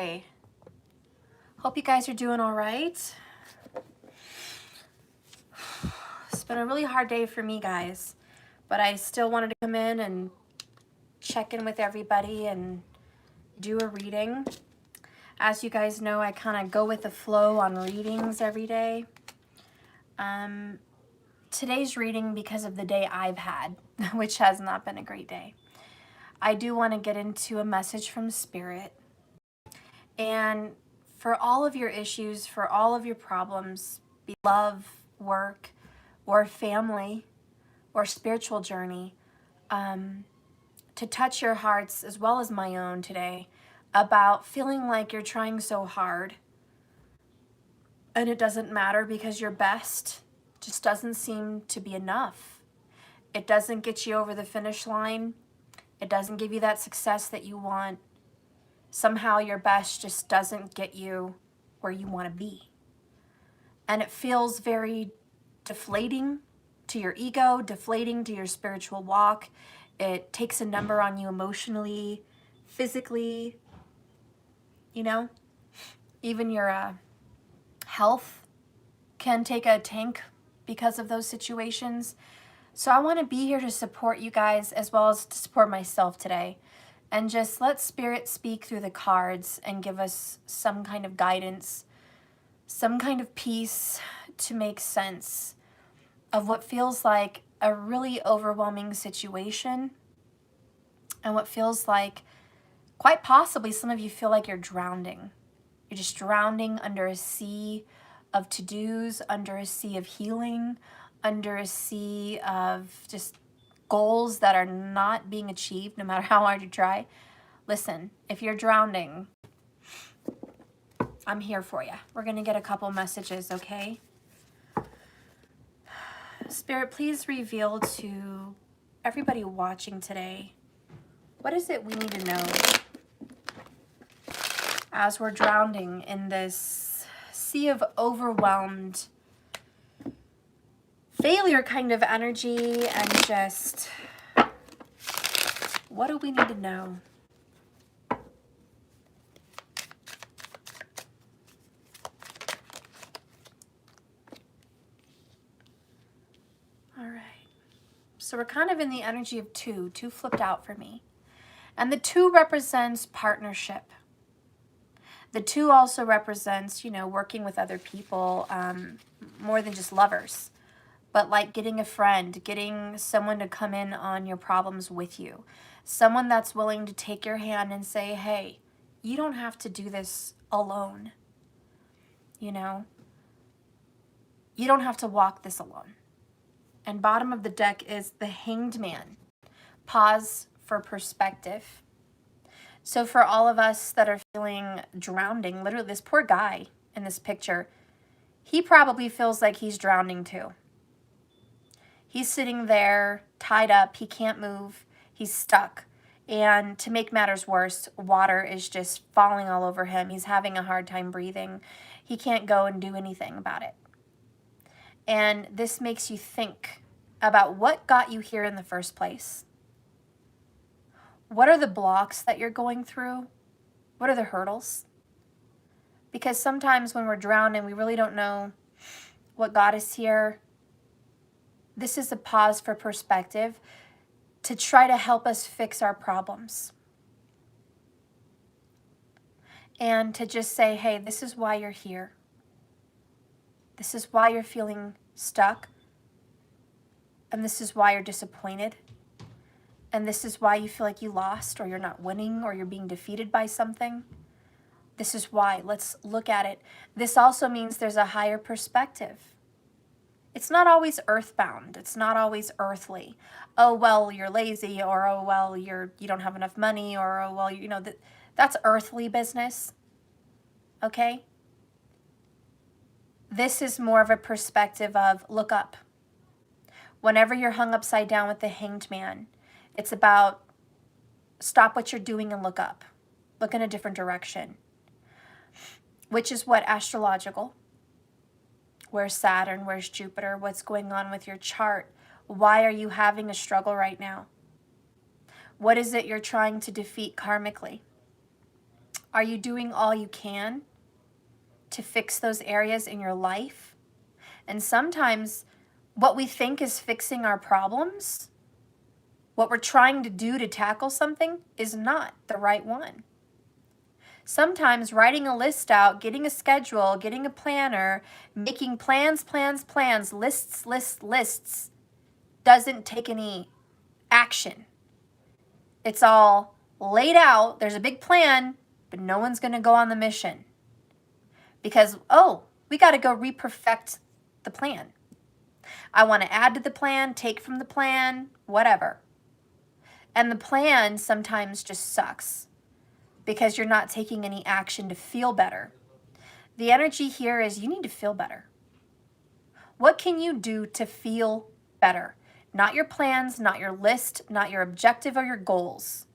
Hi. Hope you guys are doing all right. It's been a really hard day for me, guys, but I still wanted to come in and check in with everybody and do a reading. As you guys know, I kind of go with the flow on readings every day. Today's reading, because of the day I've had, which has not been a great day, I do want to get into a message from Spirit. And for all of your issues, for all of your problems, be love, work, or family, or spiritual journey, to touch your hearts as well as my own today about feeling like you're trying so hard and it doesn't matter because your best just doesn't seem to be enough. It doesn't get you over the finish line. It doesn't give you that success that you want. Somehow your best just doesn't get you where you want to be. And it feels very deflating to your ego, deflating to your spiritual walk. It takes a number on you emotionally, physically, you know. Even your health can take a tank because of those situations. So I want to be here to support you guys as well as to support myself today. And just let Spirit speak through the cards and give us some kind of guidance, some kind of peace to make sense of what feels like a really overwhelming situation and what feels like, quite possibly, some of you feel like you're drowning. You're just drowning under a sea of to-dos, under a sea of healing, under a sea of just goals that are not being achieved no matter how hard you try. Listen, if you're drowning, I'm here for you. We're going to get a couple messages, okay? Spirit, please reveal to everybody watching today, what is it we need to know as we're drowning in this sea of overwhelmed failure kind of energy, and just what do we need to know? All right. So we're kind of in the energy of two. Two flipped out for me. And the two represents partnership. The two also represents, you know, working with other people, more than just lovers. But like getting a friend, getting someone to come in on your problems with you. Someone that's willing to take your hand and say, hey, you don't have to do this alone. You know? You don't have to walk this alone. And bottom of the deck is the Hanged Man. Pause for perspective. So for all of us that are feeling drowning, literally this poor guy in this picture, he probably feels like he's drowning too. He's sitting there tied up. He can't move. He's stuck. And to make matters worse, water is just falling all over him. He's having a hard time breathing. He can't go and do anything about it. And this makes you think about what got you here in the first place. What are the blocks that you're going through? What are the hurdles? Because sometimes when we're drowning, we really don't know what got us here. This is a pause for perspective to try to help us fix our problems. And to just say, hey, this is why you're here. This is why you're feeling stuck. And this is why you're disappointed. And this is why you feel like you lost, or you're not winning, or you're being defeated by something. This is why. Let's look at it. This also means there's a higher perspective. It's not always earthbound. It's not always earthly. Oh, well, you're lazy, or oh, well, you don't have enough money, or oh, well, you know, that's earthly business. Okay? This is more of a perspective of look up. Whenever you're hung upside down with the Hanged Man, it's about stop what you're doing and look up. Look in a different direction. Which is what astrological. Where's Saturn? Where's Jupiter? What's going on with your chart? Why are you having a struggle right now? What is it you're trying to defeat karmically? Are you doing all you can to fix those areas in your life? And sometimes what we think is fixing our problems, what we're trying to do to tackle something, is not the right one. Sometimes writing a list out, getting a schedule, getting a planner, making plans, lists, doesn't take any action. It's all laid out. There's a big plan, but no one's going to go on the mission because, oh, we got to go re-perfect the plan. I want to add to the plan, take from the plan, whatever. And the plan sometimes just sucks because you're not taking any action to feel better. The energy here is you need to feel better. What can you do to feel better? Not your plans, not your list, not your objective or your goals.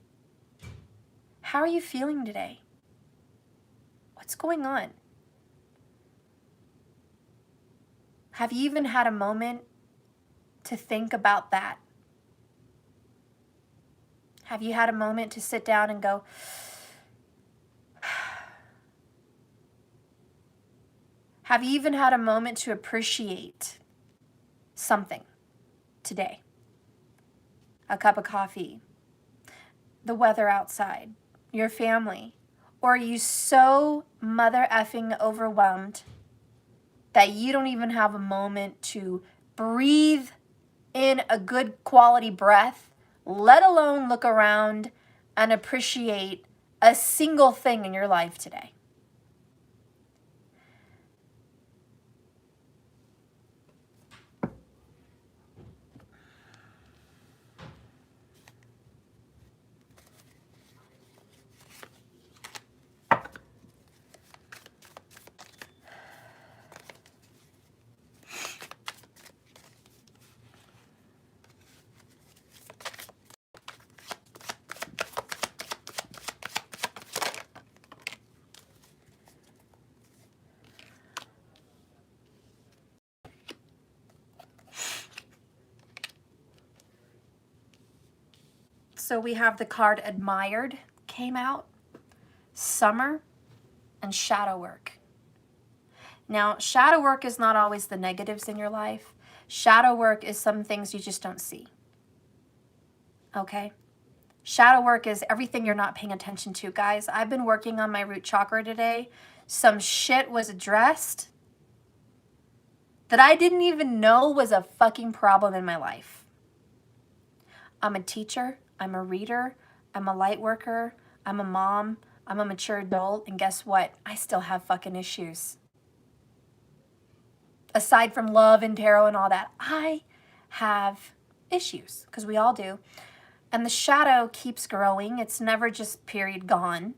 How are you feeling today? What's going on? Have you even had a moment to think about that? Have you had a moment to sit down and go, have you even had a moment to appreciate something today? A cup of coffee, the weather outside, your family, or are you so mother effing overwhelmed that you don't even have a moment to breathe in a good quality breath, let alone look around and appreciate a single thing in your life today? So we have the card Admired came out, Summer, and Shadow Work. Now, shadow work is not always the negatives in your life. Shadow work is some things you just don't see. Okay? Shadow work is everything you're not paying attention to. Guys, I've been working on my root chakra today. Some shit was addressed that I didn't even know was a fucking problem in my life. I'm a teacher. I'm a reader. I'm a light worker. I'm a mom. I'm a mature adult. And guess what? I still have fucking issues. Aside from love and tarot and all that, I have issues because we all do. And the shadow keeps growing. It's never just period gone.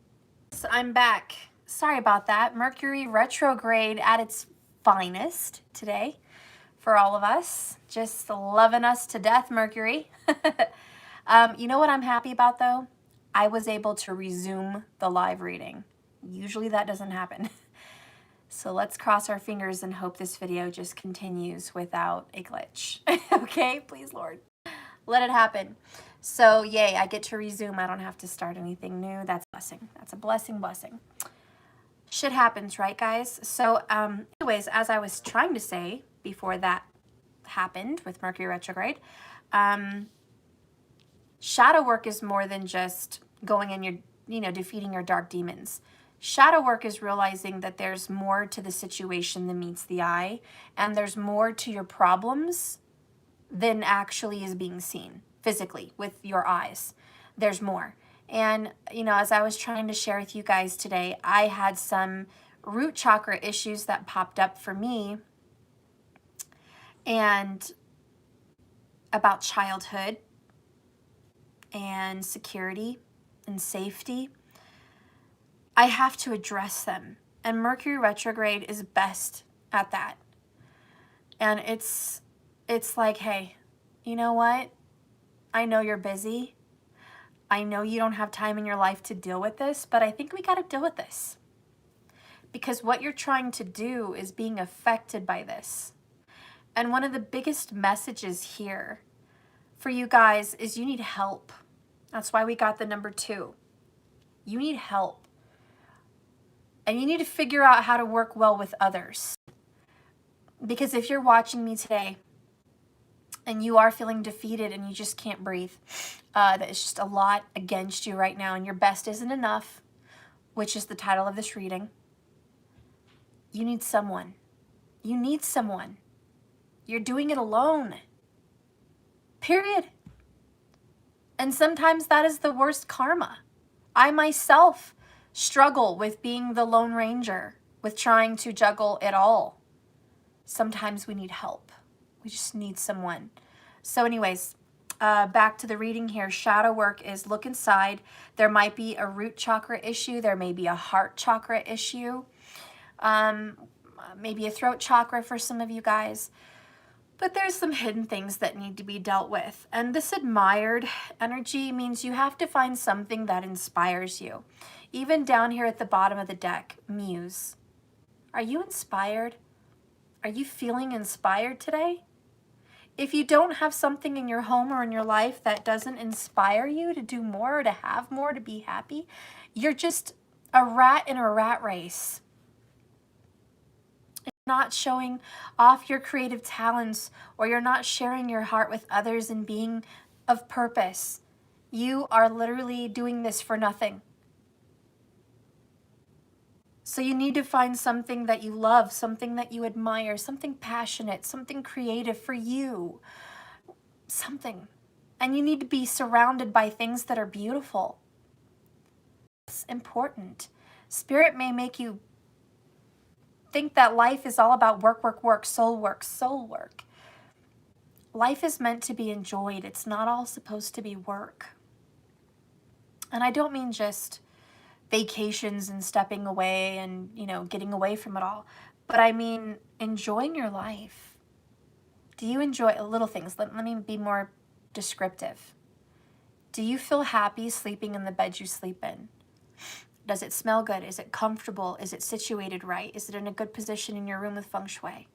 So I'm back. Sorry about that. Mercury retrograde at its finest today for all of us. Just loving us to death, Mercury. You know what I'm happy about though? I was able to resume the live reading. Usually that doesn't happen. So let's cross our fingers and hope this video just continues without a glitch. Okay, please, Lord. Let it happen. So yay, I get to resume. I don't have to start anything new. That's a blessing. That's a blessing. Shit happens, right, guys? So anyways, as I was trying to say before that happened with Mercury retrograde, shadow work is more than just going in your, defeating your dark demons. Shadow work is realizing that there's more to the situation than meets the eye, and there's more to your problems than actually is being seen physically with your eyes. There's more. And, as I was trying to share with you guys today, I had some root chakra issues that popped up for me and about childhood and security and safety. I have to address them. And Mercury retrograde is best at that. And it's like, hey, you know what? I know you're busy. I know you don't have time in your life to deal with this, but I think we got to deal with this. Because what you're trying to do is being affected by this. And one of the biggest messages here for you guys is you need help. That's why we got the number 2. You need help. And you need to figure out how to work well with others. Because if you're watching me today and you are feeling defeated and you just can't breathe, that it's just a lot against you right now and your best isn't enough, which is the title of this reading, you need someone. You need someone. You're doing it alone. Period. And sometimes that is the worst karma. I myself struggle with being the Lone Ranger, with trying to juggle it all. Sometimes we need help. We just need someone. So anyways, back to the reading here. Shadow work is look inside. There might be a root chakra issue. There may be a heart chakra issue. Maybe a throat chakra for some of you guys. But there's some hidden things that need to be dealt with. And this admired energy means you have to find something that inspires you. Even down here at the bottom of the deck, Muse. Are you inspired? Are you feeling inspired today? If you don't have something in your home or in your life that doesn't inspire you to do more, or to have more, to be happy, you're just a rat in a rat race. Not showing off your creative talents, or you're not sharing your heart with others and being of purpose. You are literally doing this for nothing. So you need to find something that you love, something that you admire, something passionate, something creative for you, something. And you need to be surrounded by things that are beautiful. It's important. Spirit may make you think that life is all about work, work, work, soul work, soul work. Life is meant to be enjoyed. It's not all supposed to be work. And I don't mean just vacations and stepping away and, getting away from it all. But I mean enjoying your life. Do you enjoy little things? Let me be more descriptive. Do you feel happy sleeping in the bed you sleep in? Does it smell good? Is it comfortable? Is it situated right? Is it in a good position in your room with feng shui?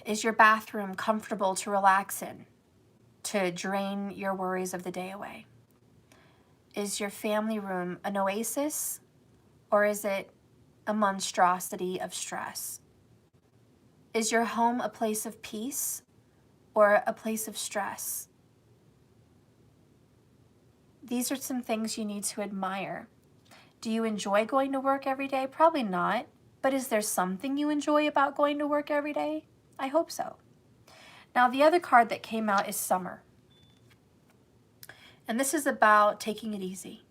Is your bathroom comfortable to relax in, to drain your worries of the day away? Is your family room an oasis, or is it a monstrosity of stress? Is your home a place of peace or a place of stress? These are some things you need to admire. Do you enjoy going to work every day? Probably not. But is there something you enjoy about going to work every day? I hope so. Now, the other card that came out is Summer. And this is about taking it easy.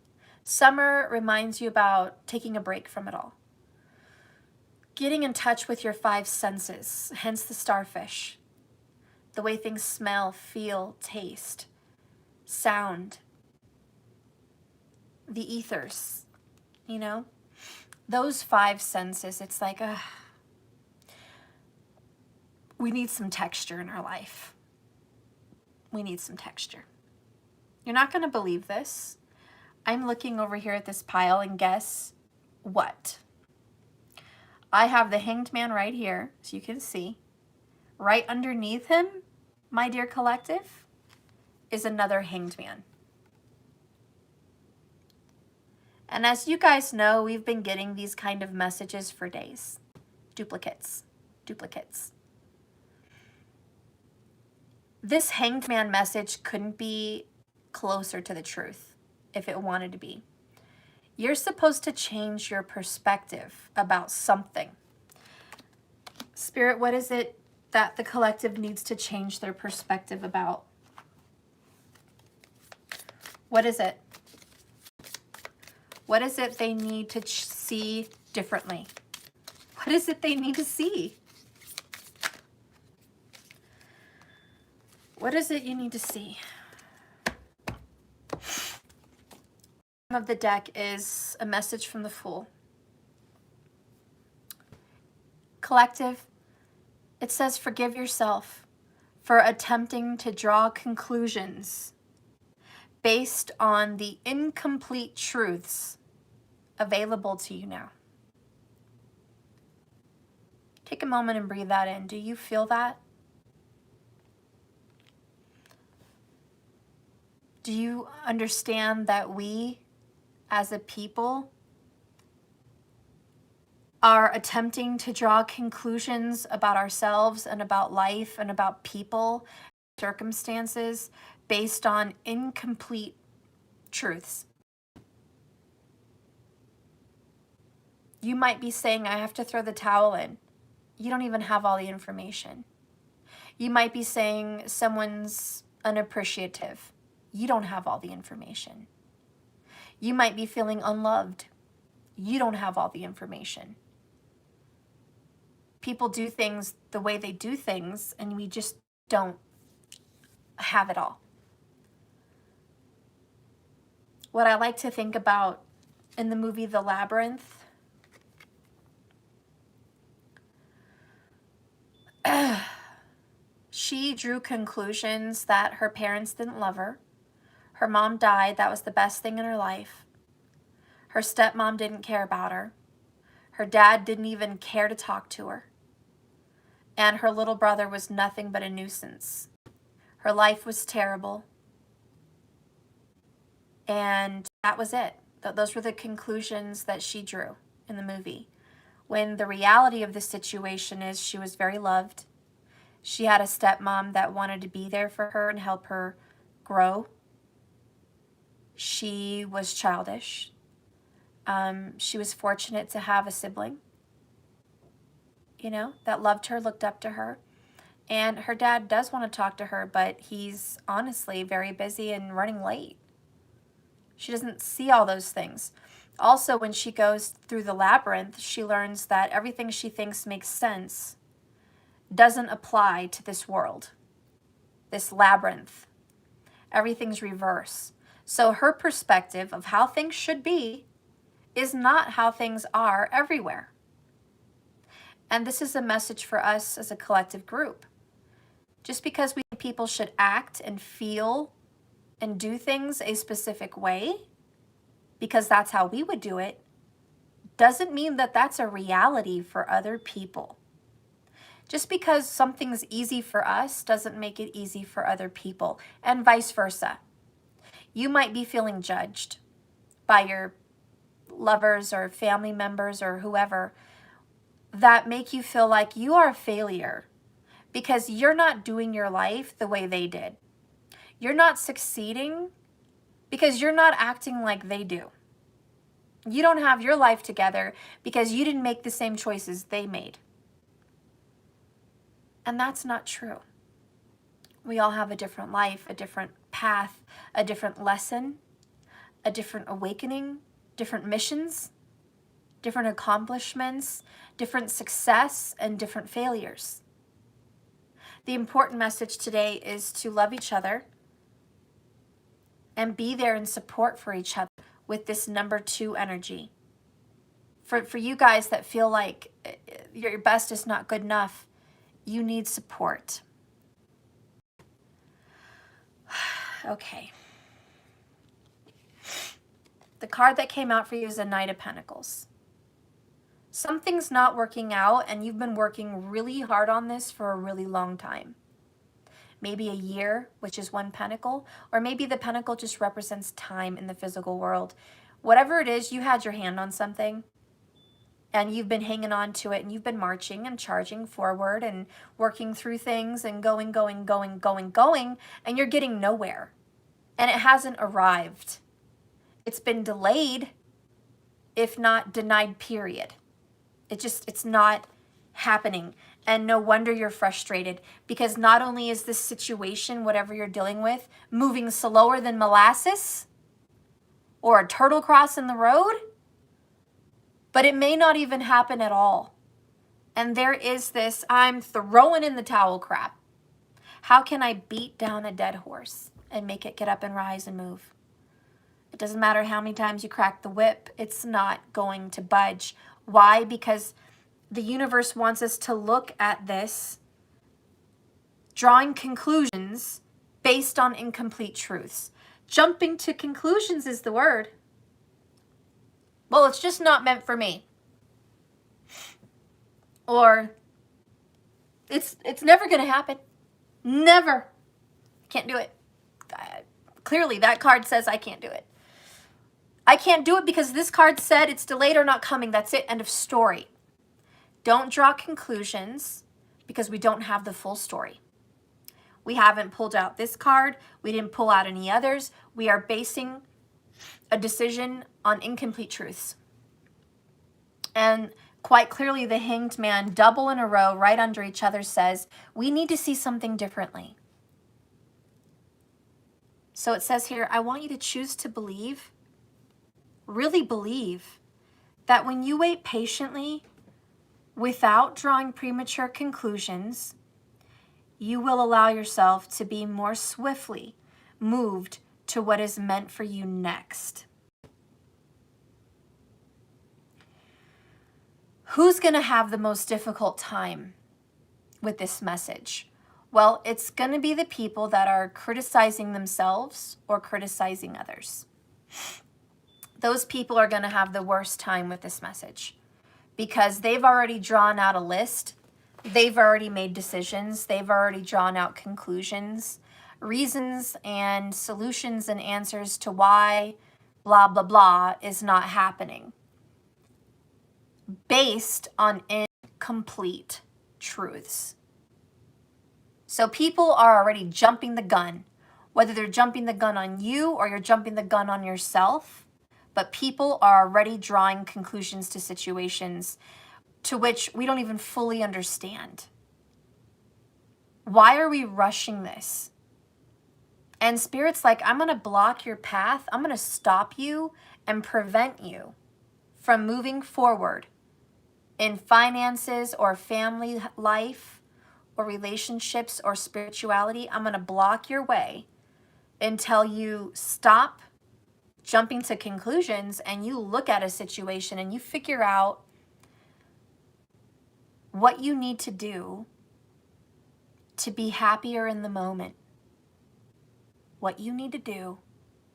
Summer reminds you about taking a break from it all. Getting in touch with your 5 senses, hence the starfish. The way things smell, feel, taste, sound. The ethers, those 5 senses. It's like, we need some texture in our life. We need some texture. You're not going to believe this. I'm looking over here at this pile, and guess what? I have the Hanged Man right here, so you can see. Right underneath him, my dear collective, is another Hanged Man. And as you guys know, we've been getting these kind of messages for days. Duplicates, duplicates. This Hanged Man message couldn't be closer to the truth if it wanted to be. You're supposed to change your perspective about something. Spirit, what is it that the collective needs to change their perspective about? What is it? What is it they need to see differently? What is it they need to see? What is it you need to see? Of the deck is a message from the Fool. Collective, it says forgive yourself for attempting to draw conclusions based on the incomplete truths available to you now. Take a moment and breathe that in. Do you feel that? Do you understand that we, as a people, are attempting to draw conclusions about ourselves and about life and about people, circumstances, based on incomplete truths. You might be saying, I have to throw the towel in. You don't even have all the information. You might be saying someone's unappreciative. You don't have all the information. You might be feeling unloved. You don't have all the information. People do things the way they do things, and we just don't have it all. What I like to think about in the movie The Labyrinth, she drew conclusions that her parents didn't love her. Her mom died. That was the best thing in her life. Her stepmom didn't care about her. Her dad didn't even care to talk to her. And her little brother was nothing but a nuisance. Her life was terrible. And that was it. Those were the conclusions that she drew in the movie. When the reality of the situation is she was very loved. She had a stepmom that wanted to be there for her and help her grow. She was childish. She was fortunate to have a sibling, that loved her, looked up to her. And her dad does want to talk to her, but he's honestly very busy and running late. She doesn't see all those things. Also, when she goes through the labyrinth, she learns that everything she thinks makes sense doesn't apply to this world, this labyrinth. Everything's reverse. So her perspective of how things should be is not how things are everywhere. And this is a message for us as a collective group. Just because we think people should act and feel and do things a specific way, because that's how we would do it, doesn't mean that that's a reality for other people. Just because something's easy for us doesn't make it easy for other people, and vice versa. You might be feeling judged by your lovers or family members or whoever that make you feel like you are a failure because you're not doing your life the way they did. You're not succeeding because you're not acting like they do. You don't have your life together because you didn't make the same choices they made. And that's not true. We all have a different life, a different path, a different lesson, a different awakening, different missions, different accomplishments, different success, and different failures. The important message today is to love each other and be there in support for each other with this number 2 energy. For you guys that feel like your best is not good enough, you need support. Okay. The card that came out for you is a Knight of Pentacles. Something's not working out and you've been working really hard on this for a really long time. Maybe a year, which is 1 pentacle, or maybe the pentacle just represents time in the physical world. Whatever it is, you had your hand on something and you've been hanging on to it and you've been marching and charging forward and working through things and going, and you're getting nowhere. And it hasn't arrived. It's been delayed, if not denied, period. It's not happening. And no wonder you're frustrated, because not only is this situation, whatever you're dealing with, moving slower than molasses or a turtle crossing the road, but it may not even happen at all. And there is this, I'm throwing in the towel crap. How can I beat down a dead horse and make it get up and rise and move? It doesn't matter how many times you crack the whip, it's not going to budge. Why? Because the universe wants us to look at this, drawing conclusions based on incomplete truths. Jumping to conclusions is the word. Well, it's just not meant for me. Or it's never going to happen. Never. Can't do it. Clearly, that card says I can't do it. I can't do it because this card said it's delayed or not coming. That's it. End of story. Don't draw conclusions because we don't have the full story. We haven't pulled out this card. We didn't pull out any others. We are basing a decision on incomplete truths. And quite clearly, the Hanged Man, double in a row, right under each other, says, we need to see something differently. So it says here, I want you to choose to believe, really believe, that when you wait patiently, without drawing premature conclusions, you will allow yourself to be more swiftly moved to what is meant for you next. Who's going to have the most difficult time with this message? Well, it's going to be the people that are criticizing themselves or criticizing others. Those people are going to have the worst time with this message because they've already drawn out a list. They've already made decisions. They've already drawn out conclusions, reasons and solutions and answers to why blah, blah, blah is not happening based on incomplete truths. So people are already jumping the gun, whether they're jumping the gun on you or you're jumping the gun on yourself, but people are already drawing conclusions to situations to which we don't even fully understand. Why are we rushing this? And Spirit's like, I'm going to block your path. I'm going to stop you and prevent you from moving forward in finances or family life or relationships or spirituality. I'm going to block your way until you stop jumping to conclusions and you look at a situation and you figure out what you need to do to be happier in the moment. What you need to do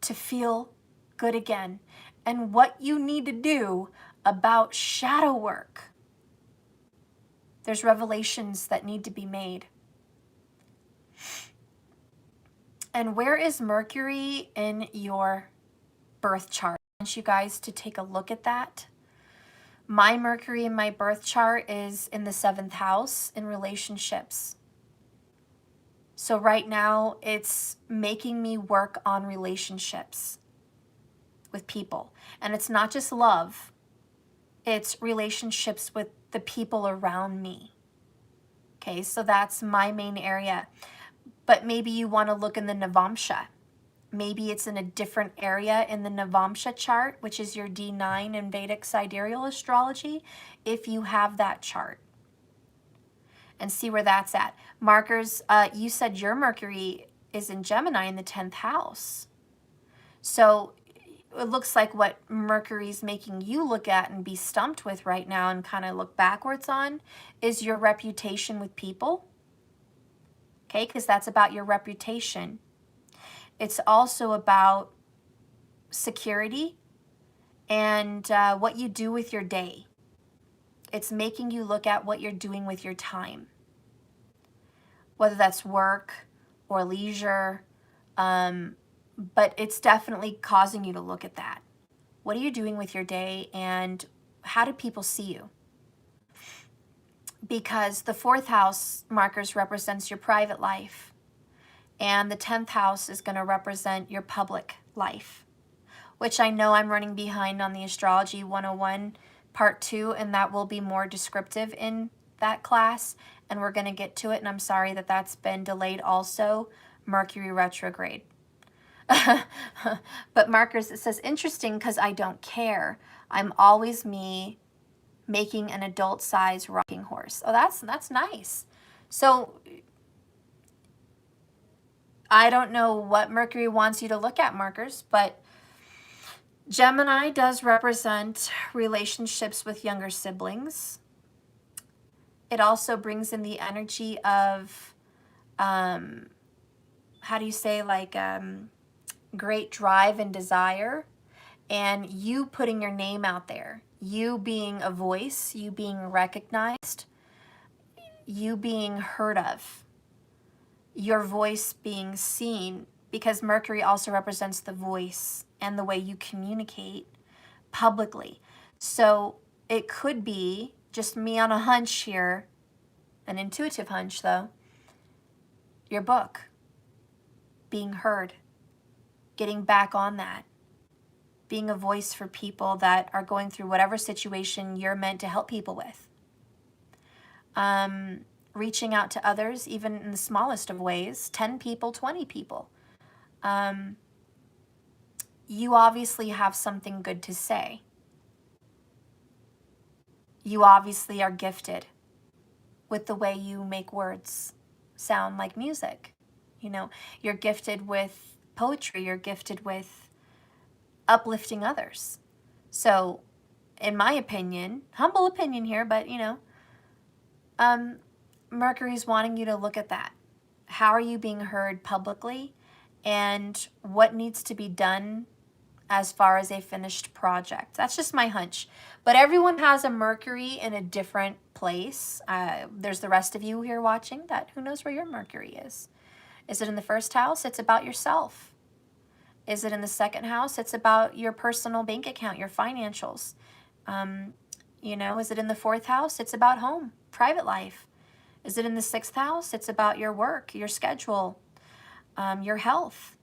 to feel good again. And what you need to do about shadow work. There's revelations that need to be made. And where is Mercury in your birth chart? I want you guys to take a look at that. My Mercury in my birth chart is in the 7th house in relationships. So right now it's making me work on relationships with people. And it's not just love. It's relationships with the people around me. Okay, so that's my main area. But maybe you want to look in the Navamsha. Maybe it's in a different area in the Navamsha chart, which is your D9 in Vedic sidereal astrology, if you have that chart. And see where that's at. Markers, you said your Mercury is in Gemini in the 10th house. So it looks like what Mercury's making you look at and be stumped with right now and kind of look backwards on is your reputation with people. Okay, because that's about your reputation. It's also about security and what you do with your day. It's making you look at what you're doing with your time, whether that's work or leisure, but it's definitely causing you to look at that. What are you doing with your day and how do people see you? Because the 4th house markers represents your private life and the 10th house is going to represent your public life, which I know I'm running behind on the Astrology 101 Part 2, and that will be more descriptive in that class, and we're going to get to it, and I'm sorry that that's been delayed also. Mercury retrograde. But markers, it says, interesting because I don't care. I'm always me making an adult-size rocking horse. Oh, that's nice. So I don't know what Mercury wants you to look at, markers, but Gemini does represent relationships with younger siblings. It also brings in the energy of, how do you say, like great drive and desire, and you putting your name out there, you being a voice, you being recognized, you being heard of, your voice being seen, because Mercury also represents the voice and the way you communicate publicly. So it could be just me on a hunch here, an intuitive hunch though, your book, being heard, getting back on that, being a voice for people that are going through whatever situation you're meant to help people with. Reaching out to others, even in the smallest of ways, 10 people, 20 people. You obviously have something good to say. You obviously are gifted with the way you make words sound like music. You know, you're gifted with poetry, you're gifted with uplifting others. So, in my opinion, humble opinion here, but you know, Mercury's wanting you to look at that. How are you being heard publicly, and what needs to be done as far as a finished project? That's just my hunch. But everyone has a Mercury in a different place. There's the rest of you here watching that who knows where your Mercury is. Is it in the first house? It's about yourself. Is it in the second house? It's about your personal bank account, your financials. You know, is it in the fourth house? It's about home, private life. Is it in the sixth house? It's about your work, your schedule, your health,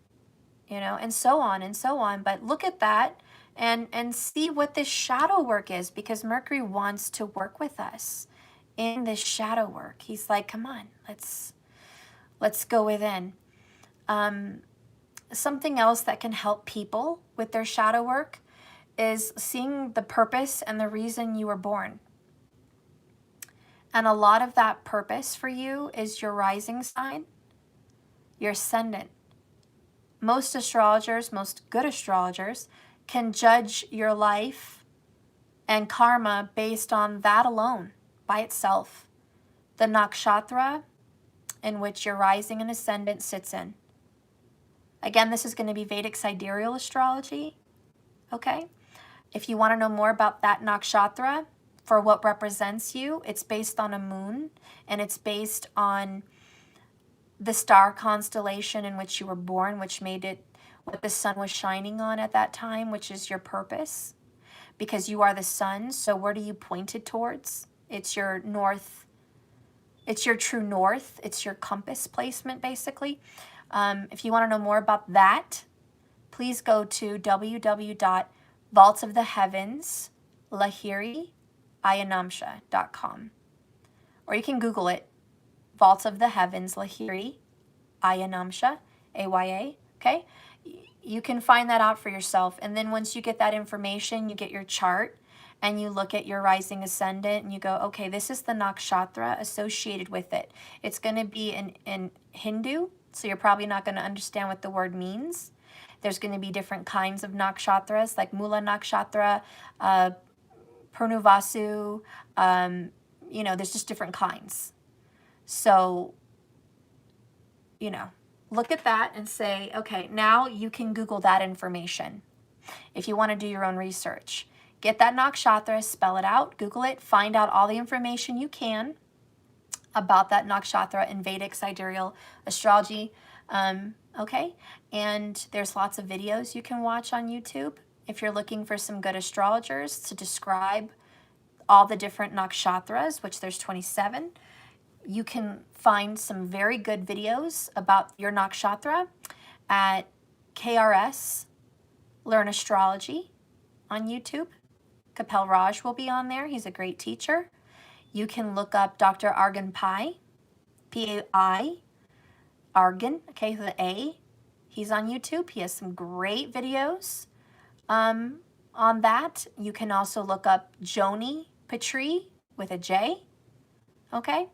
you know, and so on and so on. But look at that and see what this shadow work is, because Mercury wants to work with us in this shadow work. He's like, come on, let's go within. Something else that can help people with their shadow work is seeing the purpose and the reason you were born. And a lot of that purpose for you is your rising sign, your ascendant. Most astrologers, most good astrologers, can judge your life and karma based on that alone, by itself. The nakshatra in which your rising and ascendant sits in. Again, this is going to be Vedic sidereal astrology, okay? If you want to know more about that nakshatra, for what represents you, it's based on a moon, and it's based on the star constellation in which you were born, which made it what the sun was shining on at that time, which is your purpose, because you are the sun. So what are you pointed towards? It's your north. It's your true north. It's your compass placement, basically. If you want to know more about that, please go to www.vaultsoftheheavenslahiri.com, or you can Google it, Vaults of the Heavens, Lahiri, Ayanamsha, AYA, okay? You can find that out for yourself. And then once you get that information, you get your chart and you look at your rising ascendant and you go, okay, this is the nakshatra associated with it. It's going to be in Hindu, so you're probably not going to understand what the word means. There's going to be different kinds of nakshatras, like Mula Nakshatra, Purnuvasu, you know, there's just different kinds. So, you know, look at that and say, okay, now you can Google that information if you want to do your own research. Get that nakshatra, spell it out, Google it, find out all the information you can about that nakshatra in Vedic sidereal astrology, okay? And there's lots of videos you can watch on YouTube if you're looking for some good astrologers to describe all the different nakshatras, which there's 27. You can find some very good videos about your nakshatra at KRS Learn Astrology on YouTube. Kapil Raj will be on there. He's a great teacher. You can look up Dr. Argan Pai, P-A-I, Argan, okay, the A. He's on YouTube. He has some great videos on that. You can also look up Joni Petrie with a J, okay?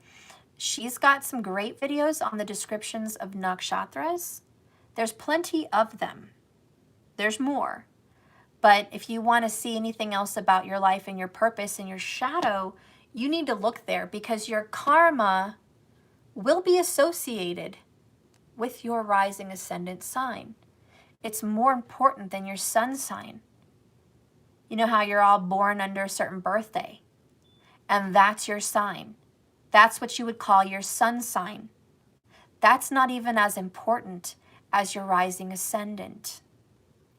She's got some great videos on the descriptions of nakshatras. There's plenty of them. There's more. But if you want to see anything else about your life and your purpose and your shadow, you need to look there, because your karma will be associated with your rising ascendant sign. It's more important than your sun sign. You know how you're all born under a certain birthday, and that's your sign. That's what you would call your sun sign. That's not even as important as your rising ascendant,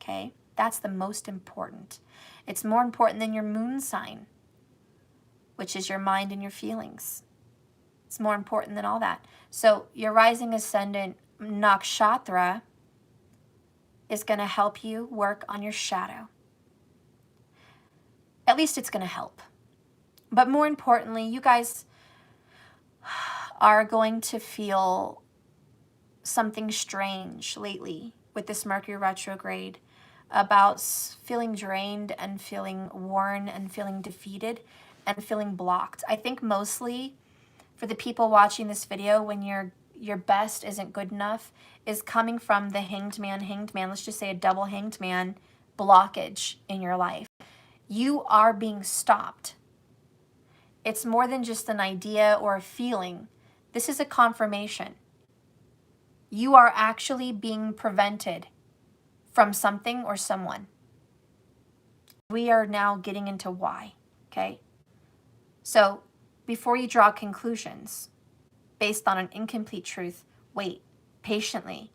okay? That's the most important. It's more important than your moon sign, which is your mind and your feelings. It's more important than all that. So your rising ascendant nakshatra is going to help you work on your shadow. At least it's going to help. But more importantly, you guys are going to feel something strange lately with this Mercury retrograde, about feeling drained and feeling worn and feeling defeated and feeling blocked. I think mostly for the people watching this video, when your best isn't good enough, is coming from the hanged man, let's just say a double hanged man blockage in your life. You are being stopped. It's more than just an idea or a feeling. This is a confirmation. You are actually being prevented from something or someone. We are now getting into why, okay? So before you draw conclusions based on an incomplete truth, wait patiently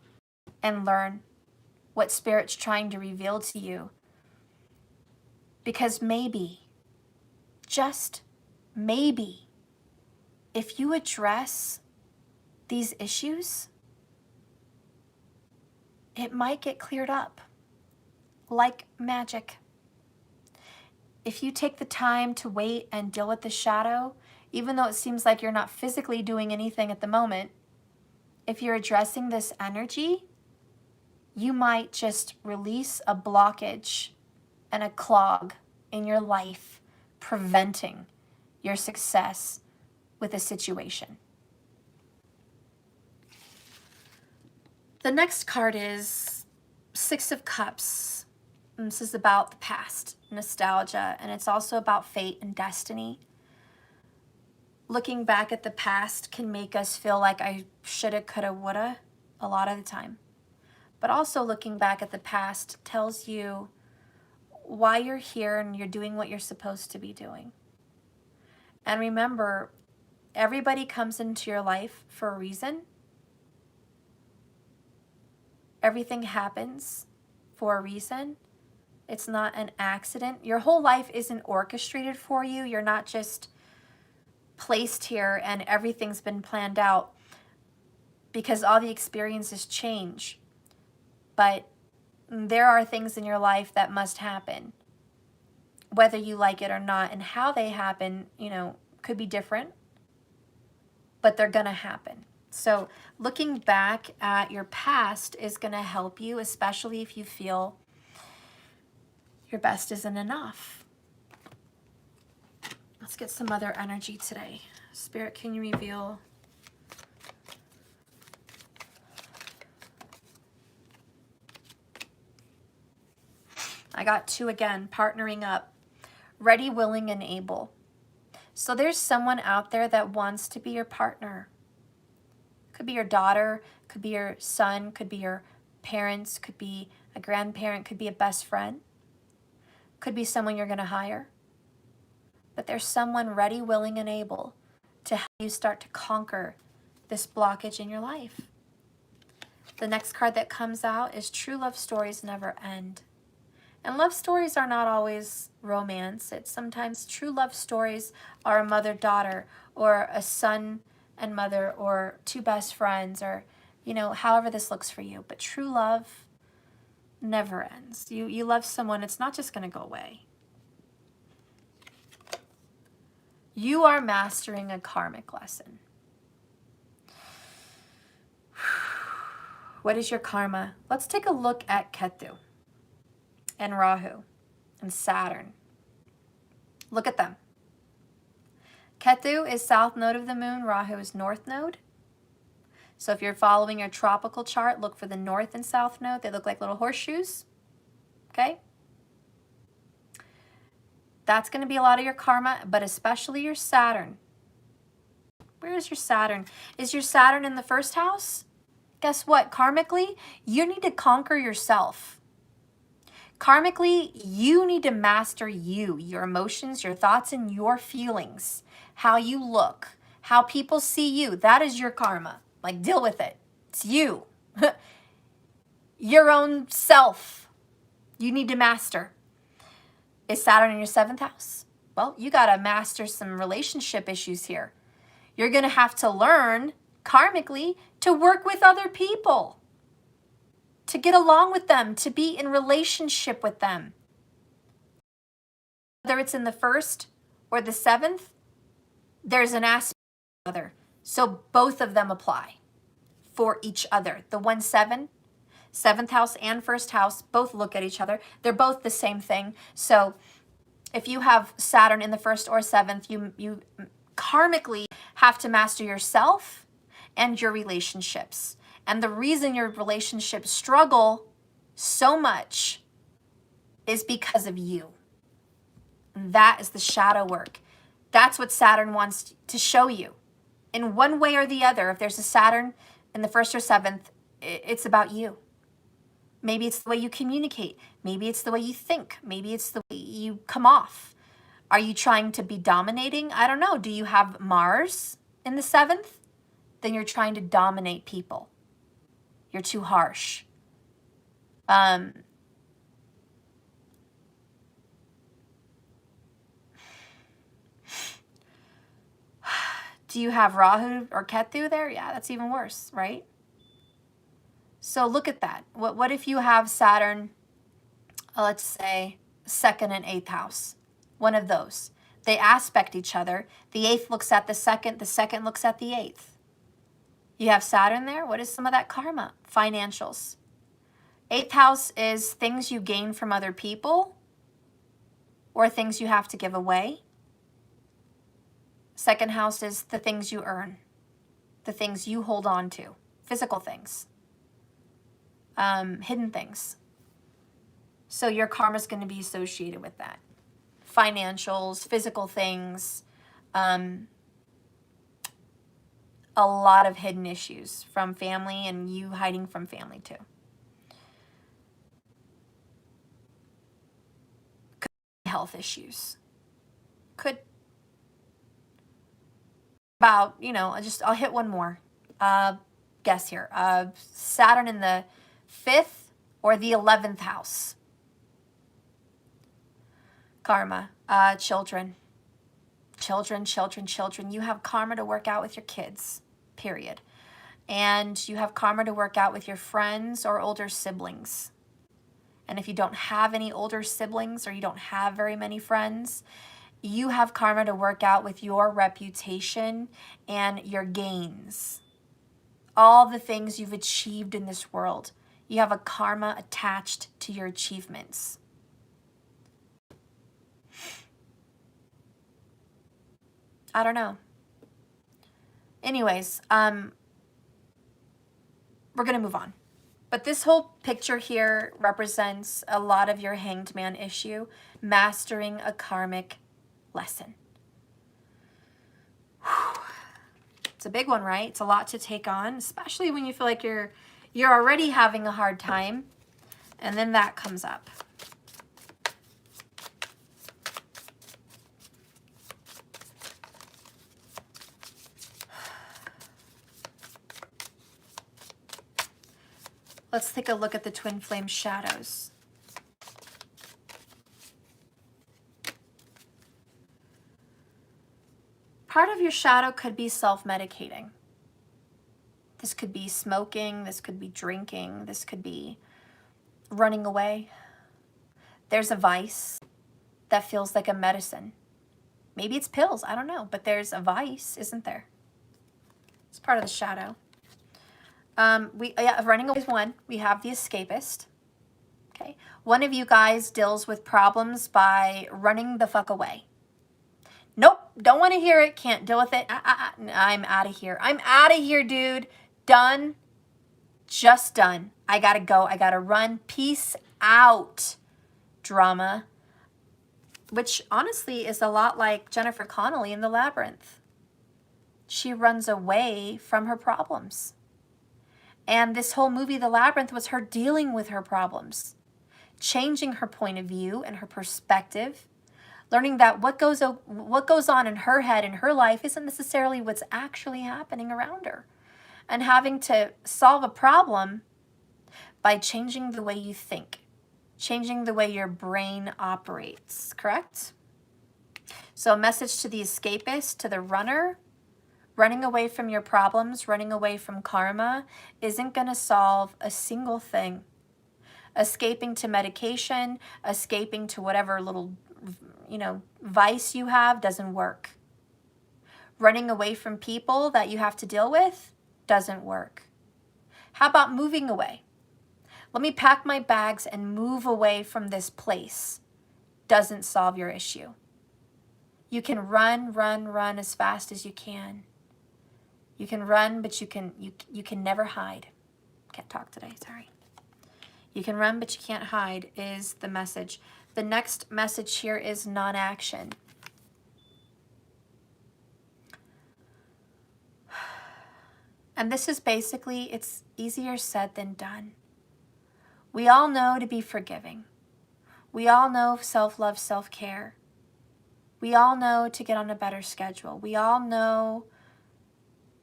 and learn what Spirit's trying to reveal to you. Because maybe, just maybe, if you address these issues, it might get cleared up like magic. If you take the time to wait and deal with the shadow, even though it seems like you're not physically doing anything at the moment, if you're addressing this energy, you might just release a blockage and a clog in your life, preventing your success with a situation. The next card is Six of Cups. And this is about the past, nostalgia, and it's also about fate and destiny. Looking back at the past can make us feel like I shoulda, coulda, woulda a lot of the time. But also looking back at the past tells you why you're here and you're doing what you're supposed to be doing. And remember, everybody comes into your life for a reason. Everything happens for a reason. It's not an accident. Your whole life isn't orchestrated for you. You're not just placed here and everything's been planned out, because all the experiences change. But there are things in your life that must happen, whether you like it or not, and how they happen, could be different, but they're gonna happen. So looking back at your past is gonna help you, especially if you feel your best isn't enough. Let's get some other energy today. Spirit, can you reveal? I got 2 again, partnering up. Ready, willing, and able. So there's someone out there that wants to be your partner. Could be your daughter, could be your son, could be your parents, could be a grandparent, could be a best friend. Could be someone you're going to hire. But there's someone ready, willing, and able to help you start to conquer this blockage in your life. The next card that comes out is True Love Stories Never End. And love stories are not always romance. It's sometimes true love stories are a mother-daughter, or a son and mother, or 2 best friends, or, however this looks for you. But true love never ends. You love someone, it's not just going to go away. You are mastering a karmic lesson. What is your karma? Let's take a look at Ketu and Rahu and Saturn. Look at them. Ketu is south node of the moon. Rahu is north node. So if you're following your tropical chart, look for the north and south node. They look like little horseshoes. Okay? That's going to be a lot of your karma, but especially your Saturn. Where is your Saturn? Is your Saturn in the first house? Guess what? Karmically, you need to conquer yourself. Karmically, you need to master you, your emotions, your thoughts, and your feelings. How you look, how people see you. That is your karma. Like, deal with it. It's you. Your own self. You need to master. Is Saturn in your 7th house? well, you got to master some relationship issues here. You're going to have to learn karmically to work with other people, to get along with them, to be in relationship with them. Whether it's in the 1st or the 7th, there's an aspect of the other. So both of them apply for each other. The 1-7, 7th house and 1st house, both look at each other. They're both the same thing. So if you have Saturn in the 1st or 7th, you karmically have to master yourself and your relationships. And the reason your relationships struggle so much is because of you. That is the shadow work. That's what Saturn wants to show you. In one way or the other, if there's a Saturn in the 1st or 7th, it's about you. Maybe it's the way you communicate. Maybe it's the way you think. Maybe it's the way you come off. Are you trying to be dominating? I don't know. Do you have Mars in the 7th? Then you're trying to dominate people. You're too harsh. Do you have Rahu or Ketu there? Yeah, that's even worse, right? So look at that. What if you have Saturn, let's say, 2nd and 8th house? One of those. They aspect each other. The 8th looks at the 2nd looks at the 8th. You have Saturn there. What is some of that karma? Financials. 8th house is things you gain from other people or things you have to give away. 2nd house is the things you earn, the things you hold on to, physical things, hidden things. So your karma is going to be associated with that. Financials, physical things, a lot of hidden issues from family and you hiding from family too. Could be health issues. Could about, I'll hit one more. Guess here. Saturn in the 5th or the 11th house. Karma. Children. You have karma to work out with your kids, period. And you have karma to work out with your friends or older siblings. And if you don't have any older siblings or you don't have very many friends, you have karma to work out with your reputation and your gains. All the things you've achieved in this world. You have a karma attached to your achievements. I don't know. Anyways, we're going to move on. But this whole picture here represents a lot of your hanged man issue, mastering a karmic lesson. Whew. It's a big one, right? It's a lot to take on, especially when you feel like you're already having a hard time, and then that comes up. Let's take a look at the twin flame shadows. Part of your shadow could be self-medicating. This could be smoking, this could be drinking, this could be running away. There's a vice that feels like a medicine. Maybe it's pills, I don't know, but there's a vice, isn't there? It's part of the shadow. Running away is one. We have the escapist. Okay. One of you guys deals with problems by running the fuck away. Nope, don't want to hear it, can't deal with it. I'm out of here. I'm out of here, dude. Done. Just done. I gotta go. I gotta run. Peace out. Drama. Which honestly is a lot like Jennifer Connelly in The Labyrinth. She runs away from her problems. And this whole movie, The Labyrinth, was her dealing with her problems, changing her point of view and her perspective, learning that what goes on in her head, in her life, isn't necessarily what's actually happening around her, and having to solve a problem by changing the way you think, changing the way your brain operates, correct? So a message to the escapist, to the runner, running away from your problems, running away from karma isn't going to solve a single thing. Escaping to medication, escaping to whatever little, vice you have doesn't work. Running away from people that you have to deal with doesn't work. How about moving away? Let me pack my bags and move away from this place. Doesn't solve your issue. You can run as fast as you can. You can run, but you can never hide. Can't talk today, sorry. You can run, but you can't hide is the message. The next message here is non-action. And this is basically, it's easier said than done. We all know to be forgiving. We all know self-love, self-care. We all know to get on a better schedule. We all know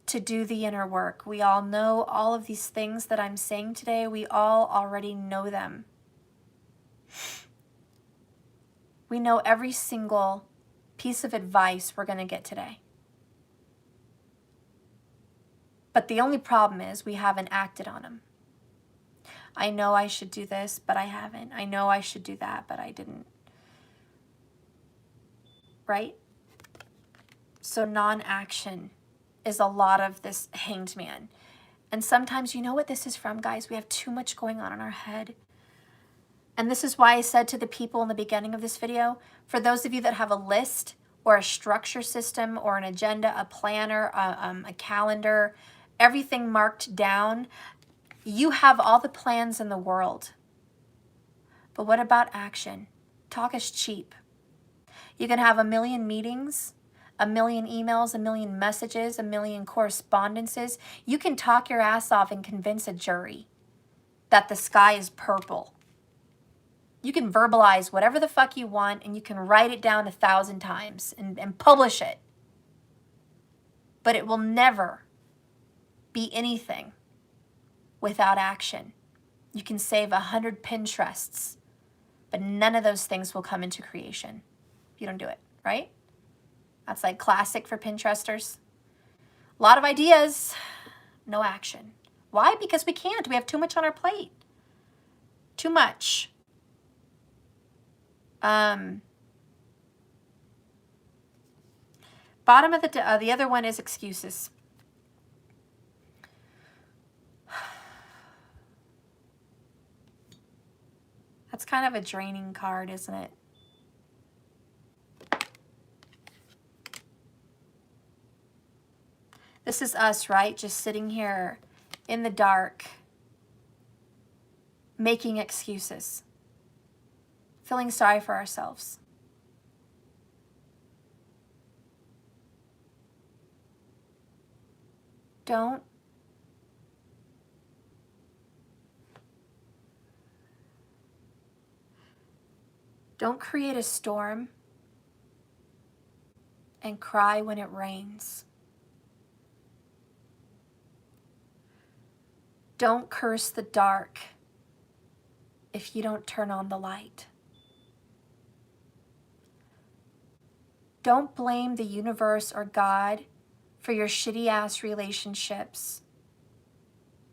to do the inner work. We all know all of these things that I'm saying today. We all already know them. We know every single piece of advice we're going to get today. But the only problem is we haven't acted on them. I know I should do this, but I haven't. I know I should do that, but I didn't. Right? So non-action is a lot of this hanged man. And sometimes, you know what this is from, guys? We have too much going on in our head. And this is why I said to the people in the beginning of this video, for those of you that have a list or a structure system or an agenda, a planner, a calendar, everything marked down, you have all the plans in the world. But what about action? Talk is cheap. You can have 1 million meetings, 1 million emails, 1 million messages, 1 million correspondences. You can talk your ass off and convince a jury that the sky is purple. You can verbalize whatever the fuck you want and you can write it down 1,000 times and publish it. But it will never be anything without action. You can save 100 Pinterests, but none of those things will come into creation if you don't do it, right? That's like classic for Pinteresters. A lot of ideas, no action. Why? Because we can't. We have too much on our plate. Too much. Bottom of the other one is excuses. That's kind of a draining card, isn't it? This is us, right? Just sitting here in the dark, making excuses, feeling sorry for ourselves. Don't create a storm and cry when it rains. Don't curse the dark if you don't turn on the light. Don't blame the universe or God for your shitty ass relationships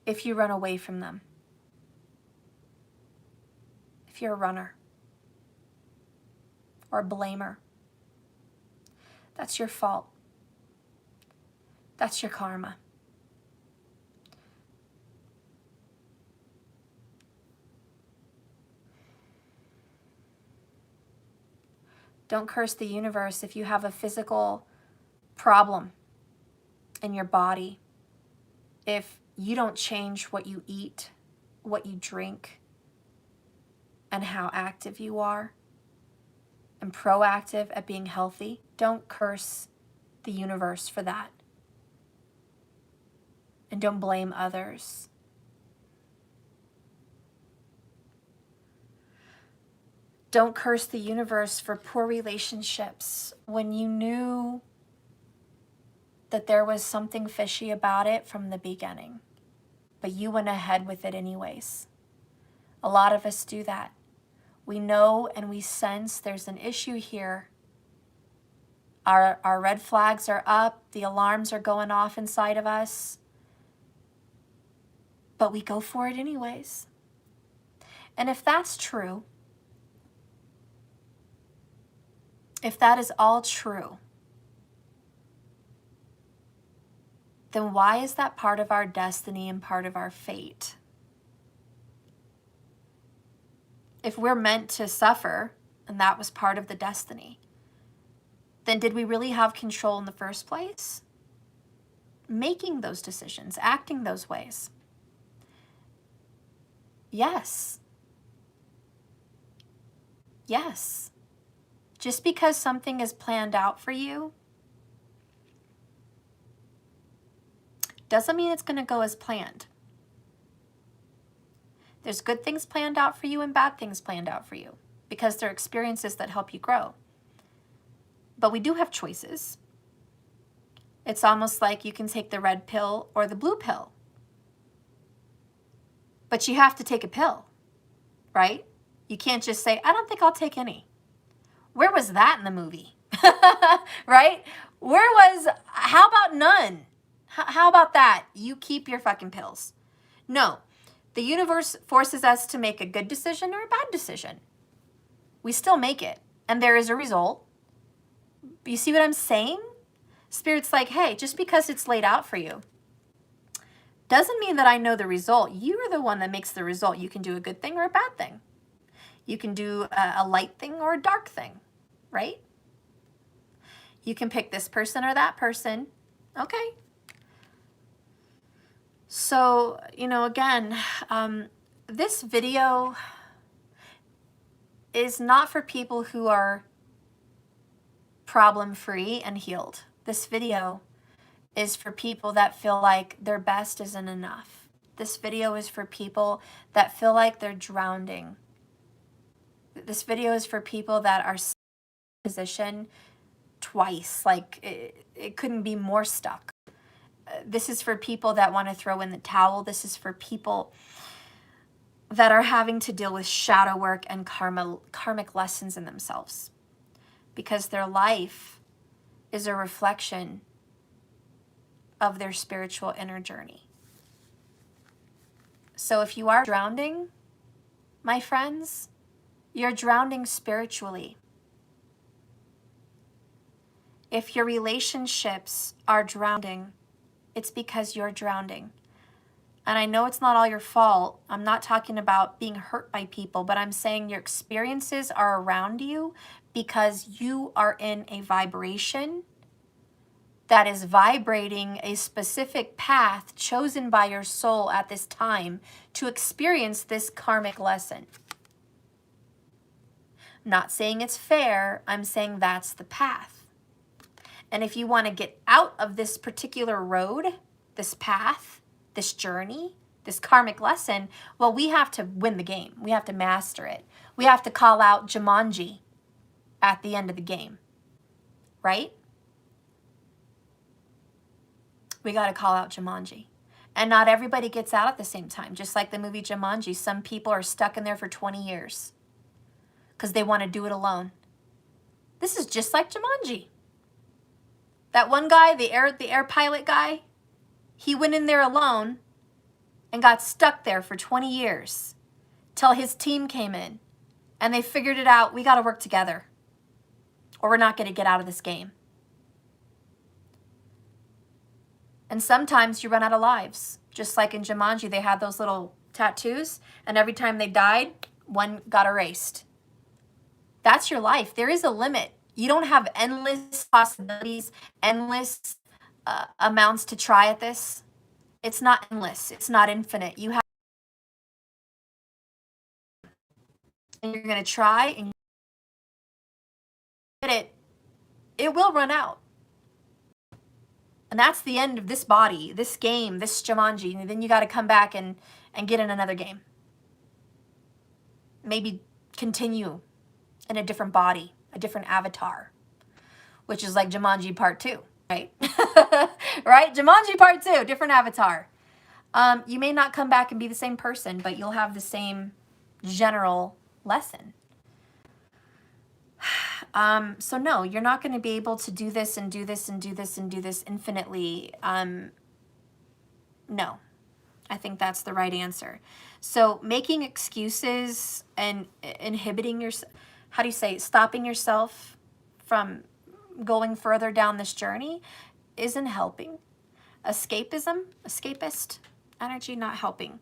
if you run away from them. If you're a runner or a blamer, that's your fault. That's your karma. Don't curse the universe if you have a physical problem in your body. If you don't change what you eat, what you drink, and how active you are, and proactive at being healthy, don't curse the universe for that. And don't blame others. Don't curse the universe for poor relationships when you knew that there was something fishy about it from the beginning, but you went ahead with it anyways. A lot of us do that. We know and we sense there's an issue here, Our red flags are up. The alarms are going off inside of us. But we go for it anyways. And if that's true, if that is all true, then why is that part of our destiny and part of our fate? If we're meant to suffer, and that was part of the destiny, then did we really have control in the first place? Making those decisions, acting those ways. Yes. Yes. Just because something is planned out for you doesn't mean it's going to go as planned. There's good things planned out for you and bad things planned out for you because they're experiences that help you grow. But we do have choices. It's almost like you can take the red pill or the blue pill. But you have to take a pill, right? You can't just say, I don't think I'll take any. Where was that in the movie? Right? How about none? How about that? You keep your fucking pills. No, the universe forces us to make a good decision or a bad decision. We still make it, and there is a result. You see what I'm saying? Spirit's like, hey, just because it's laid out for you doesn't mean that I know the result. You're the one that makes the result. You can do a good thing or a bad thing. You can do a light thing or a dark thing, right? You can pick this person or that person. Okay. So, again, this video is not for people who are problem-free and healed. This video is for people that feel like their best isn't enough. This video is for people that feel like they're drowning. This video is for people that are stuck in a position twice, like it couldn't be more stuck. This is for people that want to throw in the towel. This is for people that are having to deal with shadow work and karmic lessons in themselves, because their life is a reflection of their spiritual inner journey. So if you are drowning, my friends, you're drowning spiritually. If your relationships are drowning, it's because you're drowning. And I know it's not all your fault. I'm not talking about being hurt by people, but I'm saying your experiences are around you because you are in a vibration that is vibrating a specific path chosen by your soul at this time to experience this karmic lesson. I'm not saying it's fair. I'm saying that's the path. And if you want to get out of this particular road, this path, this journey, this karmic lesson, well, we have to win the game. We have to master it. We have to call out Jumanji at the end of the game, right? We got to call out Jumanji. And not everybody gets out at the same time. Just like the movie Jumanji, some people are stuck in there for 20 years because they want to do it alone. This is just like Jumanji. That one guy, the air pilot guy, he went in there alone and got stuck there for 20 years till his team came in and they figured it out. We got to work together or we're not going to get out of this game. And sometimes you run out of lives. Just like in Jumanji, they had those little tattoos, and every time they died, one got erased. That's your life. There is a limit. You don't have endless possibilities, endless amounts to try at this. It's not endless. It's not infinite. You have, and you're going to try and get it. It will run out. And that's the end of this body, this game, this Jumanji. And then you got to come back and get in another game. Maybe continue in a different body, a different avatar, which is like Jumanji Part 2, right? Right? Jumanji Part 2, different avatar. You may not come back and be the same person, but you'll have the same general lesson. So no, you're not going to be able to do this and do this and do this and do this infinitely. No, I think that's the right answer. So making excuses and inhibiting yourself, how do you say, stopping yourself from going further down this journey isn't helping. Escapist energy, not helping.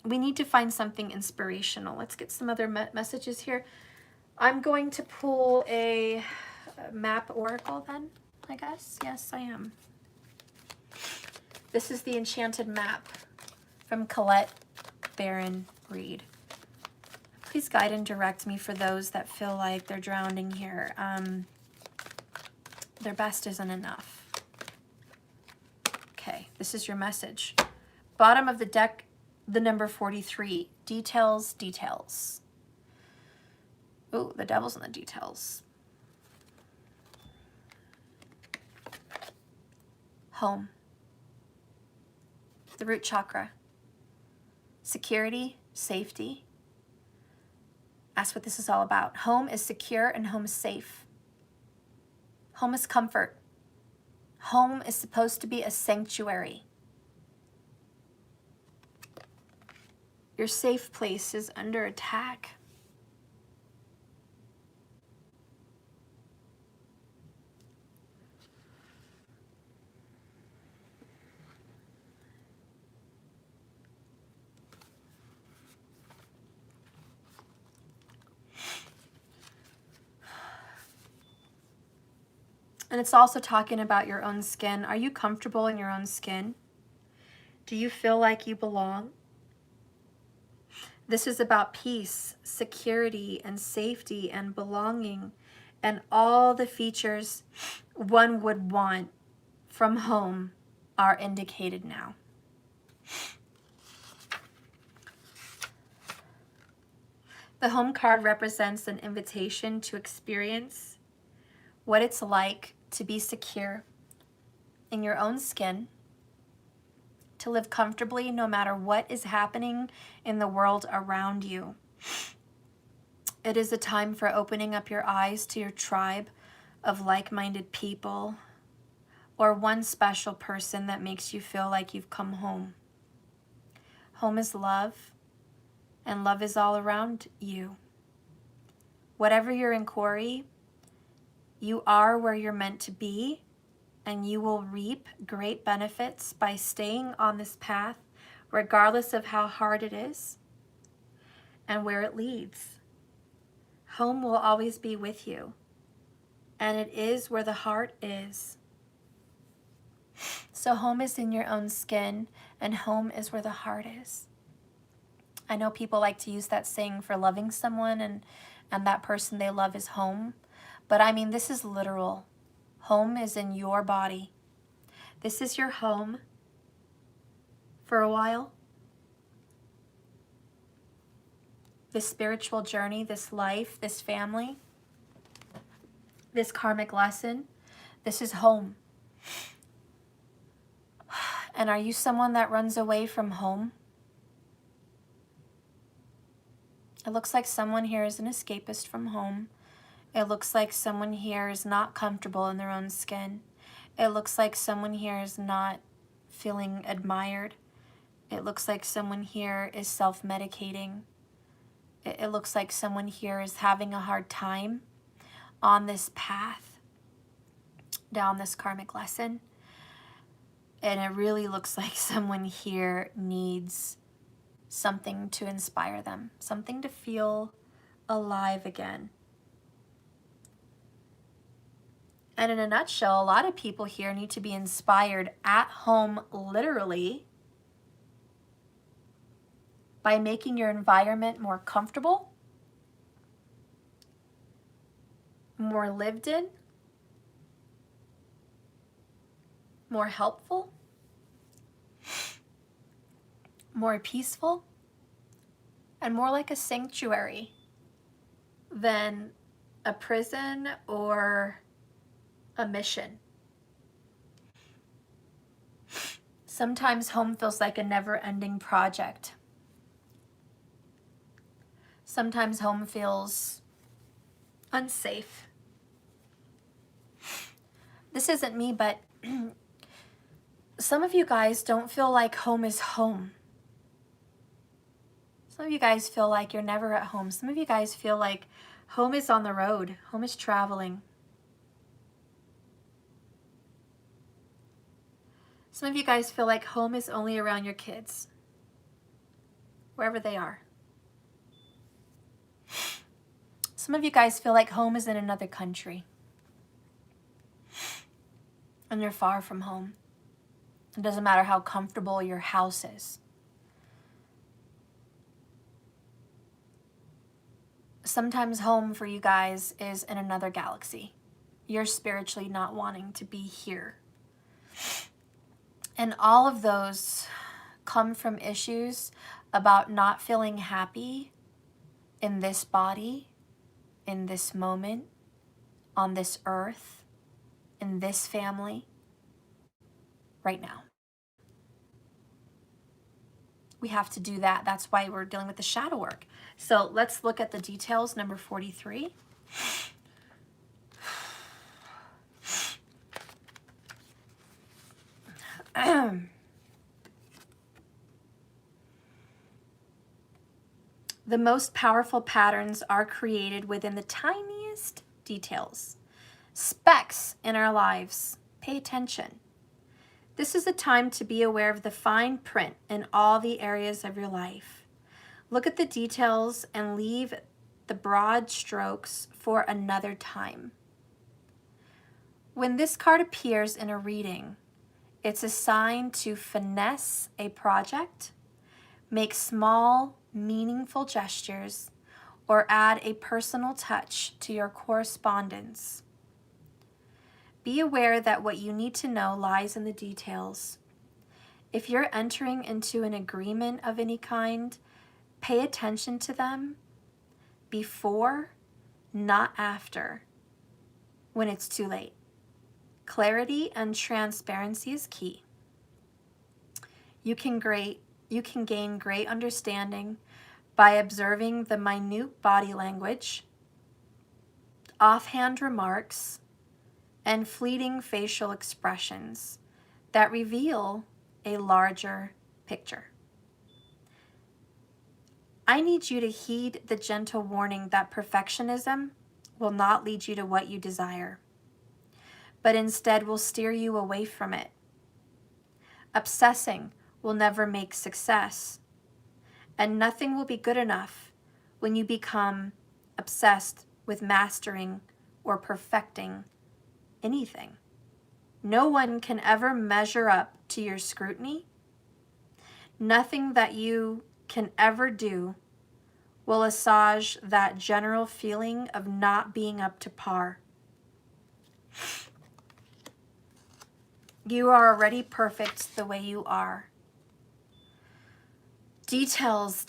We need to find something inspirational. Let's get some other messages here. I'm going to pull a map oracle then, I guess. Yes, I am. This is the Enchanted Map from Colette Baron Reed. Please guide and direct me for those that feel like they're drowning here. Their best isn't enough. Okay, this is your message. Bottom of the deck, the number 43. Details, details. Oh, the devil's in the details. Home. The root chakra. Security, safety. That's what this is all about. Home is secure and home is safe. Home is comfort. Home is supposed to be a sanctuary. Your safe place is under attack. And it's also talking about your own skin. Are you comfortable in your own skin? Do you feel like you belong? This is about peace, security, and safety, and belonging, and all the features one would want from home are indicated now. The home card represents an invitation to experience what it's like to be secure in your own skin, to live comfortably no matter what is happening in the world around you. It is a time for opening up your eyes to your tribe of like-minded people, or one special person that makes you feel like you've come home. Home is love, and love is all around you. Whatever your inquiry, you are where you're meant to be, and you will reap great benefits by staying on this path, regardless of how hard it is and where it leads. Home will always be with you, and it is where the heart is. So home is in your own skin, and home is where the heart is. I know people like to use that saying for loving someone, and that person they love is home. But I mean, this is literal. Home is in your body. This is your home for a while. This spiritual journey, this life, this family, this karmic lesson, this is home. And are you someone that runs away from home? It looks like someone here is an escapist from home. It looks like someone here is not comfortable in their own skin. It looks like someone here is not feeling admired. It looks like someone here is self-medicating. It looks like someone here is having a hard time on this path, down this karmic lesson. And it really looks like someone here needs something to inspire them, something to feel alive again. And in a nutshell, a lot of people here need to be inspired at home, literally, by making your environment more comfortable, more lived in, more helpful, more peaceful, and more like a sanctuary than a prison or a mission. Sometimes home feels like a never-ending project. Sometimes home feels unsafe. This isn't me, but some of you guys don't feel like home is home. Some of you guys feel like you're never at home. Some of you guys feel like home is on the road. Home is traveling. Some of you guys feel like home is only around your kids, wherever they are. Some of you guys feel like home is in another country, and you're far from home. It doesn't matter how comfortable your house is. Sometimes home for you guys is in another galaxy. You're spiritually not wanting to be here. And all of those come from issues about not feeling happy in this body, in this moment, on this earth, in this family, right now. We have to do that. That's why we're dealing with the shadow work. So let's look at the details, number 43. The most powerful patterns are created within the tiniest details, specks in our lives. Pay attention. This is a time to be aware of the fine print in all the areas of your life. Look at the details and leave the broad strokes for another time. When this card appears in a reading, it's a sign to finesse a project, make small, meaningful gestures, or add a personal touch to your correspondence. Be aware that what you need to know lies in the details. If you're entering into an agreement of any kind, pay attention to them before, not after, when it's too late. Clarity and transparency is key. You can gain great understanding by observing the minute body language, offhand remarks, and fleeting facial expressions that reveal a larger picture. I need you to heed the gentle warning that perfectionism will not lead you to what you desire, but instead will steer you away from it. Obsessing will never make success, and nothing will be good enough when you become obsessed with mastering or perfecting anything. No one can ever measure up to your scrutiny. Nothing that you can ever do will assuage that general feeling of not being up to par. You are already perfect the way you are. Details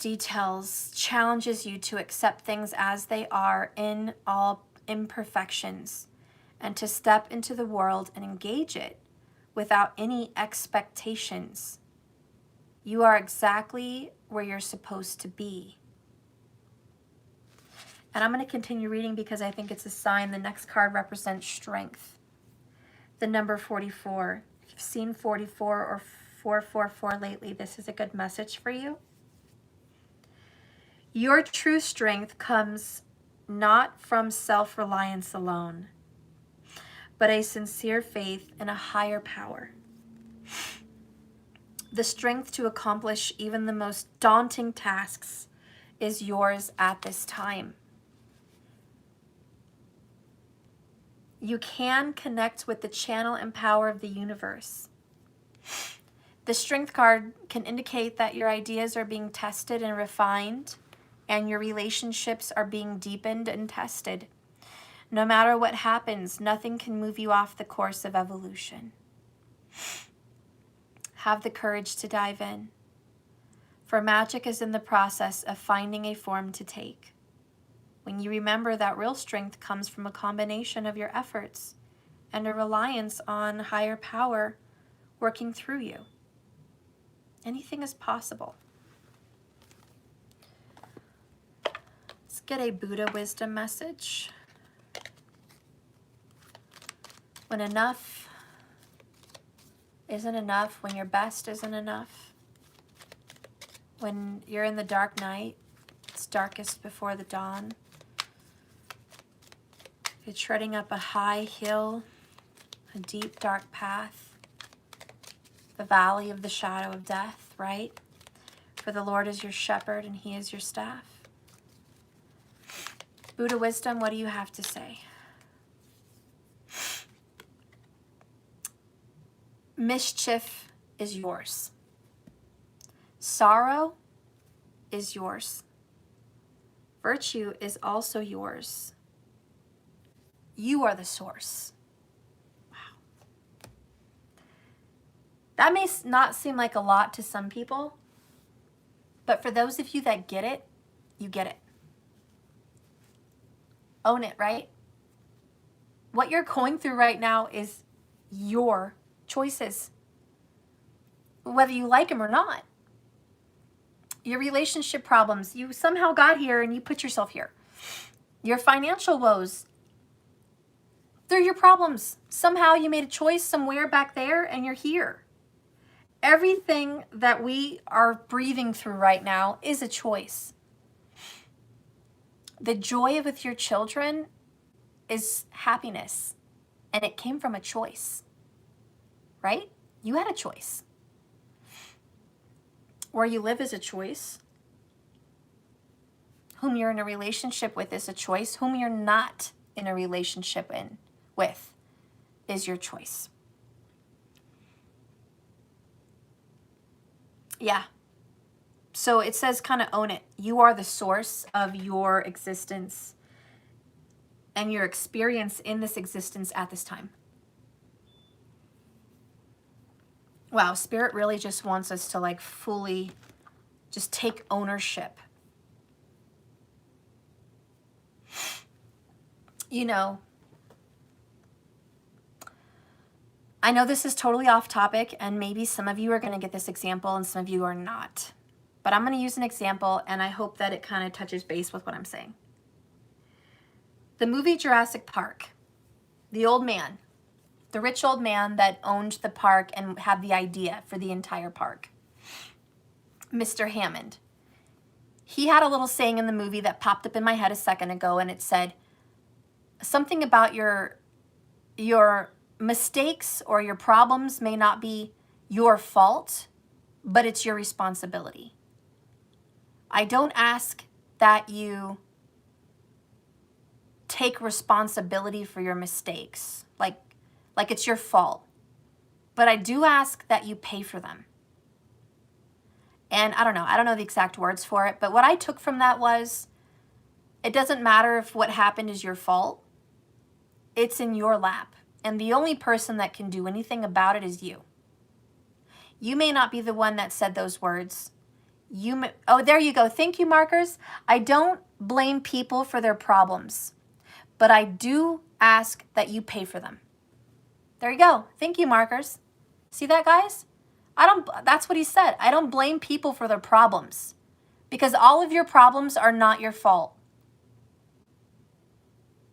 challenges you to accept things as they are in all imperfections, and to step into the world and engage it without any expectations. You are exactly where you're supposed to be. And I'm going to continue reading because I think it's a sign. The next card represents strength. The number 44. If you've seen 44 or 444 lately, this is a good message for you. Your true strength comes not from self-reliance alone, but a sincere faith in a higher power. The strength to accomplish even the most daunting tasks is yours at this time. You can connect with the channel and power of the universe. The strength card can indicate that your ideas are being tested and refined, and your relationships are being deepened and tested. No matter what happens, nothing can move you off the course of evolution. Have the courage to dive in, for magic is in the process of finding a form to take. When you remember that real strength comes from a combination of your efforts and a reliance on higher power working through you, anything is possible. Let's get a Buddha wisdom message. When enough isn't enough, when your best isn't enough, when you're in the dark night, it's darkest before the dawn. You're treading up a high hill, a deep dark path, the valley of the shadow of death, right? For the Lord is your shepherd and he is your staff. Buddha wisdom, what do you have to say? Mischief is yours. Sorrow is yours. Virtue is also yours. You are the source. Wow. That may not seem like a lot to some people, but for those of you that get it, you get it. Own it, right? What you're going through right now is your choices, whether you like them or not. Your relationship problems, you somehow got here and you put yourself here. Your financial woes, they're your problems. Somehow you made a choice somewhere back there and you're here. Everything that we are breathing through right now is a choice. The joy with your children is happiness, and it came from a choice, right? You had a choice. Where you live is a choice. Whom you're in a relationship with is a choice. Whom you're not in a relationship with is your choice. Yeah. So it says kind of own it. You are the source of your existence and your experience in this existence at this time. Wow, Spirit really just wants us to like fully just take ownership. You know, I know this is totally off topic and maybe some of you are going to get this example and some of you are not. But I'm going to use an example and I hope that it kind of touches base with what I'm saying. The movie Jurassic Park, the old man, the rich old man that owned the park and had the idea for the entire park, Mr. Hammond. He had a little saying in the movie that popped up in my head a second ago, and it said something about your mistakes or your problems may not be your fault, but it's your responsibility. I don't ask that you take responsibility for your mistakes, like it's your fault. But I do ask that you pay for them. And I don't know the exact words for it, but what I took from that was, it doesn't matter if what happened is your fault. It's in your lap. And the only person that can do anything about it is you. You may not be the one that said those words. Oh, there you go. Thank you, Markers. I don't blame people for their problems, but I do ask that you pay for them. There you go. Thank you, Markers. See that, guys? That's what he said. I don't blame people for their problems because all of your problems are not your fault,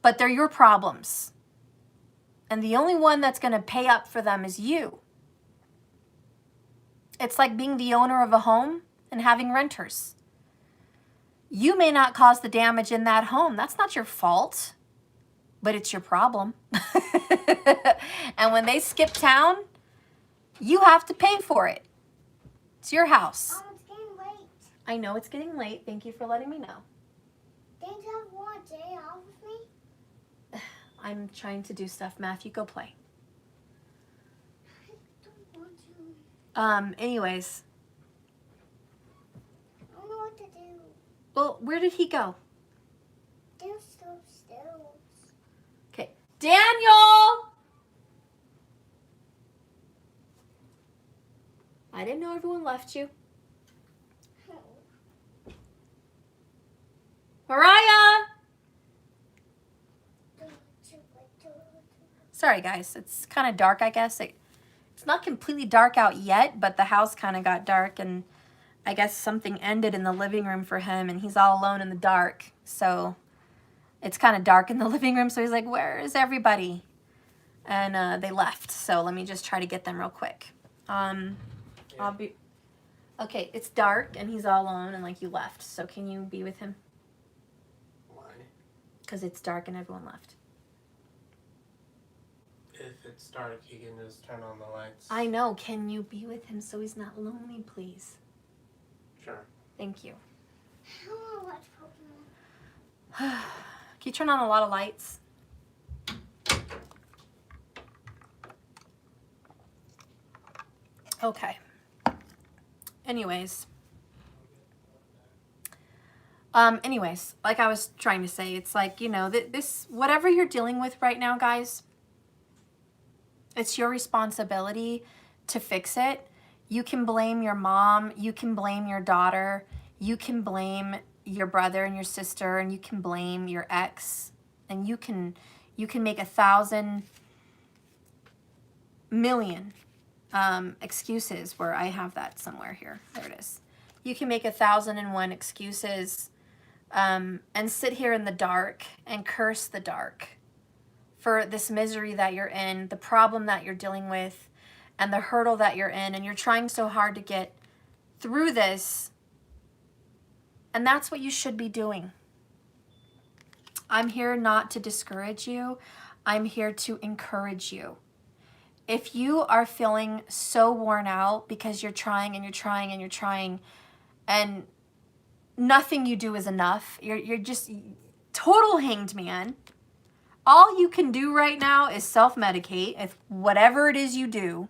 but they're your problems. And the only one that's going to pay up for them is you. It's like being the owner of a home and having renters. You may not cause the damage in that home. That's not your fault, but it's your problem. And when they skip town, you have to pay for it. It's your house. Oh, it's getting late. I know it's getting late. Thank you for letting me know. Didn't you want a day off with me? I'm trying to do stuff. Matthew, go play. I don't want to. Anyways. I don't know what to do. Well, where did he go? They're so still. Okay. Daniel! I didn't know everyone left you. Mariah! Sorry, guys. It's kind of dark, I guess. It's not completely dark out yet, but the house kind of got dark, and I guess something ended in the living room for him, and he's all alone in the dark. So it's kind of dark in the living room, so he's like, where is everybody? and they left. So let me just try to get them real quick. I'll be, okay, it's dark and he's all alone and like you left. So can you be with him? Why? Because it's dark and everyone left. If it's dark, you can just turn on the lights. I know. Can you be with him so he's not lonely, please? Sure. Thank you. I want to watch Pokemon. Can you turn on a lot of lights? Okay. Anyways, like I was trying to say, it's like, you know, this, whatever you're dealing with right now, guys, it's your responsibility to fix it. You can blame your mom, you can blame your daughter, you can blame your brother and your sister, and you can blame your ex, and you can make 1,000 million excuses, where I have that somewhere here. There it is. You can make 1,001 excuses and sit here in the dark and curse the dark for this misery that you're in, the problem that you're dealing with, and the hurdle that you're in, and you're trying so hard to get through this, and that's what you should be doing. I'm here not to discourage you. I'm here to encourage you. If you are feeling so worn out because you're trying and you're trying and you're trying, and nothing you do is enough, you're just total hanged man, all you can do right now is self-medicate with whatever it is you do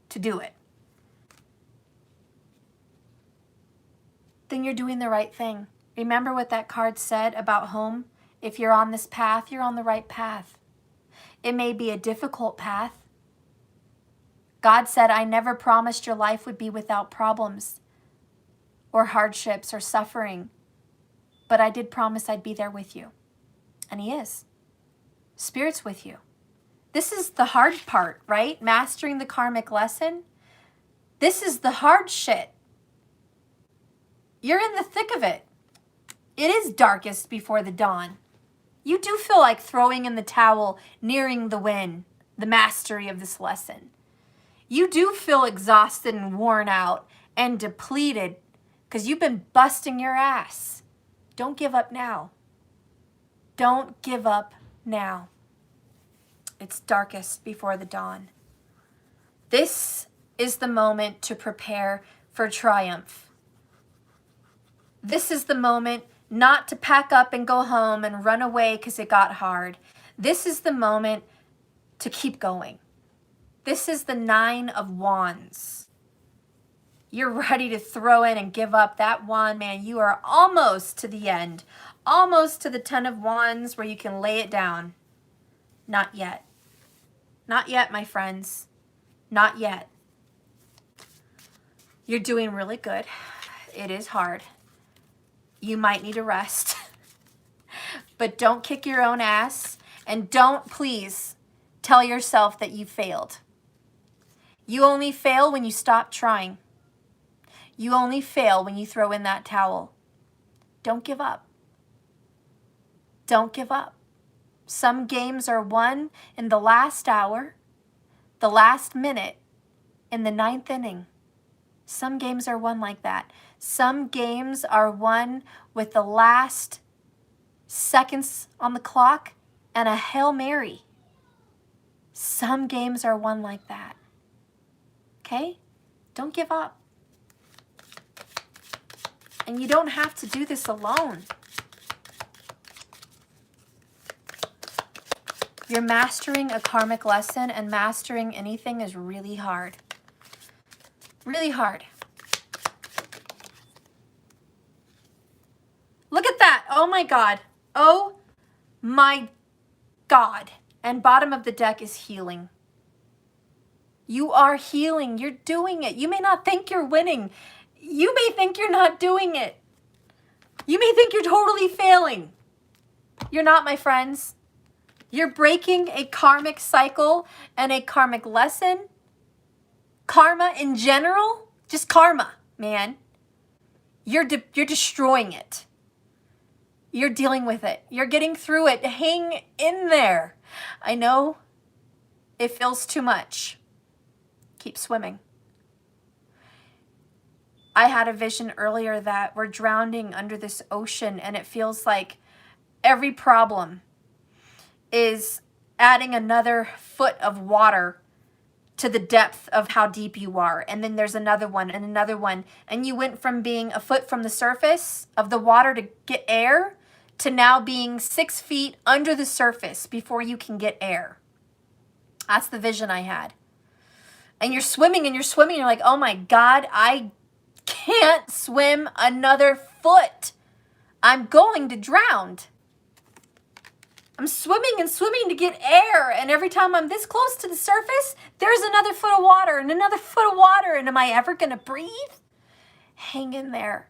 to do it. Then you're doing the right thing. Remember what that card said about home? If you're on this path, you're on the right path. It may be a difficult path. God said, I never promised your life would be without problems or hardships or suffering, but I did promise I'd be there with you. And he is. Spirit's with you. This is the hard part, right? Mastering the karmic lesson. This is the hard shit. You're in the thick of it. It is darkest before the dawn. You do feel like throwing in the towel, nearing the win, the mastery of this lesson. You do feel exhausted and worn out and depleted because you've been busting your ass. Don't give up now. Don't give up now. It's darkest before the dawn. This is the moment to prepare for triumph. This is the moment not to pack up and go home and run away because it got hard. This is the moment to keep going. This is the 9 of Wands. You're ready to throw in and give up that wand, man. You are almost to the end. Almost to the 10 of Wands where you can lay it down. Not yet. Not yet, my friends. Not yet. You're doing really good. It is hard. You might need a rest. But don't kick your own ass. And don't, please, tell yourself that you failed. You only fail when you stop trying. You only fail when you throw in that towel. Don't give up. Don't give up. Some games are won in the last hour, the last minute, in the 9th inning. Some games are won like that. Some games are won with the last seconds on the clock and a Hail Mary. Some games are won like that. Okay? Don't give up. And you don't have to do this alone. You're mastering a karmic lesson, and mastering anything is really hard. Really hard. Look at that. Oh my God. Oh my God. And bottom of the deck is healing. You are healing. You're doing it. You may not think you're winning. You may think you're not doing it. You may think you're totally failing. You're not, my friends. You're breaking a karmic cycle and a karmic lesson. Karma in general, just karma, man. You're destroying it. You're dealing with it. You're getting through it. Hang in there. I know It feels too much. Keep swimming. I had a vision earlier that we're drowning under this ocean, and it feels like every problem is adding another foot of water to the depth of how deep you are. And then there's another one and another one. And you went from being a foot from the surface of the water to get air to now being 6 feet under the surface before you can get air. That's the vision I had. And you're swimming and you're swimming. You're like, oh my God, I can't swim another foot. I'm going to drown. I'm swimming and swimming to get air. And every time I'm this close to the surface, there's another foot of water and another foot of water. And am I ever going to breathe? Hang in there.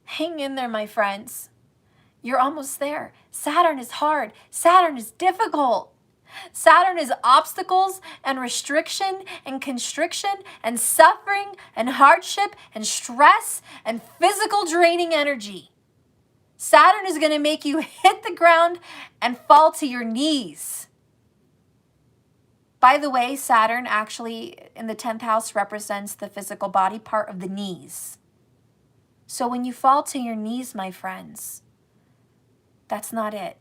Hang in there, my friends. You're almost there. Saturn is hard. Saturn is difficult. Saturn is obstacles and restriction and constriction and suffering and hardship and stress and physical draining energy. Saturn is going to make you hit the ground and fall to your knees. By the way, Saturn actually in the 10th house represents the physical body part of the knees. So when you fall to your knees, my friends, that's not it.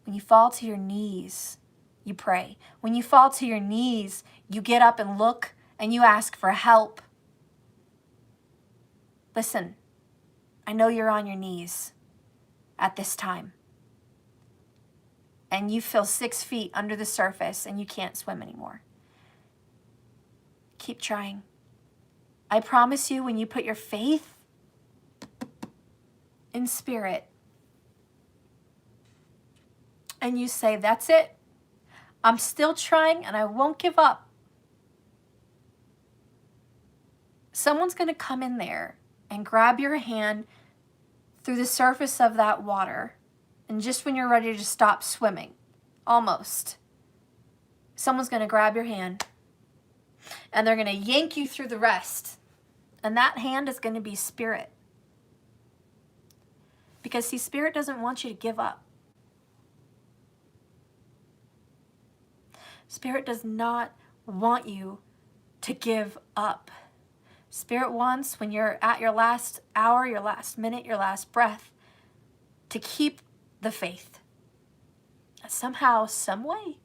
When you fall to your knees, you pray. When you fall to your knees, you get up and look and you ask for help. Listen, I know you're on your knees at this time. And you feel 6 feet under the surface and you can't swim anymore. Keep trying. I promise you, when you put your faith in spirit and you say, that's it, I'm still trying and I won't give up. Someone's going to come in there and grab your hand through the surface of that water. And just when you're ready to stop swimming, almost, someone's going to grab your hand and they're going to yank you through the rest. And that hand is going to be spirit. Because see, spirit doesn't want you to give up. Spirit does not want you to give up. Spirit wants, when you're at your last hour, your last minute, your last breath, to keep the faith. Somehow, some way,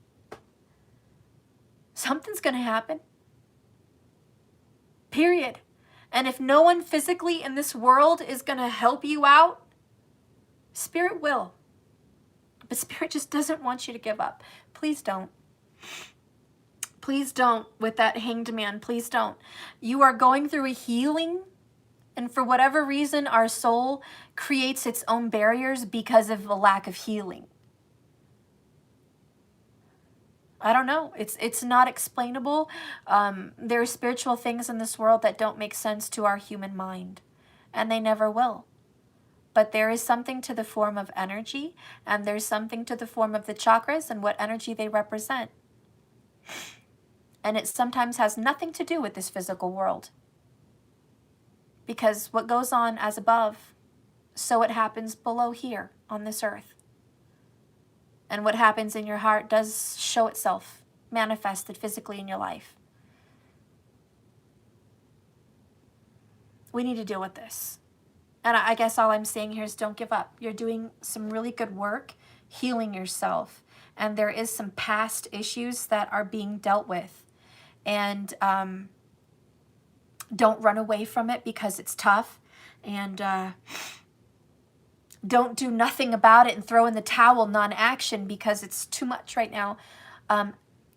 something's going to happen. Period. And if no one physically in this world is going to help you out, Spirit will. But Spirit just doesn't want you to give up. Please don't. Please don't with that hanged man. Please don't. You are going through a healing. And for whatever reason, our soul creates its own barriers because of a lack of healing. I don't know. It's not explainable. There are spiritual things in this world that don't make sense to our human mind. And they never will. But there is something to the form of energy. And there's something to the form of the chakras and what energy they represent. And it sometimes has nothing to do with this physical world. Because what goes on as above, so it happens below here on this earth. And what happens in your heart does show itself manifested physically in your life. We need to deal with this. And I guess all I'm saying here is don't give up. You're doing some really good work healing yourself. And there is some past issues that are being dealt with. And don't run away from it because it's tough. And don't do nothing about it and throw in the towel, non-action, because it's too much right now.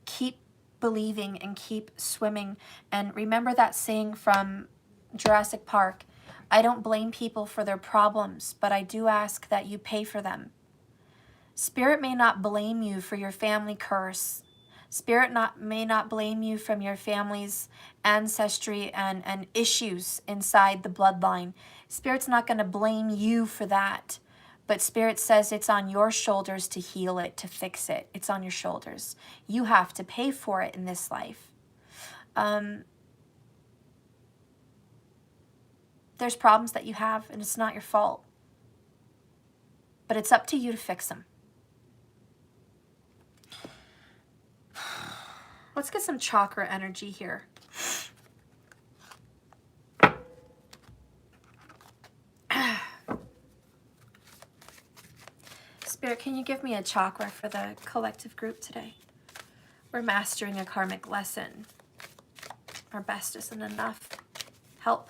Keep believing and keep swimming. And remember that saying from Jurassic Park, I don't blame people for their problems, but I do ask that you pay for them. Spirit may not blame you for your family curse. Spirit may not blame you from your family's ancestry and issues inside the bloodline. Spirit's not going to blame you for that. But Spirit says it's on your shoulders to heal it, to fix it. It's on your shoulders. You have to pay for it in this life. There's problems that you have, and it's not your fault. But it's up to you to fix them. Let's get some chakra energy here. Spirit, can you give me a chakra for the collective group today? We're mastering a karmic lesson. Our best isn't enough. Help.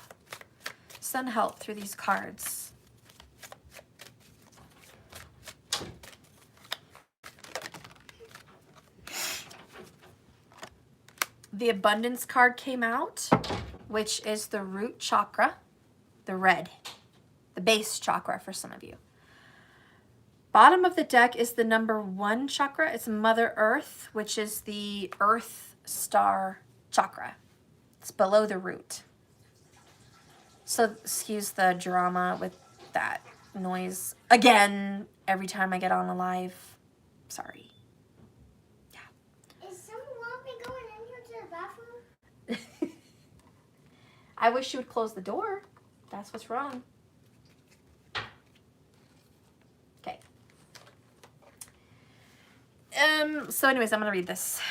Send help through these cards. The abundance card came out, which is the root chakra, the red, the base chakra for some of you. Bottom of the deck is the number 1 chakra. It's Mother Earth, which is the Earth Star chakra. It's below the root. So excuse the drama with that noise again every time I get on a live. Sorry. Is someone want me going in here to the bathroom? I wish you would close the door. That's what's wrong. Okay. So anyways, I'm going to read this.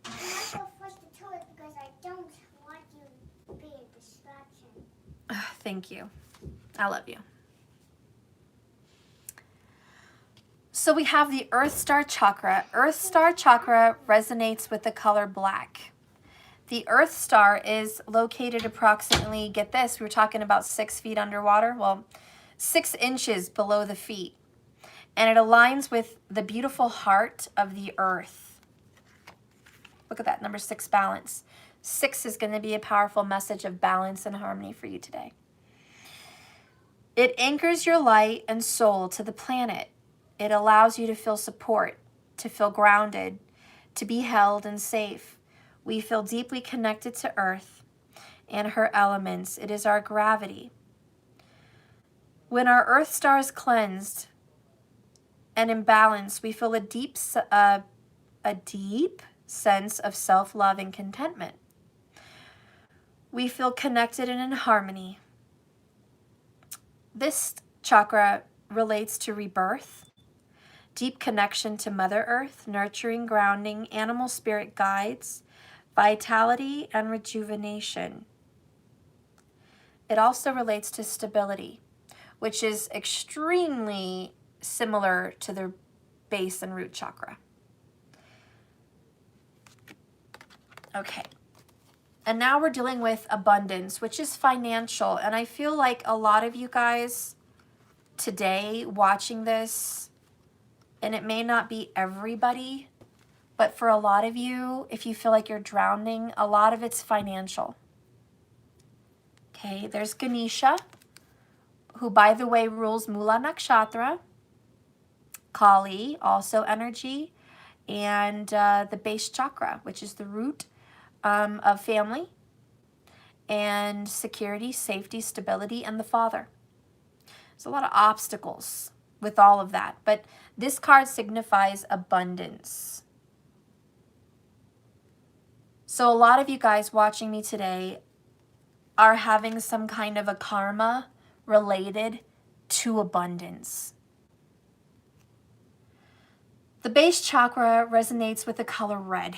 I'm not going to flush the toilet because I don't want you to be a distraction. Thank you. I love you. So we have the Earth Star Chakra. Earth Star Chakra resonates with the color black. The Earth Star is located approximately, get this, we were talking about 6 feet underwater. Well, 6 inches below the feet. And it aligns with the beautiful heart of the earth. Look at that, number 6, balance. 6 is going to be a powerful message of balance and harmony for you today. It anchors your light and soul to the planet. It allows you to feel support, to feel grounded, to be held and safe. We feel deeply connected to Earth and her elements. It is our gravity. When our Earth star is cleansed and in balance, we feel a deep sense of self-love and contentment. We feel connected and in harmony. This chakra relates to rebirth, deep connection to Mother Earth, nurturing, grounding, animal spirit guides, vitality, and rejuvenation. It also relates to stability, which is extremely similar to the base and root chakra. Okay. And now we're dealing with abundance, which is financial. And I feel like a lot of you guys today watching this, and it may not be everybody, but for a lot of you, if you feel like you're drowning, a lot of it's financial. Okay, there's Ganesha, who, by the way, rules Mula Nakshatra. Kali, also energy, and the base chakra, which is the root of family and security, safety, stability, and the father. There's a lot of obstacles with all of that, but this card signifies abundance. So a lot of you guys watching me today are having some kind of a karma related to abundance. The base chakra resonates with the color red.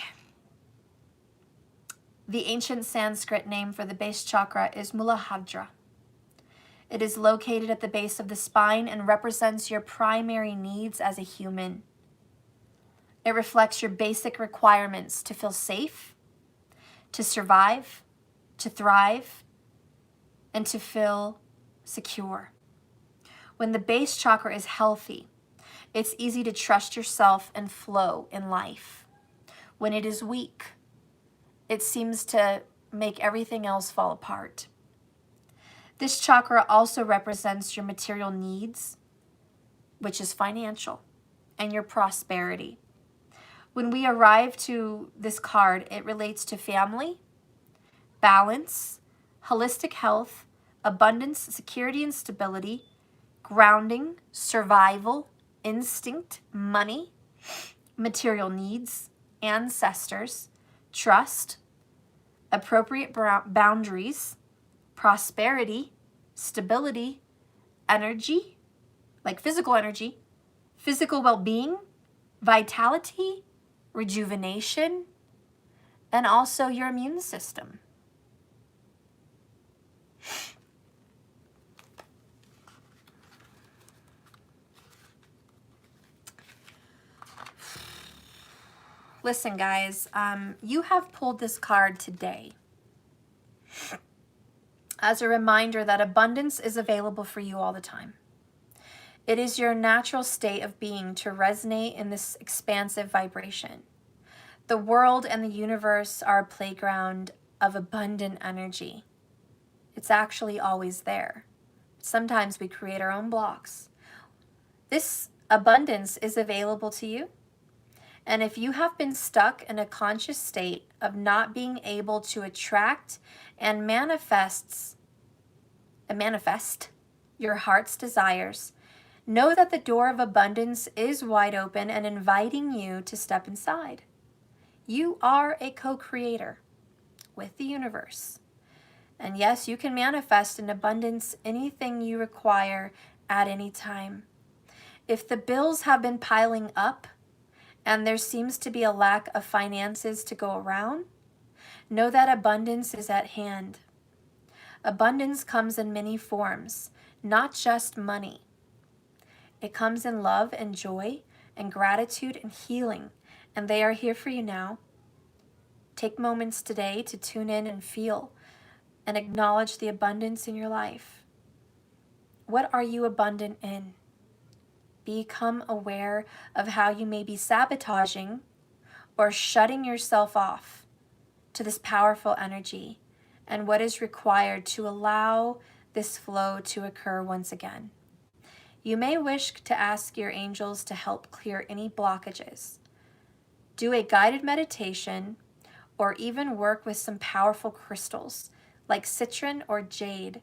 The ancient Sanskrit name for the base chakra is Muladhara. It is located at the base of the spine and represents your primary needs as a human. It reflects your basic requirements to feel safe, to survive, to thrive, and to feel secure. When the base chakra is healthy, it's easy to trust yourself and flow in life. When it is weak, it seems to make everything else fall apart. This chakra also represents your material needs, which is financial, and your prosperity. When we arrive to this card, it relates to family, balance, holistic health, abundance, security and stability, grounding, survival, instinct, money, material needs, ancestors, trust, appropriate boundaries, prosperity, stability, energy, like physical energy, physical well-being, vitality, rejuvenation, and also your immune system. Listen, guys, you have pulled this card today as a reminder that abundance is available for you all the time. It is your natural state of being to resonate in this expansive vibration. The world and the universe are a playground of abundant energy. It's actually always there. Sometimes we create our own blocks. This abundance is available to you. And if you have been stuck in a conscious state of not being able to attract and manifest your heart's desires, know that the door of abundance is wide open and inviting you to step inside. You are a co-creator with the universe. And yes, you can manifest in abundance anything you require at any time. If the bills have been piling up and there seems to be a lack of finances to go around, know that abundance is at hand. Abundance comes in many forms, not just money. It comes in love and joy and gratitude and healing, and they are here for you now. Take moments today to tune in and feel and acknowledge the abundance in your life. What are you abundant in? Become aware of how you may be sabotaging or shutting yourself off to this powerful energy and what is required to allow this flow to occur once again. You may wish to ask your angels to help clear any blockages. Do a guided meditation or even work with some powerful crystals like citron or jade.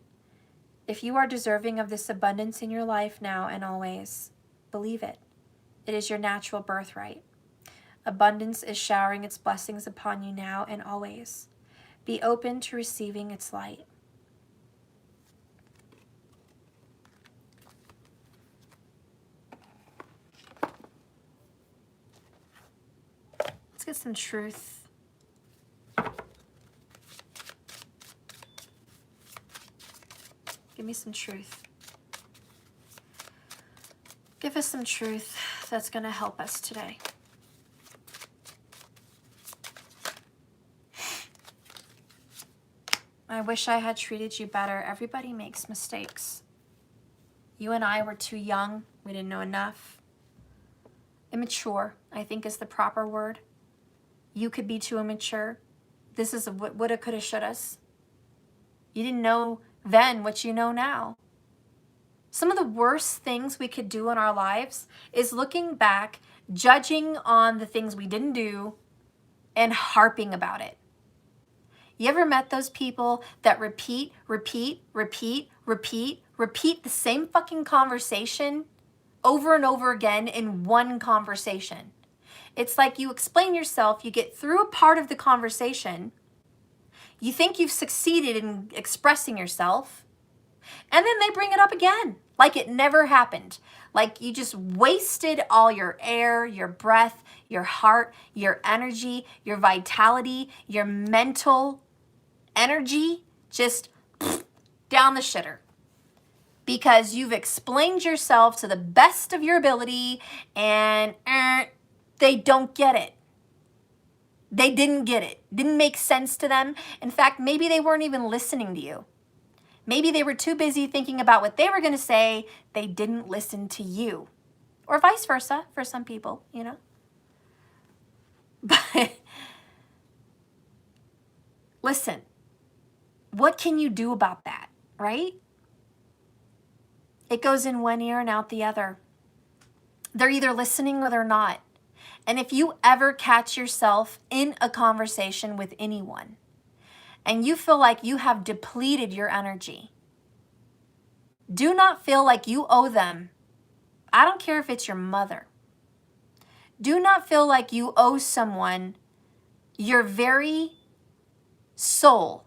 If you are deserving of this abundance in your life now and always, believe it. It is your natural birthright. Abundance is showering its blessings upon you now and always. Be open to receiving its light. Let's get some truth. Give me some truth. Give us some truth that's going to help us today. I wish I had treated you better. Everybody makes mistakes. You and I were too young. We didn't know enough. Immature, I think, is the proper word. You could be too immature. This is a woulda, coulda, shouldas. You didn't know then what you know now. Some of the worst things we could do in our lives is looking back, judging on the things we didn't do, and harping about it. You ever met those people that repeat the same fucking conversation over and over again in one conversation? It's like you explain yourself, you get through a part of the conversation, you think you've succeeded in expressing yourself, and then they bring it up again, like it never happened. Like you just wasted all your air, your breath, your heart, your energy, your vitality, your mental energy, just down the shitter. Because you've explained yourself to the best of your ability and they don't get it. They didn't get it. Didn't make sense to them. In fact, maybe they weren't even listening to you. Maybe they were too busy thinking about what they were going to say. They didn't listen to you. Or vice versa for some people, you know. But listen, what can you do about that, right? It goes in one ear and out the other. They're either listening or they're not. And if you ever catch yourself in a conversation with anyone and you feel like you have depleted your energy, do not feel like you owe them. I don't care if it's your mother. Do not feel like you owe someone your very soul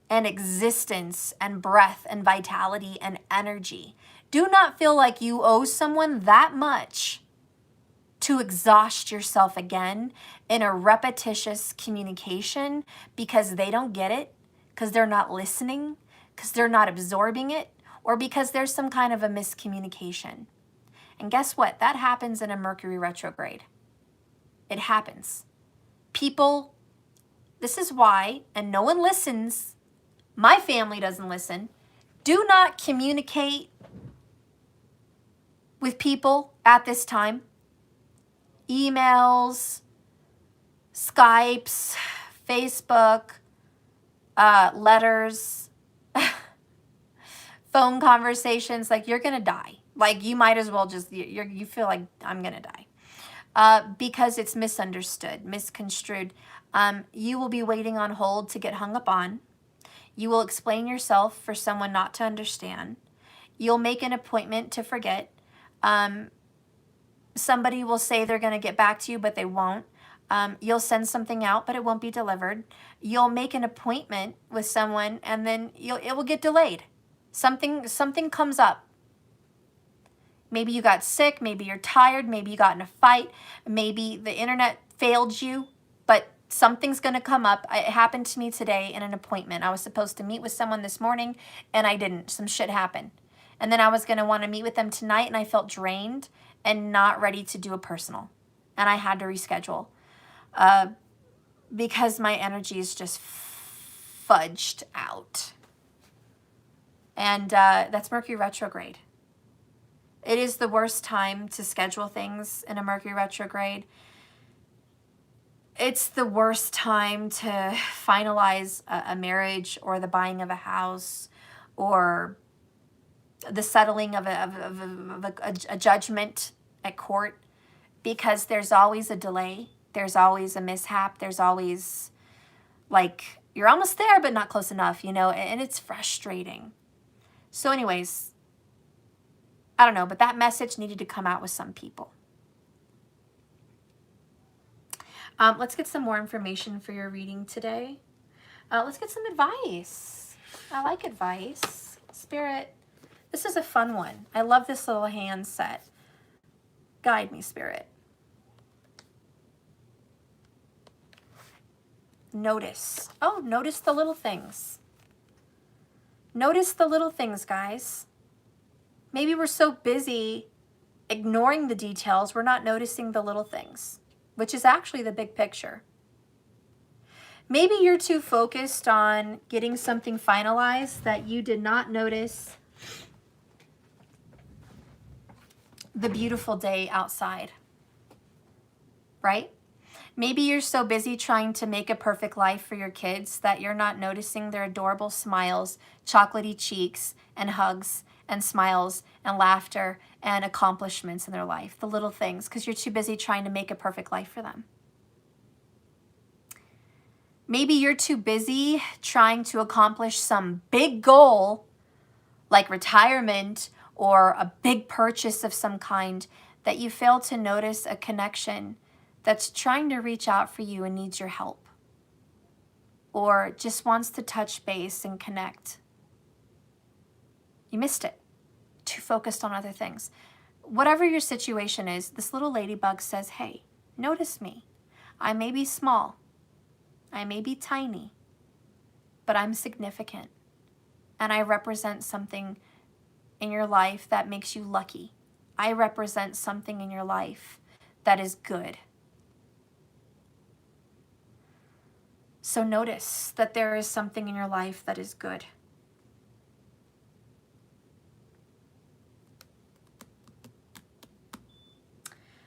and existence and breath and vitality and energy. Do not feel like you owe someone that much to exhaust yourself again in a repetitious communication because they don't get it, because they're not listening, because they're not absorbing it, or because there's some kind of a miscommunication. And guess what? That happens in a Mercury retrograde. It happens. People, this is why, and no one listens, my family doesn't listen, do not communicate with people at this time. Emails, Skypes, Facebook, letters, phone conversations. Like, you're gonna die. Like, you might as well just, you feel like I'm gonna die. Because it's misunderstood, misconstrued. You will be waiting on hold to get hung up on. You will explain yourself for someone not to understand. You'll make an appointment to forget. Somebody will say they're going to get back to you, but they won't. You'll send something out, but it won't be delivered. You'll make an appointment with someone, and then it will get delayed. Something comes up. Maybe you got sick. Maybe you're tired. Maybe you got in a fight. Maybe the internet failed you, but something's going to come up. It happened to me today in an appointment. I was supposed to meet with someone this morning, and I didn't. Some shit happened. And then I was going to want to meet with them tonight, and I felt drained and not ready to do a personal. And I had to reschedule because my energy is just fudged out. And that's Mercury retrograde. It is the worst time to schedule things in a Mercury retrograde. It's the worst time to finalize a marriage or the buying of a house or the settling of a judgment at court, because there's always a delay. There's always a mishap. There's always, like, you're almost there, but not close enough, you know, and it's frustrating. So anyways, I don't know, but that message needed to come out with some people. Let's get some more information for your reading today. Let's get some advice. I like advice. Spirit, this is a fun one. I love this little hand set. Guide me, Spirit. Notice. Oh, notice the little things. Notice the little things, guys. Maybe we're so busy ignoring the details, we're not noticing the little things, which is actually the big picture. Maybe you're too focused on getting something finalized that you did not notice the beautiful day outside, right? Maybe you're so busy trying to make a perfect life for your kids that you're not noticing their adorable smiles, chocolatey cheeks, and hugs, and smiles, and laughter, and accomplishments in their life, the little things, because you're too busy trying to make a perfect life for them. Maybe you're too busy trying to accomplish some big goal, like retirement or a big purchase of some kind, that you fail to notice a connection that's trying to reach out for you and needs your help, or just wants to touch base and connect. You missed it. Too focused on other things. Whatever your situation is, this little ladybug says, hey, notice me. I may be small. I may be tiny, but I'm significant. And I represent something in your life that makes you lucky. I represent something in your life that is good. So notice that there is something in your life that is good.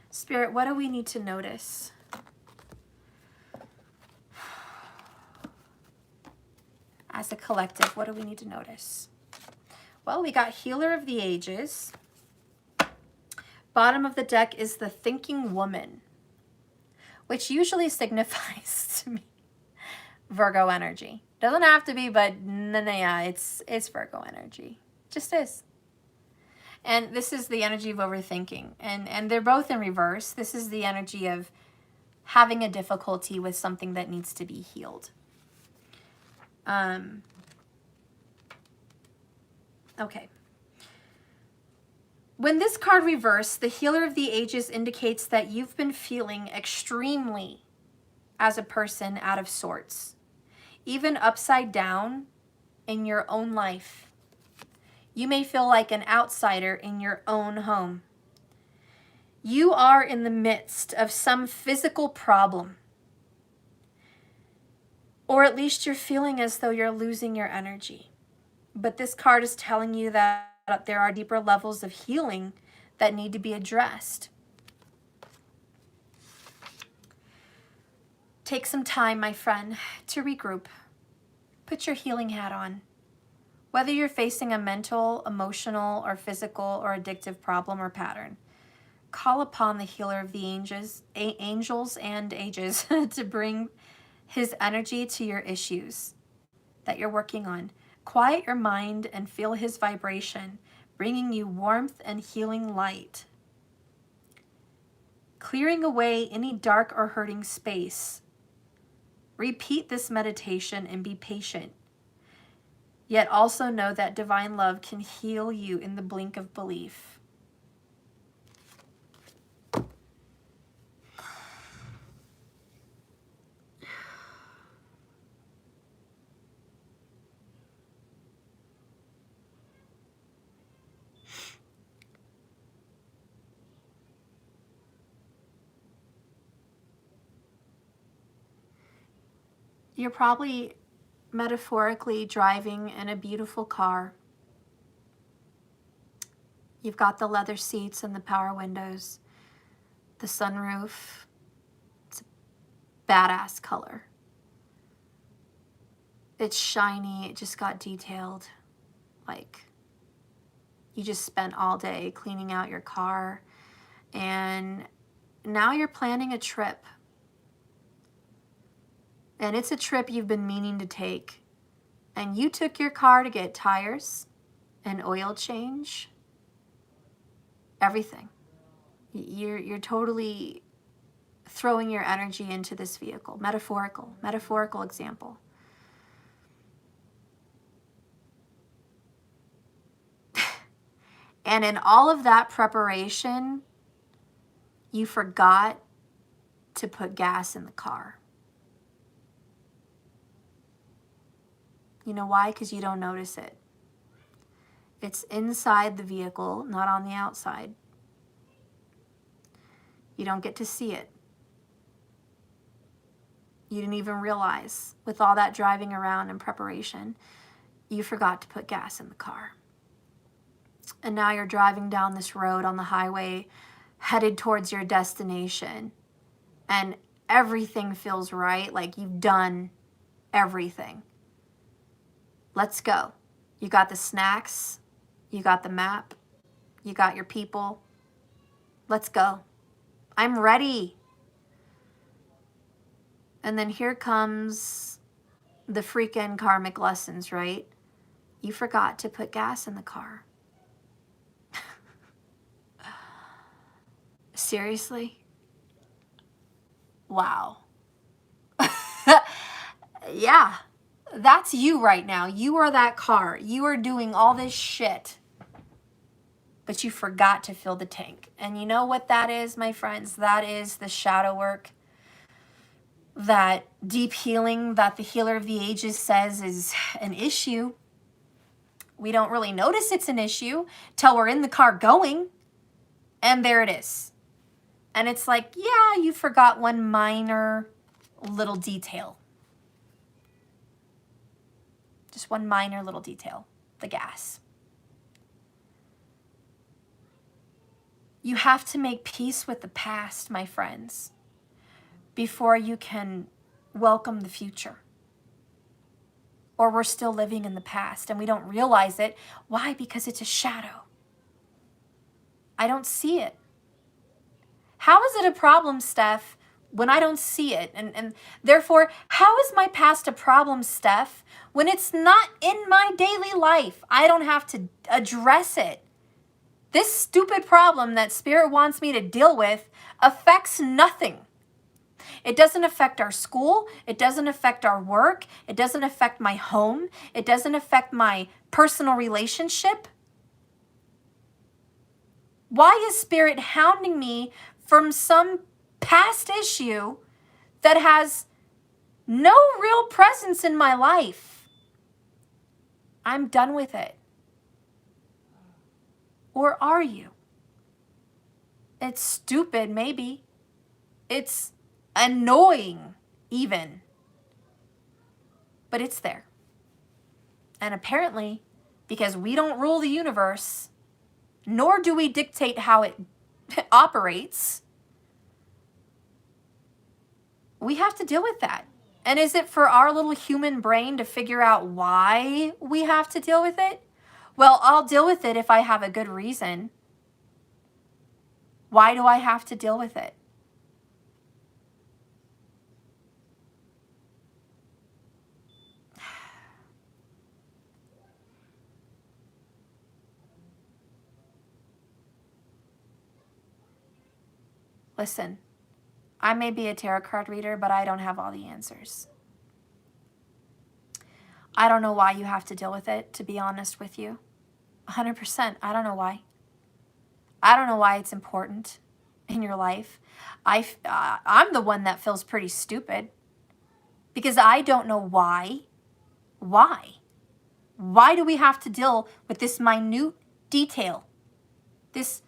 Spirit, what do we need to notice? As a collective, what do we need to notice? Well, we got Healer of the Ages. Bottom of the deck is the Thinking Woman, which usually signifies to me Virgo energy. Doesn't have to be, but yeah, it's Virgo energy. Just is. And this is the energy of overthinking. And they're both in reverse. This is the energy of having a difficulty with something that needs to be healed. Okay. When this card reversed, the Healer of the Ages indicates that you've been feeling extremely, as a person, out of sorts, even upside down in your own life. You may feel like an outsider in your own home. You are in the midst of some physical problem, or at least you're feeling as though you're losing your energy. But this card is telling you that there are deeper levels of healing that need to be addressed. Take some time, my friend, to regroup. Put your healing hat on. Whether you're facing a mental, emotional, or physical or addictive problem or pattern, call upon the Healer of the angels and ages to bring his energy to your issues that you're working on. Quiet your mind and feel his vibration, bringing you warmth and healing light. Clearing away any dark or hurting space. Repeat this meditation and be patient. Yet also know that divine love can heal you in the blink of belief. You're probably metaphorically driving in a beautiful car. You've got the leather seats and the power windows, the sunroof. It's a badass color. It's shiny, it just got detailed. Like, you just spent all day cleaning out your car, and now you're planning a trip. And it's a trip you've been meaning to take. And you took your car to get tires, an oil change, everything. You're totally throwing your energy into this vehicle. Metaphorical example. And in all of that preparation, you forgot to put gas in the car. You know why? Because you don't notice it. It's inside the vehicle, not on the outside. You don't get to see it. You didn't even realize, with all that driving around in preparation, you forgot to put gas in the car. And now you're driving down this road on the highway, headed towards your destination, and everything feels right, like you've done everything. Let's go. You got the snacks, you got the map, you got your people. Let's go. I'm ready. And then here comes the freaking karmic lessons, right? You forgot to put gas in the car. Seriously? Wow. Yeah. That's you right now. You are that car. You are doing all this shit, but you forgot to fill the tank. And you know what that is, my friends? That is the shadow work, that deep healing that the Healer of the Ages says is an issue. We don't really notice it's an issue till we're in the car going, and there it is. And it's like, yeah, you forgot one minor little detail. Just one minor little detail, the gas. You have to make peace with the past, my friends, before you can welcome the future. Or we're still living in the past and we don't realize it. Why? Because it's a shadow. I don't see it. How is it a problem, Steph, when I don't see it? And therefore, how is my past a problem, Steph, when it's not in my daily life? I don't have to address it. This stupid problem that Spirit wants me to deal with affects nothing. It doesn't affect our school. It doesn't affect our work. It doesn't affect my home. It doesn't affect my personal relationship. Why is Spirit hounding me from some past issue that has no real presence in my life? I'm done with it. Or are you? It's stupid, maybe. It's annoying, even. But it's there. And apparently, because we don't rule the universe, nor do we dictate how it operates, we have to deal with that. And is it for our little human brain to figure out why we have to deal with it? Well, I'll deal with it if I have a good reason. Why do I have to deal with it? Listen, I may be a tarot card reader, but I don't have all the answers. I don't know why you have to deal with it, to be honest with you. 100%. I don't know why. I don't know why it's important in your life. I'm the one that feels pretty stupid because I don't know why. Why? Why do we have to deal with this minute detail? This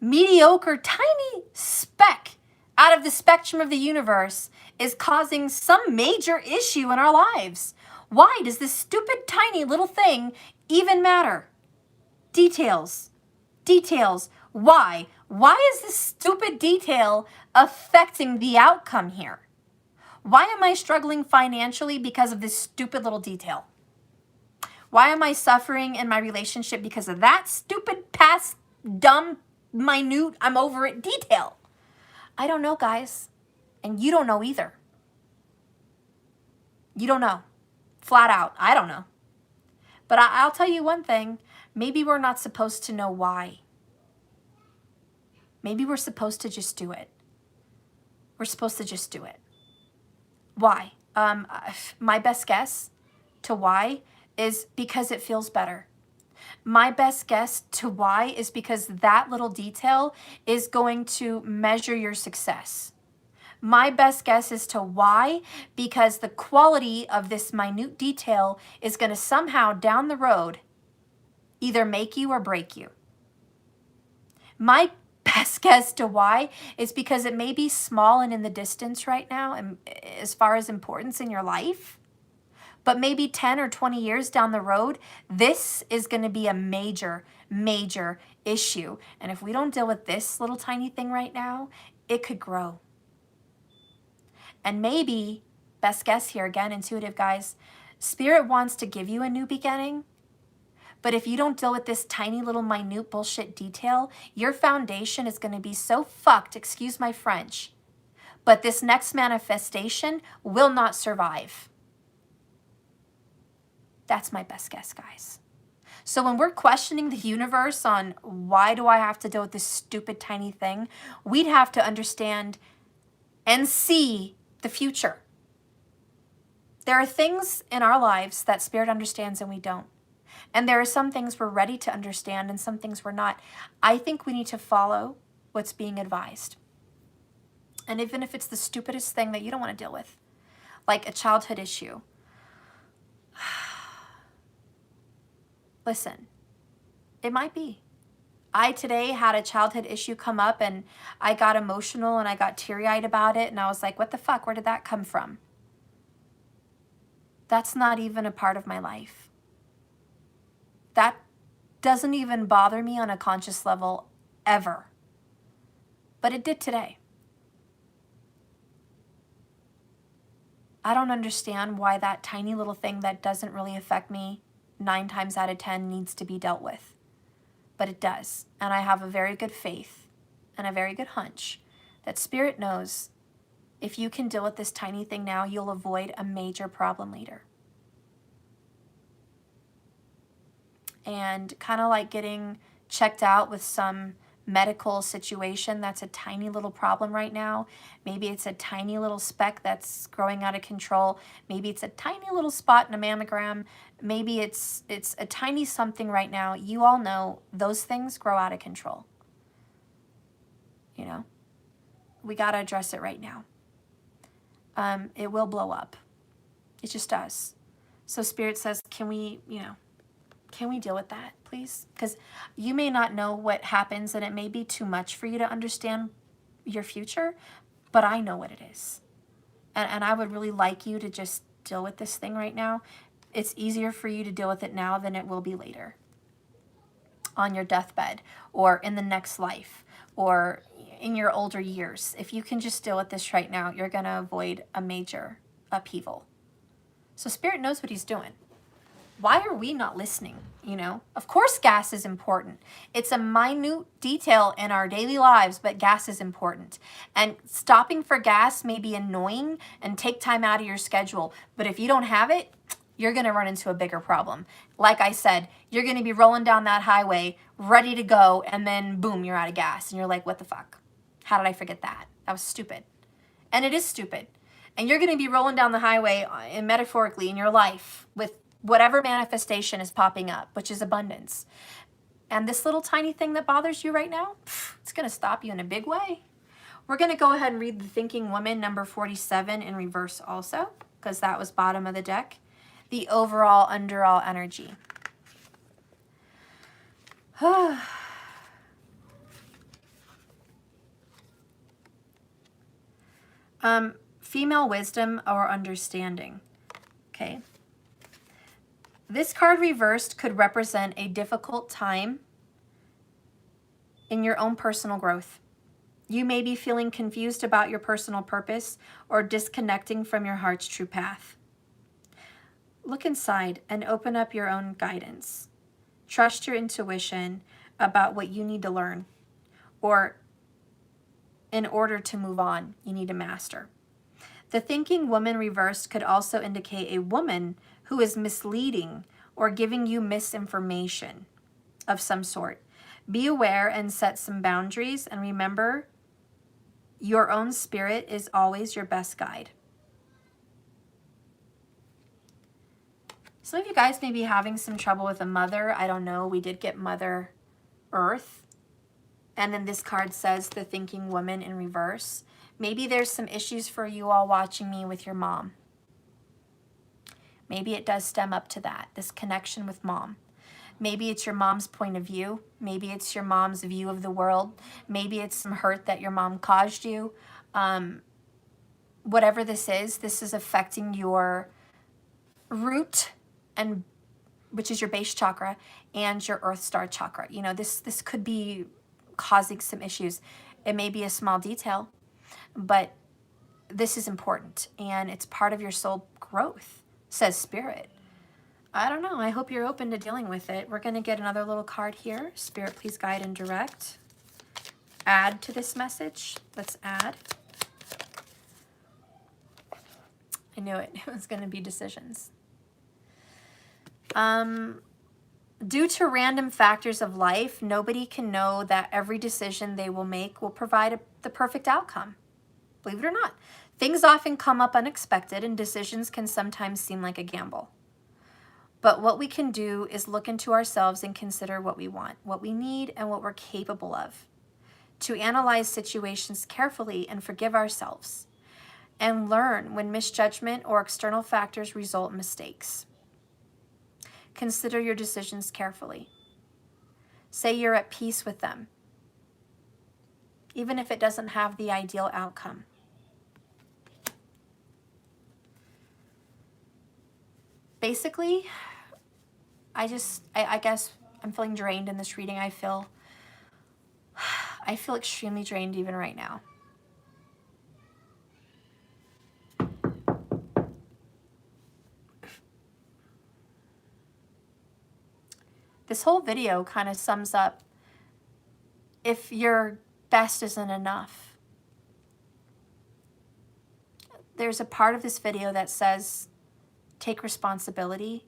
mediocre, tiny speck out of the spectrum of the universe is causing some major issue in our lives. Why does this stupid, tiny little thing even matter? Details. Details. Why? Why is this stupid detail affecting the outcome here? Why am I struggling financially because of this stupid little detail? Why am I suffering in my relationship because of that stupid, past, dumb, minute, I'm over it detail? I don't know, guys. And you don't know either. You don't know. Flat out, I don't know. But I'll tell you one thing. Maybe we're not supposed to know why. Maybe we're supposed to just do it. We're supposed to just do it. Why? My best guess to why is because it feels better. My best guess to why is because that little detail is going to measure your success. My best guess as to why, because the quality of this minute detail is going to somehow down the road either make you or break you. My best guess to why is because it may be small and in the distance right now and as far as importance in your life, but maybe 10 or 20 years down the road, this is going to be a major, major issue. And if we don't deal with this little tiny thing right now, it could grow. And maybe, best guess here, again, intuitive guys, Spirit wants to give you a new beginning. But if you don't deal with this tiny little minute bullshit detail, your foundation is going to be so fucked, excuse my French, but this next manifestation will not survive. That's my best guess, guys. So when we're questioning the universe on why do I have to deal with this stupid tiny thing, we'd have to understand and see the future. There are things in our lives that Spirit understands and we don't. And there are some things we're ready to understand and some things we're not. I think we need to follow what's being advised. And even if it's the stupidest thing that you don't want to deal with, like a childhood issue. Listen, it might be. I today had a childhood issue come up and I got emotional and I got teary-eyed about it. And I was like, what the fuck? Where did that come from? That's not even a part of my life. That doesn't even bother me on a conscious level ever. But it did today. I don't understand why that tiny little thing that doesn't really affect me 9 times out of 10 needs to be dealt with. But it does. And I have a very good faith and a very good hunch that Spirit knows if you can deal with this tiny thing now, you'll avoid a major problem later. And kind of like getting checked out with some medical situation that's a tiny little problem right now. Maybe it's a tiny little speck that's growing out of control. Maybe it's a tiny little spot in a mammogram. Maybe it's a tiny something right now. You all know those things grow out of control. You know, we got to address it right now. It will blow up. It just does. So Spirit says, can we deal with that, please? Because you may not know what happens, and it may be too much for you to understand your future, but I know what it is. And I would really like you to just deal with this thing right now. It's easier for you to deal with it now than it will be later. On your deathbed, or in the next life, or in your older years. If you can just deal with this right now, you're going to avoid a major upheaval. So Spirit knows what he's doing. Why are we not listening? You know, of course gas is important. It's a minute detail in our daily lives, but gas is important. And stopping for gas may be annoying and take time out of your schedule. But if you don't have it, you're going to run into a bigger problem. Like I said, you're going to be rolling down that highway, ready to go, and then boom, you're out of gas. And you're like, what the fuck? How did I forget that? That was stupid. And it is stupid. And you're going to be rolling down the highway, and metaphorically, in your life with whatever manifestation is popping up, which is abundance. And this little tiny thing that bothers you right now, it's going to stop you in a big way. We're going to go ahead and read the Thinking Woman number 47 in reverse also, because that was bottom of the deck. The overall, underall energy. Female wisdom or understanding. Okay. This card reversed could represent a difficult time in your own personal growth. You may be feeling confused about your personal purpose or disconnecting from your heart's true path. Look inside and open up your own guidance. Trust your intuition about what you need to learn, or in order to move on, you need to master. The Thinking Woman reversed could also indicate a woman who is misleading or giving you misinformation of some sort. Be aware and set some boundaries, and remember, your own spirit is always your best guide. Some of you guys may be having some trouble with a mother. I don't know. We did get Mother Earth. And then this card says the Thinking Woman in reverse. Maybe there's some issues for you all watching me with your mom. Maybe it does stem up to that, this connection with mom. Maybe it's your mom's point of view. Maybe it's your mom's view of the world. Maybe it's some hurt that your mom caused you. Whatever this is affecting your root, and which is your base chakra, and your earth star chakra. You know, this could be causing some issues. It may be a small detail, but this is important, and it's part of your soul growth, says Spirit. I don't know. I hope you're open to dealing with it. We're going to get another little card here. Spirit, please guide and direct. Add to this message. Let's add. I knew it. It was going to be decisions. Due to random factors of life, nobody can know that every decision they will make will provide the perfect outcome. Believe it or not. Things often come up unexpected, and decisions can sometimes seem like a gamble. But what we can do is look into ourselves and consider what we want, what we need, and what we're capable of. To analyze situations carefully and forgive ourselves. And learn when misjudgment or external factors result in mistakes. Consider your decisions carefully. Say you're at peace with them, even if it doesn't have the ideal outcome. Basically, I guess I'm feeling drained in this reading. I feel extremely drained even right now. This whole video kind of sums up if your best isn't enough. There's a part of this video that says take responsibility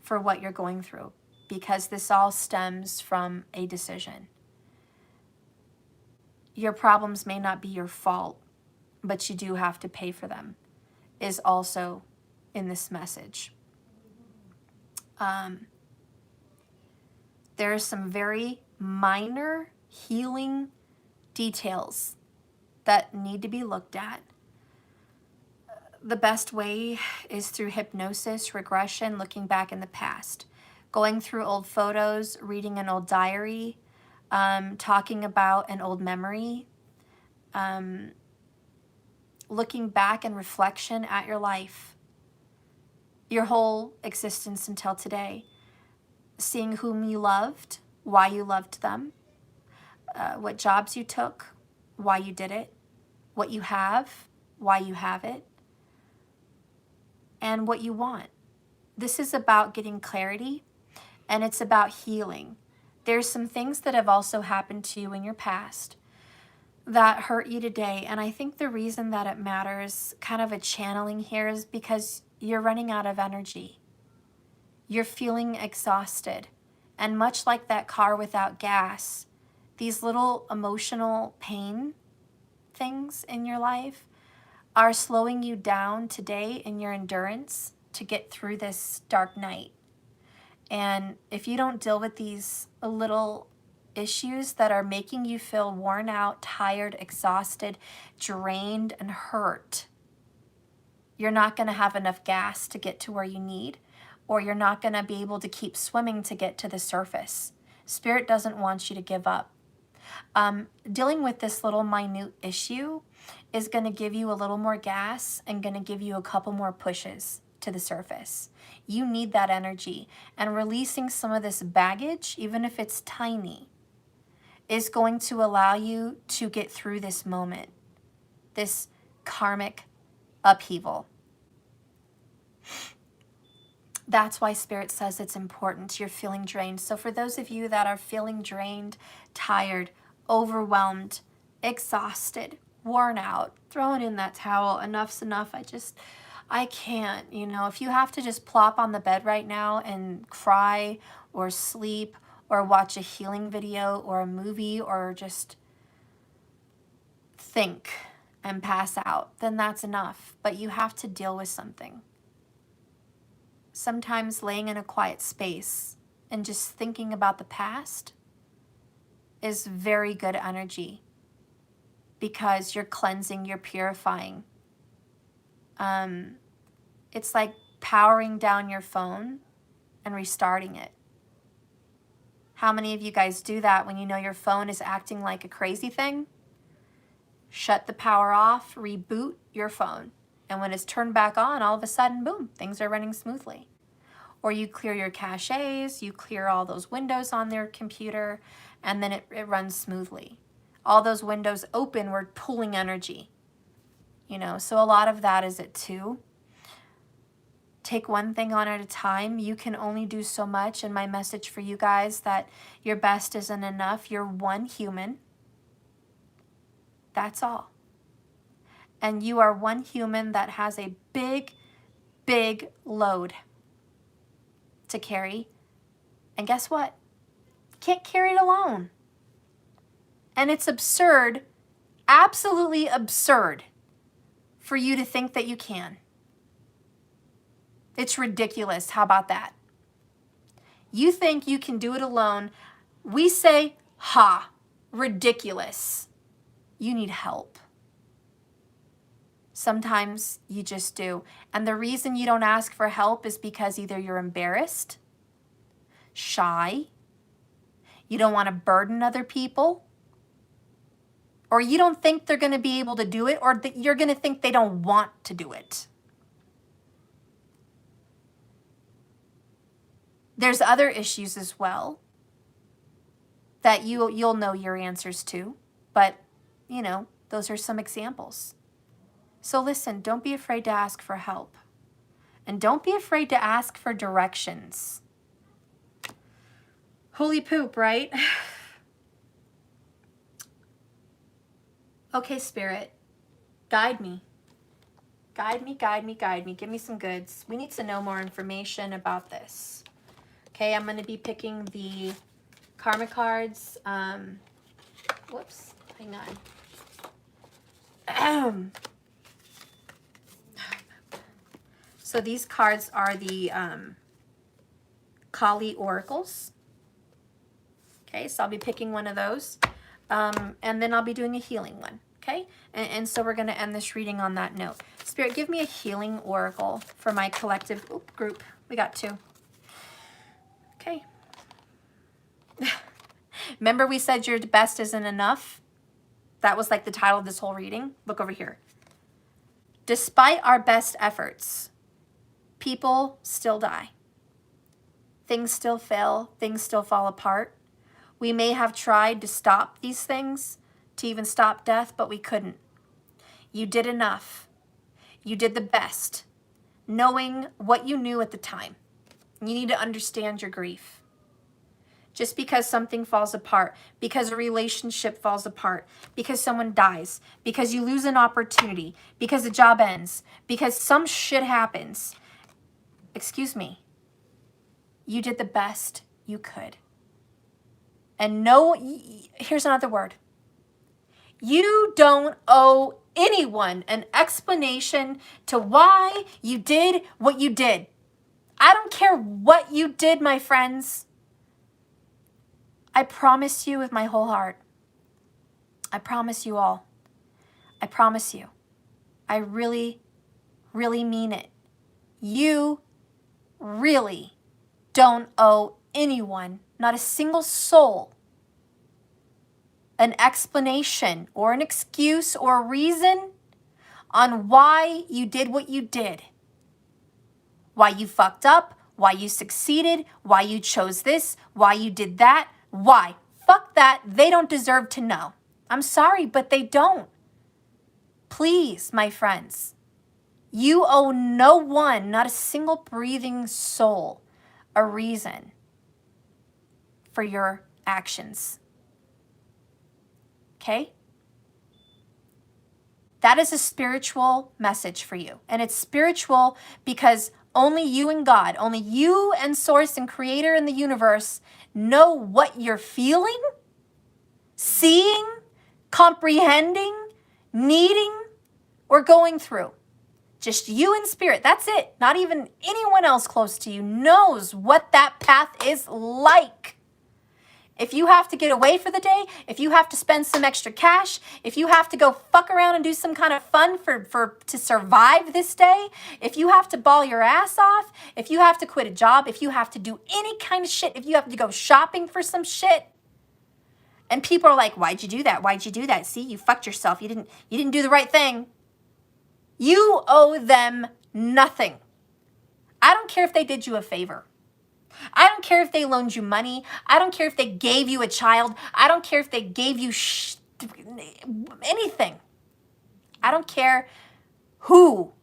for what you're going through, because this all stems from a decision. your problems may not be your fault, but you do have to pay for them, is also in this message. There are some very minor healing details that need to be looked at. The best way is through hypnosis, regression, looking back in the past, going through old photos, reading an old diary, talking about an old memory, looking back in reflection at your life, your whole existence until today, seeing whom you loved, why you loved them, what jobs you took, why you did it, what you have, why you have it, and what you want. This is about getting clarity, and it's about healing. There's some things that have also happened to you in your past that hurt you today, and I think the reason that it matters, kind of a channeling here, is because you're running out of energy. You're feeling exhausted, and much like that car without gas, these little emotional pain things in your life are slowing you down today in your endurance to get through this dark night. And if you don't deal with these little issues that are making you feel worn out, tired, exhausted, drained, and hurt, you're not going to have enough gas to get to where you need, or you're not going to be able to keep swimming to get to the surface. Spirit doesn't want you to give up. Dealing with this little minute issue is going to give you a little more gas and going to give you a couple more pushes to the surface. You need that energy, and releasing some of this baggage, even if it's tiny, is going to allow you to get through this moment, this karmic upheaval. That's why Spirit says it's important. You're feeling drained. So for those of you that are feeling drained, tired, overwhelmed, exhausted, worn out, throwing in that towel, enough's enough, I can't, if you have to just plop on the bed right now and cry or sleep or watch a healing video or a movie or just think and pass out, then that's enough. But you have to deal with something. Sometimes laying in a quiet space and just thinking about the past is very good energy, because you're cleansing, you're purifying. It's like powering down your phone and restarting it. How many of you guys do that when you know your phone is acting like a crazy thing? Shut the power off, reboot your phone. And when it's turned back on, all of a sudden, boom, things are running smoothly. Or you clear your caches, you clear all those windows on their computer, and then it runs smoothly. All those windows open, we're pulling energy. So a lot of that is it too. Take one thing on at a time. You can only do so much, and my message for you guys that your best isn't enough. You're one human. That's all. And you are one human that has a big, big load to carry. And guess what? You can't carry it alone. And it's absurd, absolutely absurd, for you to think that you can. It's ridiculous. How about that? You think you can do it alone. We say, ha, ridiculous. You need help. Sometimes you just do. And the reason you don't ask for help is because either you're embarrassed, shy, you don't want to burden other people, or you don't think they're going to be able to do it, or that you're going to think they don't want to do it. There's other issues as well that you'll know your answers to, but those are some examples. So listen, don't be afraid to ask for help. And don't be afraid to ask for directions. Holy poop, right? Okay, Spirit, guide me. Guide me, guide me, guide me. Give me some goods. We need to know more information about this. Okay, I'm going to be picking the karma cards. Whoops, I Hang on. So these cards are the Kali oracles. Okay, so I'll be picking one of those. And then I'll be doing a healing one. Okay, and so we're going to end this reading on that note. Spirit, give me a healing oracle for my collective group. We got 2. Okay. Remember we said your best isn't enough? That was like the title of this whole reading. Look over here. Despite our best efforts, people still die. Things still fail. Things still fall apart. We may have tried to stop these things, to even stop death, but we couldn't. You did enough. You did the best, knowing what you knew at the time. You need to understand your grief. Just because something falls apart, because a relationship falls apart, because someone dies, because you lose an opportunity, because a job ends, because some shit happens. Excuse me. You did the best you could. And no, here's another word. You don't owe anyone an explanation to why you did what you did. I don't care what you did, my friends. I promise you with my whole heart. I promise you all. I promise you. I really, really mean it. You really don't owe anyone, not a single soul, an explanation or an excuse or a reason on why you did what you did. Why you fucked up, why you succeeded, why you chose this, why you did that. Why? Fuck that. They don't deserve to know. I'm sorry, but they don't. Please, my friends, you owe no one, not a single breathing soul, a reason for your actions. Okay? That is a spiritual message for you. And it's spiritual because only you and God, only you and Source and Creator in the universe know what you're feeling, seeing, comprehending, needing, or going through. Just you and Spirit. That's it. Not even anyone else close to you knows what that path is like. If you have to get away for the day, if you have to spend some extra cash, if you have to go fuck around and do some kind of fun to survive this day, if you have to ball your ass off, if you have to quit a job, if you have to do any kind of shit, if you have to go shopping for some shit, and people are like, why'd you do that? Why'd you do that? See, you fucked yourself. You didn't do the right thing. You owe them nothing. I don't care if they did you a favor. I don't care if they loaned you money. I don't care if they gave you a child. I don't care if they gave you anything. I don't care who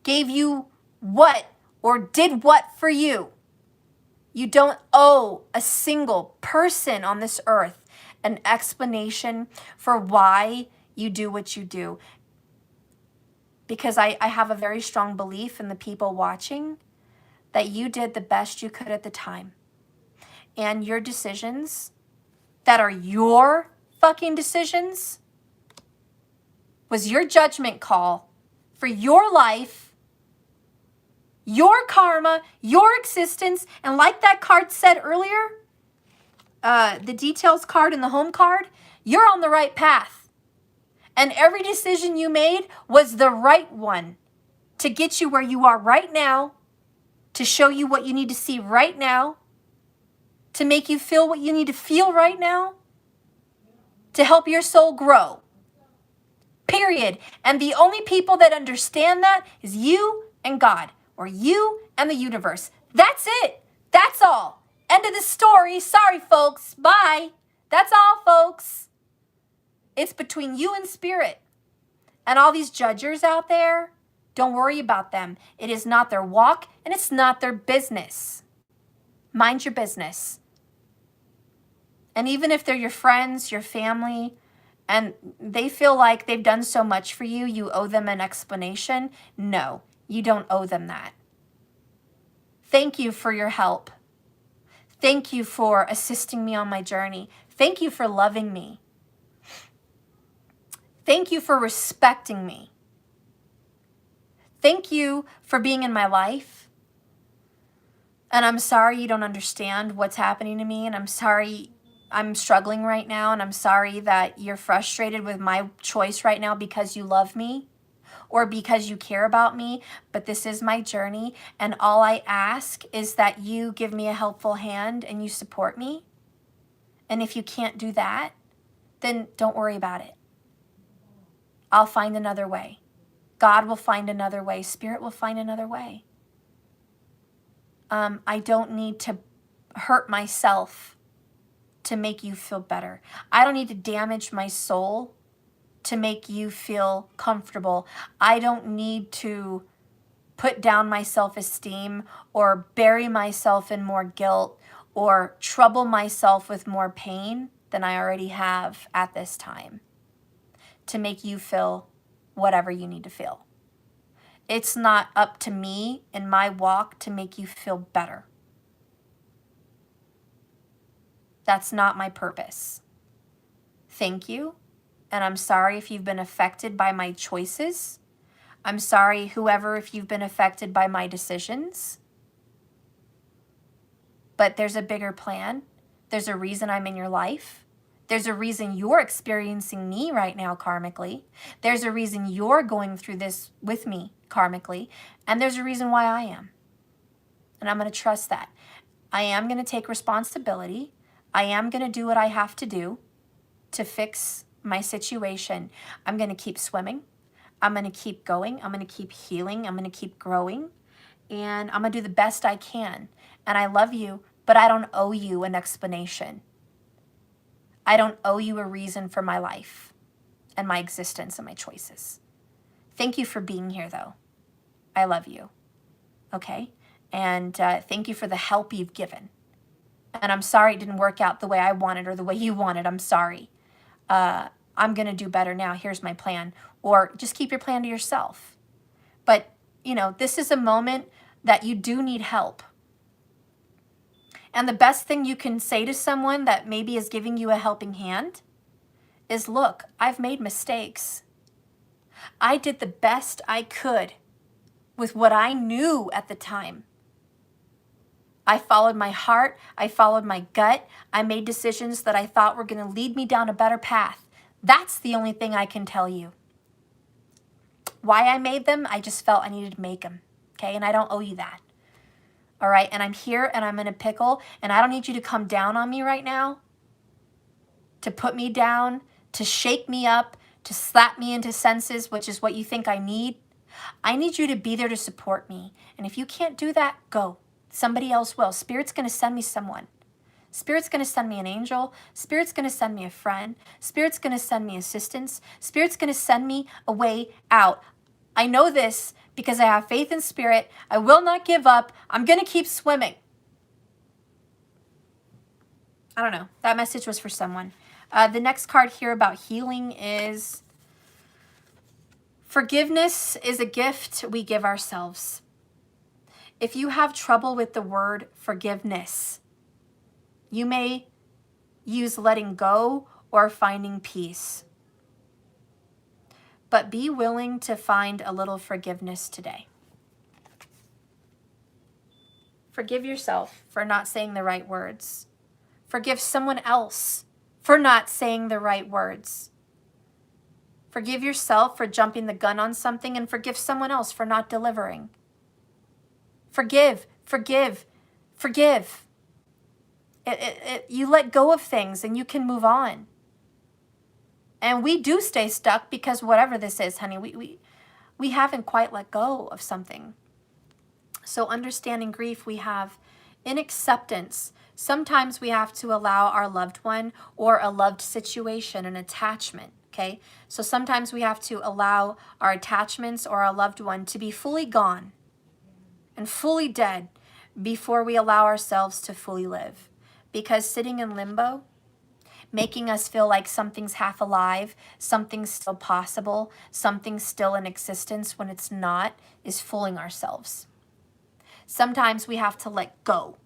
gave you what or did what for you. You don't owe a single person on this earth an explanation for why you do what you do. Because I have a very strong belief in the people watching that you did the best you could at the time. And your decisions that are your fucking decisions was your judgment call for your life, your karma, your existence. And like that card said earlier, the details card and the home card, you're on the right path. And every decision you made was the right one to get you where you are right now, to show you what you need to see right now, to make you feel what you need to feel right now, to help your soul grow. Period. And the only people that understand that is you and God, or you and the universe. That's it. That's all. End of the story. Sorry, folks. Bye. That's all, folks. It's between you and Spirit. And all these judgers out there, don't worry about them. It is not their walk, and it's not their business. Mind your business. And even if they're your friends, your family, and they feel like they've done so much for you, you owe them an explanation. No, you don't owe them that. Thank you for your help. Thank you for assisting me on my journey. Thank you for loving me. Thank you for respecting me. Thank you for being in my life. And I'm sorry you don't understand what's happening to me. And I'm sorry I'm struggling right now. And I'm sorry that you're frustrated with my choice right now because you love me or because you care about me. But this is my journey. And all I ask is that you give me a helpful hand and you support me. And if you can't do that, then don't worry about it. I'll find another way. God will find another way. Spirit will find another way. I don't need to hurt myself to make you feel better. I don't need to damage my soul to make you feel comfortable. I don't need to put down my self-esteem or bury myself in more guilt or trouble myself with more pain than I already have at this time to make you feel whatever you need to feel. It's not up to me in my walk to make you feel better. That's not my purpose. Thank you. And I'm sorry if you've been affected by my choices. I'm sorry, whoever, if you've been affected by my decisions. But there's a bigger plan. There's a reason I'm in your life. There's a reason you're experiencing me right now karmically. There's a reason you're going through this with me karmically. And there's a reason why I am. And I'm going to trust that. I am going to take responsibility. I am going to do what I have to do to fix my situation. I'm going to keep swimming. I'm going to keep going. I'm going to keep healing. I'm going to keep growing. And I'm going to do the best I can. And I love you, but I don't owe you an explanation. I don't owe you a reason for my life and my existence and my choices. Thank you for being here, though. I love you. Okay? And thank you for the help you've given. And I'm sorry it didn't work out the way I wanted or the way you wanted. I'm sorry. I'm going to do better now. Here's my plan. Or just keep your plan to yourself. But, you know, this is a moment that you do need help. And the best thing you can say to someone that maybe is giving you a helping hand is, look, I've made mistakes. I did the best I could with what I knew at the time. I followed my heart. I followed my gut. I made decisions that I thought were going to lead me down a better path. That's the only thing I can tell you. Why I made them, I just felt I needed to make them. Okay, and I don't owe you that. All right, and I'm here and I'm in a pickle and I don't need you to come down on me right now, to put me down, to shake me up, to slap me into senses, which is what you think I need. I need you to be there to support me. And if you can't do that, go. Somebody else will. Spirit's going to send me someone. Spirit's going to send me an angel. Spirit's going to send me a friend. Spirit's going to send me assistance. Spirit's going to send me a way out. I know this because I have faith in Spirit. I will not give up. I'm going to keep swimming. I don't know. That message was for someone. The next card here about healing is forgiveness is a gift we give ourselves. If you have trouble with the word forgiveness, you may use letting go or finding peace. But be willing to find a little forgiveness today. Forgive yourself for not saying the right words. Forgive someone else for not saying the right words. Forgive yourself for jumping the gun on something and forgive someone else for not delivering. Forgive, forgive, forgive. You let go of things and you can move on. And we do stay stuck because whatever this is, honey, we haven't quite let go of something. So understanding grief, we have in acceptance. Sometimes we have to allow our loved one or a loved situation, an attachment, okay? So sometimes we have to allow our attachments or our loved one to be fully gone and fully dead before we allow ourselves to fully live. Because sitting in limbo, making us feel like something's half alive, something's still possible, something's still in existence when it's not, is fooling ourselves. Sometimes we have to let go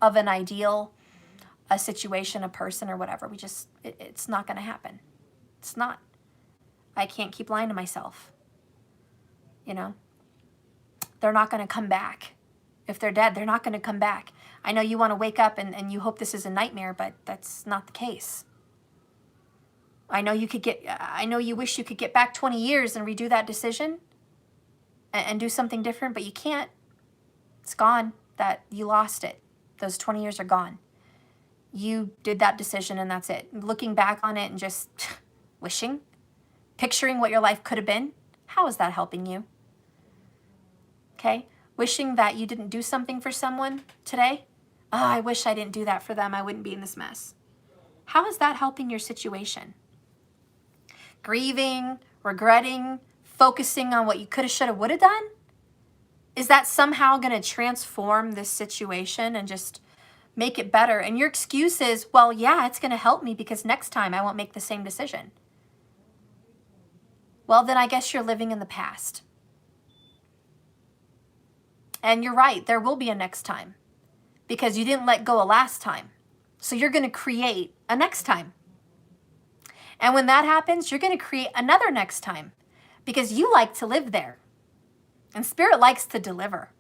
of an ideal, a situation, a person, or whatever. It's not going to happen. It's not. I can't keep lying to myself. You know, they're not going to come back. If they're dead, they're not going to come back. I know you want to wake up and you hope this is a nightmare, but that's not the case. I know you wish you could get back 20 years and redo that decision and do something different, but you can't. It's gone. You lost it. Those 20 years are gone. You did that decision and that's it. Looking back on it and just wishing, picturing what your life could have been, how is that helping you? Okay? Wishing that you didn't do something for someone today. Oh, I wish I didn't do that for them. I wouldn't be in this mess. How is that helping your situation? Grieving, regretting, focusing on what you could have, should have, would have done? Is that somehow going to transform this situation and just make it better? And your excuse is, well, yeah, it's going to help me because next time I won't make the same decision. Well, then I guess you're living in the past. And you're right, there will be a next time because you didn't let go of last time. So you're going to create a next time. And when that happens, you're going to create another next time because you like to live there. And Spirit likes to deliver.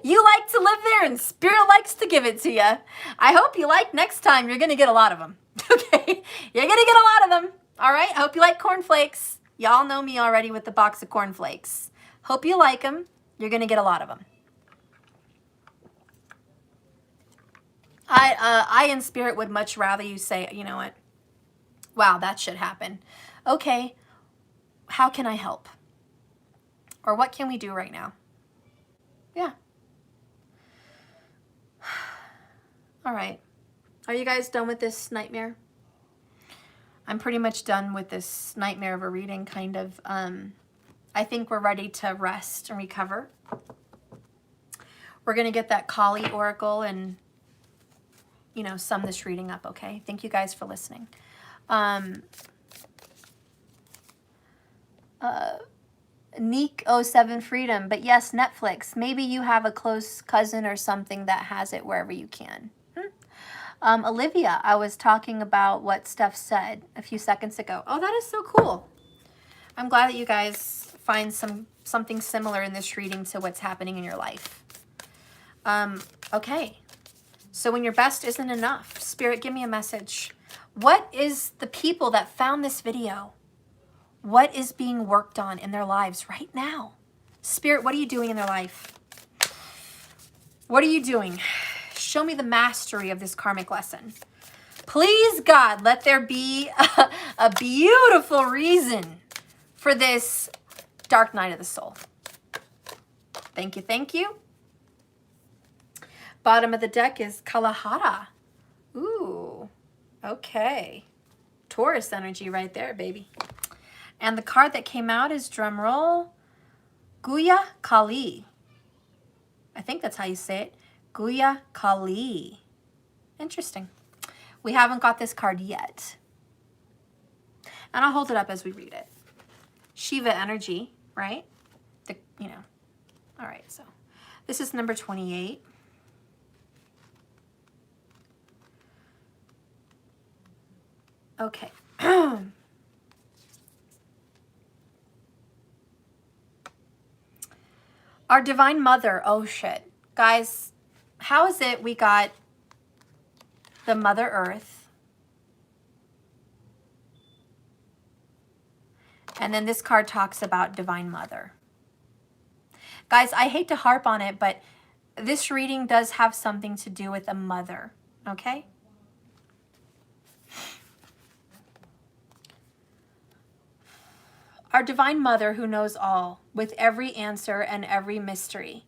You like to live there and Spirit likes to give it to you. I hope you like next time. You're going to get a lot of them. Okay? You're going to get a lot of them. All right? I hope you like cornflakes. Y'all know me already with the box of cornflakes. Hope you like them. You're going to get a lot of them. I in Spirit would much rather you say, you know what? Wow, that should happen. Okay, how can I help? Or what can we do right now? Yeah. All right. Are you guys done with this nightmare? I'm pretty much done with this nightmare of a reading, kind of. I think we're ready to rest and recover. We're going to get that Kali Oracle and, you know, sum this reading up, okay? Thank you guys for listening. Neek07 Freedom, but yes, Netflix. Maybe you have a close cousin or something that has it wherever you can. Olivia, I was talking about what Steph said a few seconds ago. Oh, that is so cool. I'm glad that you guys find something similar in this reading to what's happening in your life. Okay. So when your best isn't enough, Spirit, give me a message. What is the people that found this video? What is being worked on in their lives right now? Spirit, what are you doing in their life? What are you doing? Show me the mastery of this karmic lesson. Please, God, let there be a beautiful reason for this dark night of the soul. Thank you, thank you. Bottom of the deck is Kalahara. Ooh, okay. Taurus energy right there, baby. And the card that came out is, drumroll, Guya Kali. I think that's how you say it. Guya Kali. Interesting. We haven't got this card yet. And I'll hold it up as we read it. Shiva energy, right? All right, so this is number 28. Okay. Our Divine Mother. Oh, shit. Guys, how is it we got the Mother Earth? And then this card talks about Divine Mother. Guys, I hate to harp on it, but this reading does have something to do with a mother, okay? Our Divine Mother who knows all, with every answer and every mystery.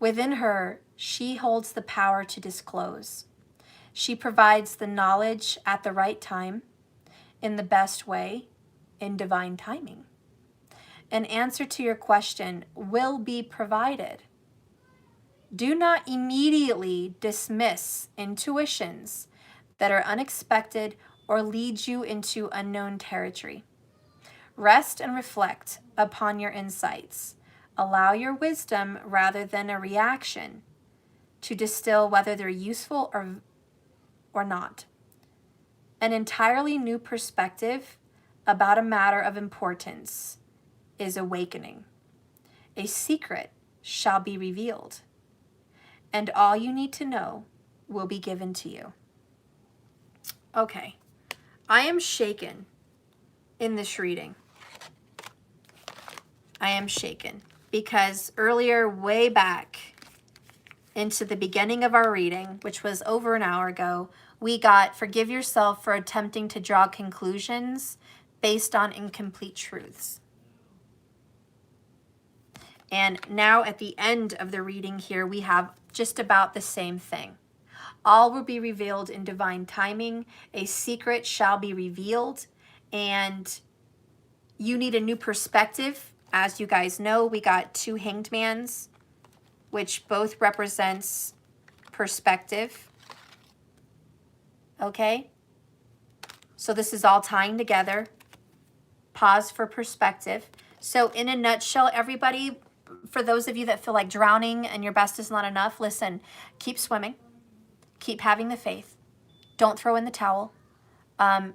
Within her, she holds the power to disclose. She provides the knowledge at the right time, in the best way, in divine timing. An answer to your question will be provided. Do not immediately dismiss intuitions that are unexpected or lead you into unknown territory. Rest and reflect upon your insights. Allow your wisdom rather than a reaction to distill whether they're useful or not. An entirely new perspective about a matter of importance is awakening. A secret shall be revealed, and all you need to know will be given to you. Okay, I am shaken in this reading. I am shaken because earlier, way back into the beginning of our reading, which was over an hour ago, we got forgive yourself for attempting to draw conclusions based on incomplete truths. And now at the end of the reading here, we have just about the same thing. All will be revealed in divine timing. A secret shall be revealed. And you need a new perspective. As you guys know, we got 2 hanged mans, which both represents perspective. Okay? So this is all tying together. Pause for perspective. So in a nutshell, everybody, for those of you that feel like drowning and your best is not enough, listen, keep swimming. Keep having the faith. Don't throw in the towel.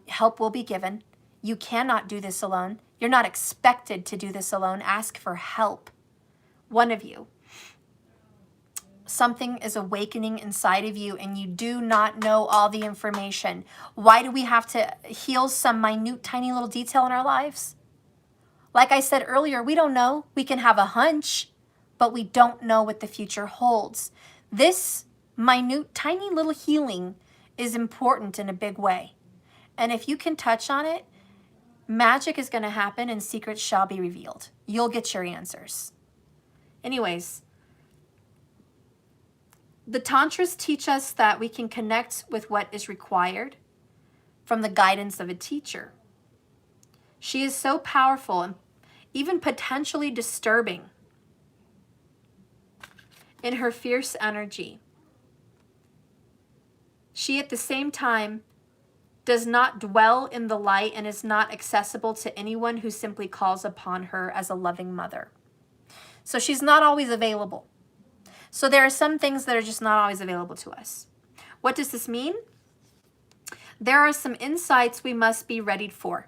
Help will be given. You cannot do this alone. You're not expected to do this alone. Ask for help. One of you. Something is awakening inside of you and you do not know all the information. Why do we have to heal some minute, tiny little detail in our lives? Like I said earlier, we don't know. We can have a hunch, but we don't know what the future holds. This minute, tiny little healing is important in a big way. And if you can touch on it, magic is going to happen and secrets shall be revealed. You'll get your answers. Anyways, the Tantras teach us that we can connect with what is required from the guidance of a teacher. She is so powerful and even potentially disturbing in her fierce energy. She at the same time does not dwell in the light and is not accessible to anyone who simply calls upon her as a loving mother. So she's not always available. So there are some things that are just not always available to us. What does this mean? There are some insights we must be readied for.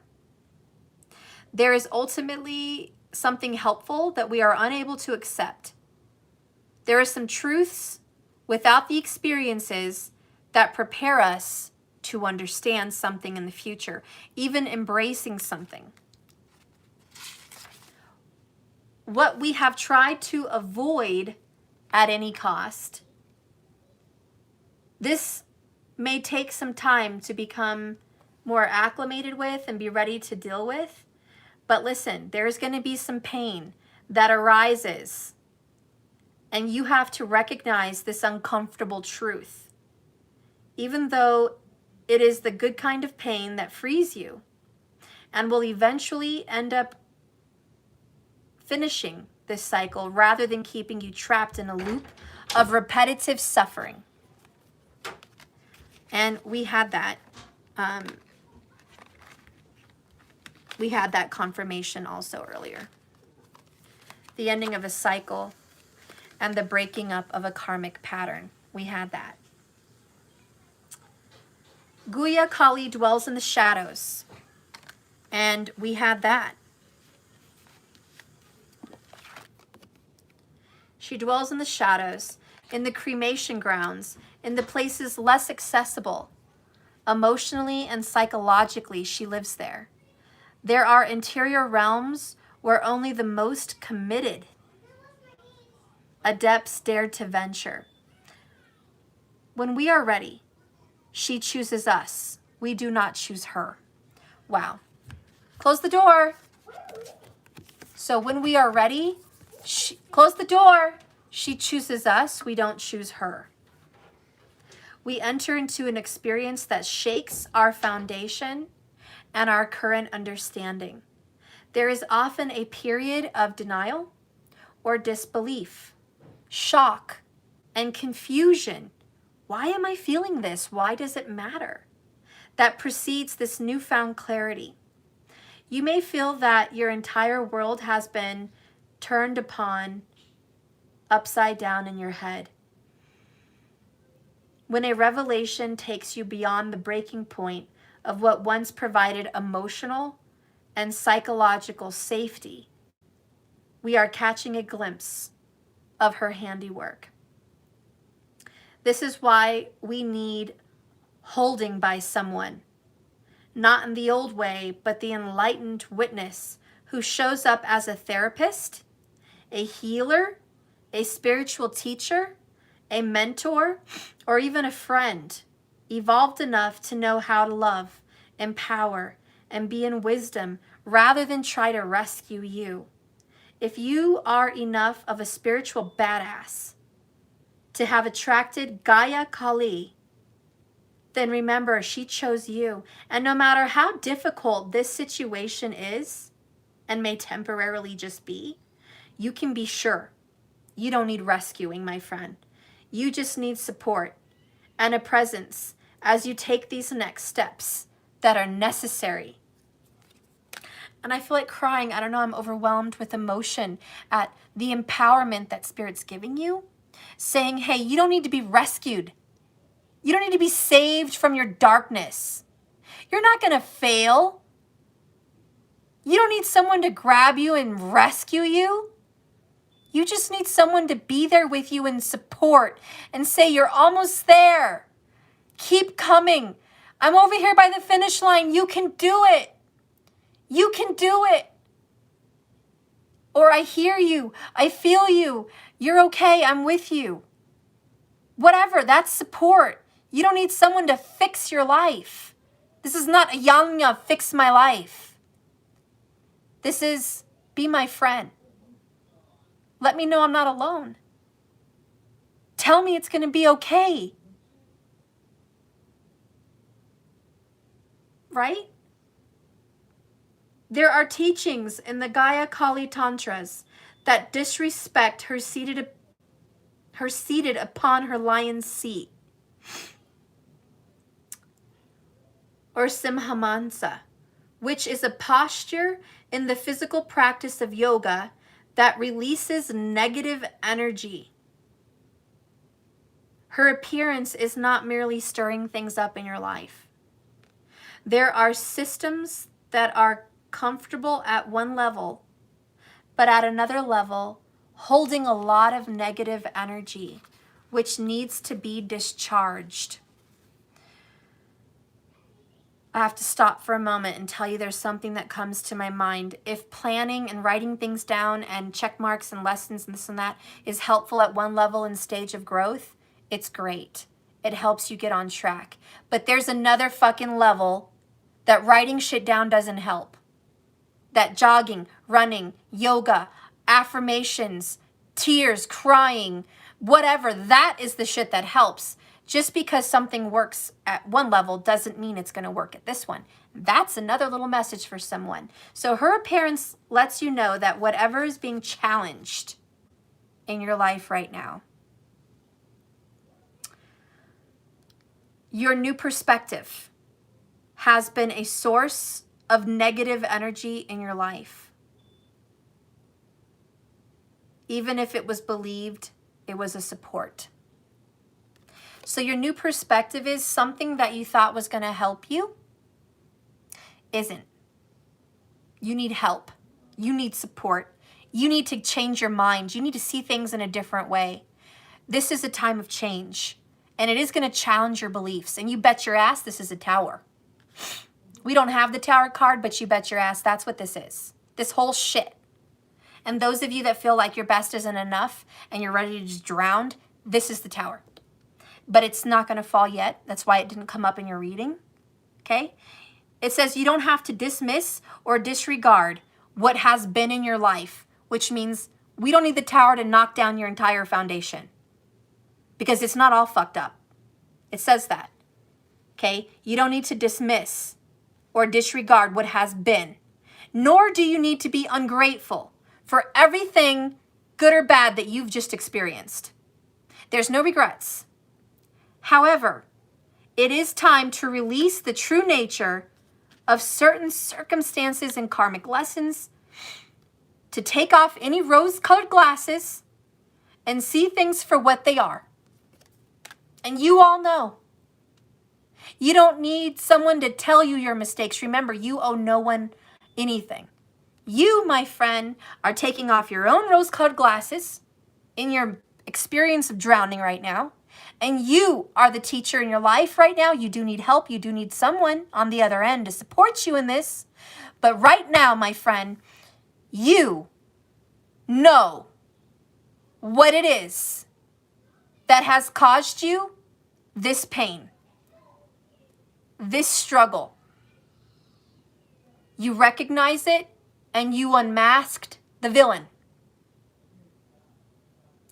There is ultimately something helpful that we are unable to accept. There are some truths without the experiences that prepare us to understand something in the future, even embracing something. What we have tried to avoid at any cost, this may take some time to become more acclimated with and be ready to deal with. But listen, there's going to be some pain that arises, and you have to recognize this uncomfortable truth. Even though it is the good kind of pain that frees you and will eventually end up finishing this cycle rather than keeping you trapped in a loop of repetitive suffering. And we had that. We had that confirmation also earlier. The ending of a cycle and the breaking up of a karmic pattern. We had that. Guya Kali dwells in the shadows. And we had that. She dwells in the shadows, in the cremation grounds, in the places less accessible. Emotionally and psychologically, she lives there. There are interior realms where only the most committed adepts dare to venture. When we are ready, she chooses us. We do not choose her. Wow. Close the door. So when we are ready, close the door. She chooses us. We don't choose her. We enter into an experience that shakes our foundation and our current understanding. There is often a period of denial or disbelief, shock, and confusion. Why am I feeling this? Why does it matter? That precedes this newfound clarity. You may feel that your entire world has been turned upon upside down in your head. When a revelation takes you beyond the breaking point of what once provided emotional and psychological safety, we are catching a glimpse of her handiwork. This is why we need holding by someone, not in the old way, but the enlightened witness who shows up as a therapist, a healer, a spiritual teacher, a mentor, or even a friend, evolved enough to know how to love, empower, and be in wisdom rather than try to rescue you. If you are enough of a spiritual badass to have attracted Gaia Kali, then remember she chose you. And no matter how difficult this situation is, and may temporarily just be, you can be sure you don't need rescuing, my friend. You just need support and a presence as you take these next steps that are necessary. And I feel like crying. I don't know, I'm overwhelmed with emotion at the empowerment that Spirit's giving you, saying, hey, you don't need to be rescued. You don't need to be saved from your darkness. You're not going to fail. You don't need someone to grab you and rescue you. You just need someone to be there with you and support and say, you're almost there. Keep coming. I'm over here by the finish line. You can do it. You can do it. Or I hear you. I feel you. You're okay. I'm with you. Whatever, that's support. You don't need someone to fix your life. This is not a Yanya fix my life. This is be my friend. Let me know I'm not alone. Tell me it's going to be okay. Right? There are teachings in the Gaia Kali Tantras that disrespect her seated upon her lion's seat, or Simhamansa, which is a posture in the physical practice of yoga that releases negative energy. Her appearance is not merely stirring things up in your life. There are systems that are comfortable at one level, but at another level, holding a lot of negative energy, which needs to be discharged. I have to stop for a moment and tell you there's something that comes to my mind. If planning and writing things down and check marks and lessons and this and that is helpful at one level and stage of growth, it's great. It helps you get on track. But there's another fucking level that writing shit down doesn't help. That jogging, running, yoga, affirmations, tears, crying, whatever, that is the shit that helps. Just because something works at one level doesn't mean it's going to work at this one. That's another little message for someone. So her appearance lets you know that whatever is being challenged in your life right now, your new perspective has been a source of negative energy in your life. Even if it was believed it was a support. So your new perspective is something that you thought was going to help you isn't. You need help. You need support. You need to change your mind. You need to see things in a different way. This is a time of change, and it is going to challenge your beliefs. And you bet your ass this is a tower. We don't have the tower card, but you bet your ass that's what this is. This whole shit. And those of you that feel like your best isn't enough and you're ready to just drown, this is the tower. But it's not going to fall yet. That's why it didn't come up in your reading. Okay? It says you don't have to dismiss or disregard what has been in your life, which means we don't need the tower to knock down your entire foundation because it's not all fucked up. It says that. Okay? You don't need to dismiss or disregard what has been, nor do you need to be ungrateful for everything good or bad that you've just experienced. There's no regrets. However, it is time to release the true nature of certain circumstances and karmic lessons, to take off any rose-colored glasses and see things for what they are. And you all know. You don't need someone to tell you your mistakes. Remember, you owe no one anything. You, my friend, are taking off your own rose-colored glasses in your experience of drowning right now. And you are the teacher in your life right now. You do need help. You do need someone on the other end to support you in this. But right now, my friend, you know what it is that has caused you this pain, this struggle. You recognize it and you unmasked the villain.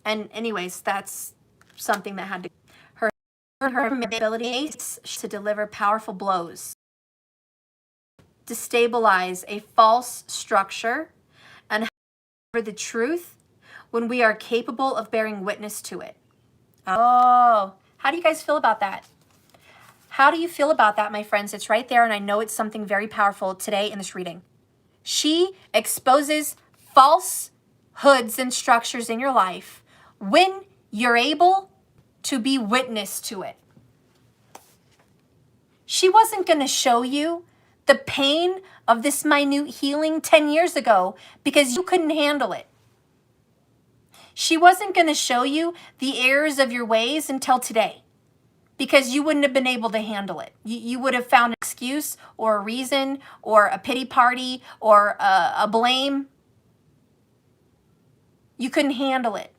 And anyways, that's something that had to her ability to deliver powerful blows, to stabilize a false structure and for the truth when we are capable of bearing witness to it. Oh, how do you guys feel about that? How do you feel about that, my friends? It's right there, and I know it's something very powerful today in this reading. She exposes falsehoods and structures in your life when you're able to be witness to it. She wasn't going to show you the pain of this minute healing 10 years ago because you couldn't handle it. She wasn't going to show you the errors of your ways until today because you wouldn't have been able to handle it. You would have found an excuse or a reason or a pity party or a blame. You couldn't handle it.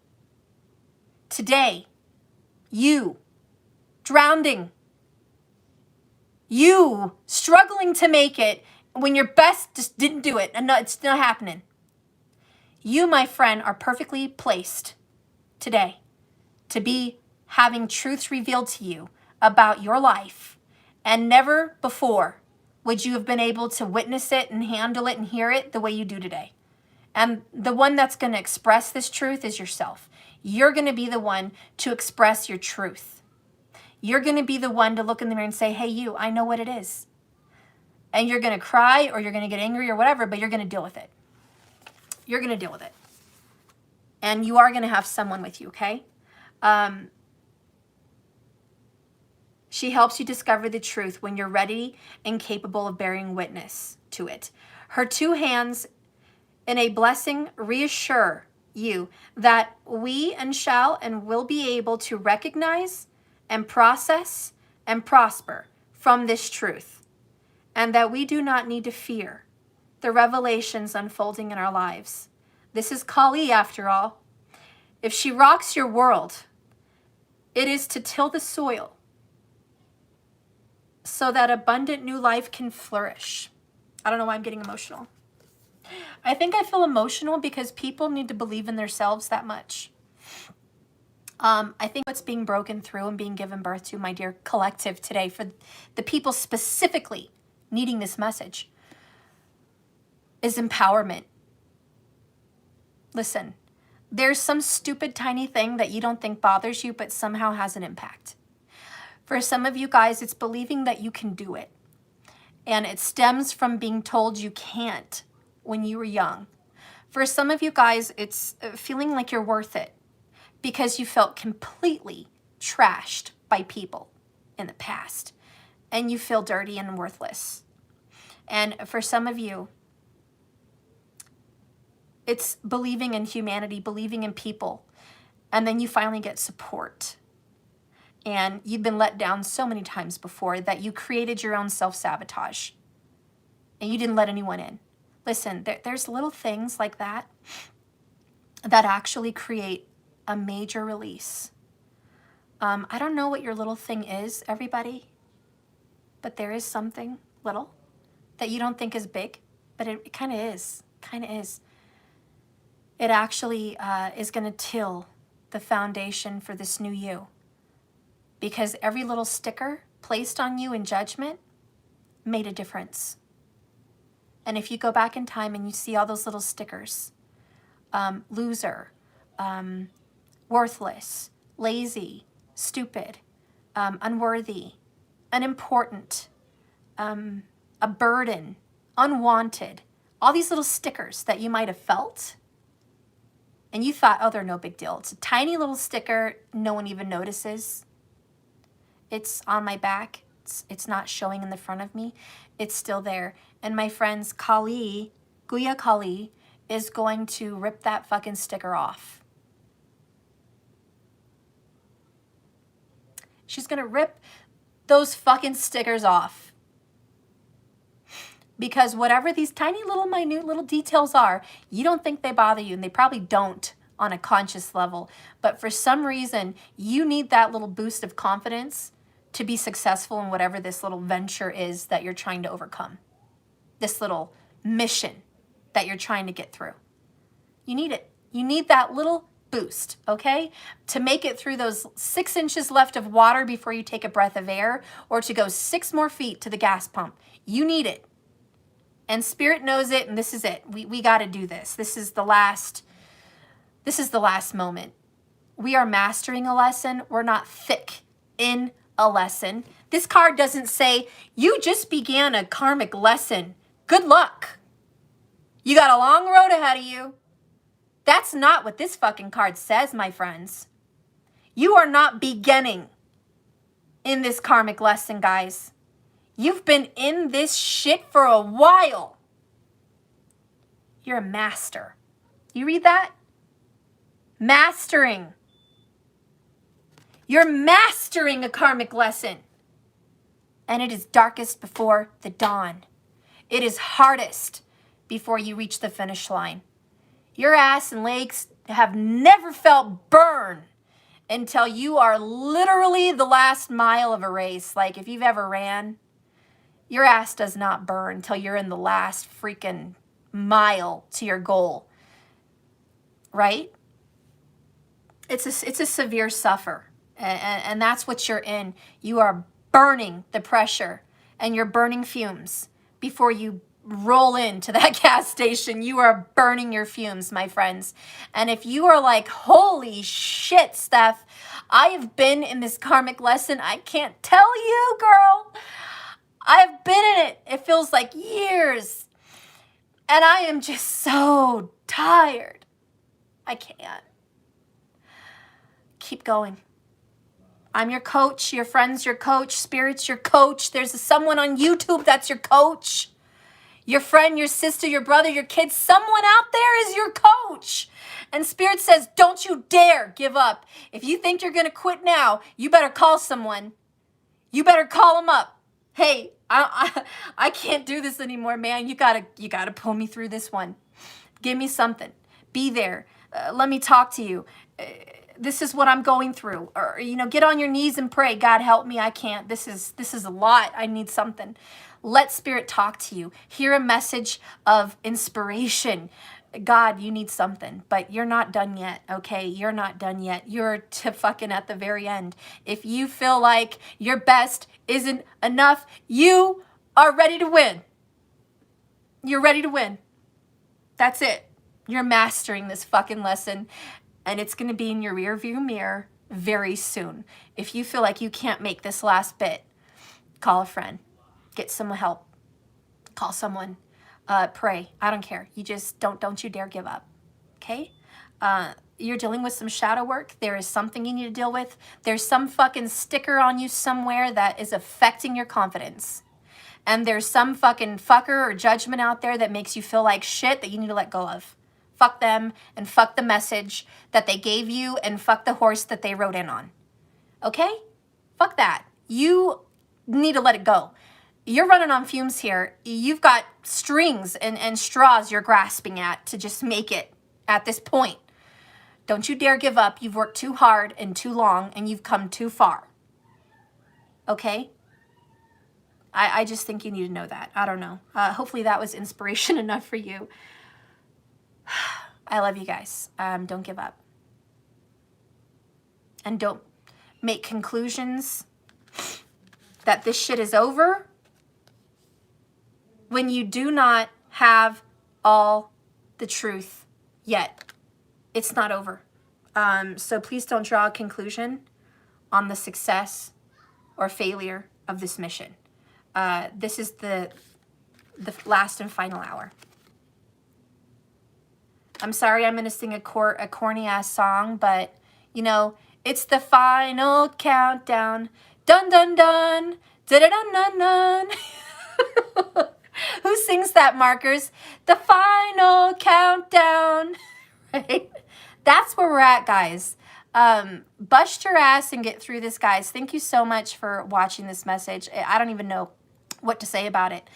Today, you drowning, you struggling to make it when your best just didn't do it and it's not happening. You, my friend, are perfectly placed today to be having truths revealed to you about your life. And never before would you have been able to witness it and handle it and hear it the way you do today. And the one that's going to express this truth is yourself. You're going to be the one to express your truth. You're going to be the one to look in the mirror and say, hey, you, I know what it is. And you're going to cry or you're going to get angry or whatever, but you're going to deal with it. You're going to deal with it. And you are going to have someone with you, okay? She helps you discover the truth when you're ready and capable of bearing witness to it. Her two hands in a blessing reassure you that we and shall and will be able to recognize and process and prosper from this truth, and that we do not need to fear the revelations unfolding in our lives. This is Kali, after all. If she rocks your world, it is to till the soil so that abundant new life can flourish. I don't know why I'm getting emotional. I think I feel emotional because people need to believe in themselves that much. I think what's being broken through and being given birth to, my dear collective today, for the people specifically needing this message, is empowerment. Listen, there's some stupid tiny thing that you don't think bothers you, but somehow has an impact. For some of you guys, it's believing that you can do it. And it stems from being told you can't when you were young. For some of you guys, it's feeling like you're worth it because you felt completely trashed by people in the past and you feel dirty and worthless. And for some of you, it's believing in humanity, believing in people, and then you finally get support. And you've been let down so many times before that you created your own self-sabotage and you didn't let anyone in. Listen, there's little things like that that actually create a major release. I don't know what your little thing is, everybody, but there is something little that you don't think is big, but it kind of is, It actually is going to till the foundation for this new you. Because every little sticker placed on you in judgment made a difference. And if you go back in time and you see all those little stickers, loser, worthless, lazy, stupid, unworthy, unimportant, a burden, unwanted, all these little stickers that you might have felt, and you thought, oh, they're no big deal. It's a tiny little sticker no one even notices. It's on my back. it's not showing in the front of me. It's still there. And my friends, Kali, Guya Kali, is going to rip that fucking sticker off. She's going to rip those fucking stickers off. Because whatever these tiny little minute little details are, you don't think they bother you, and they probably don't on a conscious level. But for some reason, you need that little boost of confidence to be successful in whatever this little venture is that you're trying to overcome. This little mission that you're trying to get through. You need it. You need that little boost, okay? To make it through those 6 inches left of water before you take a breath of air, or to go 6 more feet to the gas pump. You need it. And Spirit knows it, and this is it. We got to do this. This is the last moment. We are mastering a lesson. We're not thick in a lesson. This card doesn't say, you just began a karmic lesson. Good luck. You got a long road ahead of you. That's not what this fucking card says, my friends. You are not beginning in this karmic lesson, guys. You've been in this shit for a while. You're a master. You read that? Mastering. You're mastering a karmic lesson. And it is darkest before the dawn. It is hardest before you reach the finish line. Your ass and legs have never felt burn until you are literally the last mile of a race. Like if you've ever ran, your ass does not burn until you're in the last freaking mile to your goal. Right? It's a severe suffer. And that's what you're in. You are burning the pressure and you're burning fumes before you roll into that gas station. You are burning your fumes, my friends. And if you are like, holy shit, Steph, I have been in this karmic lesson. I can't tell you, girl. I've been in it. It feels like years. And I am just so tired. I can't. Keep going. I'm your coach. Your friend's your coach. Spirit's your coach. There's someone on YouTube that's your coach. Your friend, your sister, your brother, your kids, someone out there is your coach. And Spirit says, don't you dare give up. If you think you're going to quit now, you better call someone. You better call them up. Hey, I can't do this anymore, man. You gotta pull me through this one. Give me something. Be there. Let me talk to you. This is what I'm going through. Or, get on your knees and pray. God, help me. I can't. This is a lot. I need something. Let Spirit talk to you. Hear a message of inspiration. God, you need something, but you're not done yet, okay? You're not done yet. You're to fucking at the very end. If you feel like your best isn't enough, you are ready to win. You're ready to win. That's it. You're mastering this fucking lesson, and it's going to be in your rearview mirror very soon. If you feel like you can't make this last bit, call a friend. Get some help. Call someone. Pray. I don't care. You just don't you dare give up. Okay? You're dealing with some shadow work. There is something you need to deal with. There's some fucking sticker on you somewhere that is affecting your confidence. And there's some fucking fucker or judgment out there that makes you feel like shit that you need to let go of. Fuck them and fuck the message that they gave you and fuck the horse that they rode in on. Okay? Fuck that. You need to let it go. You're running on fumes here. You've got strings and straws you're grasping at to just make it at this point. Don't you dare give up. You've worked too hard and too long, and you've come too far. Okay? I just think you need to know that. I don't know. Hopefully that was inspiration enough for you. I love you guys. Don't give up. And don't make conclusions that this shit is over when you do not have all the truth yet. It's not over. So please don't draw a conclusion on the success or failure of this mission. This is the last and final hour. I'm sorry I'm going to sing a corny ass song, but it's the final countdown. Dun dun dun. Da-da-dun-dun-dun. Who sings that, Markers? The final countdown. Right? That's where we're at, guys. Bust your ass and get through this, guys. Thank you so much for watching this message. I don't even know what to say about it.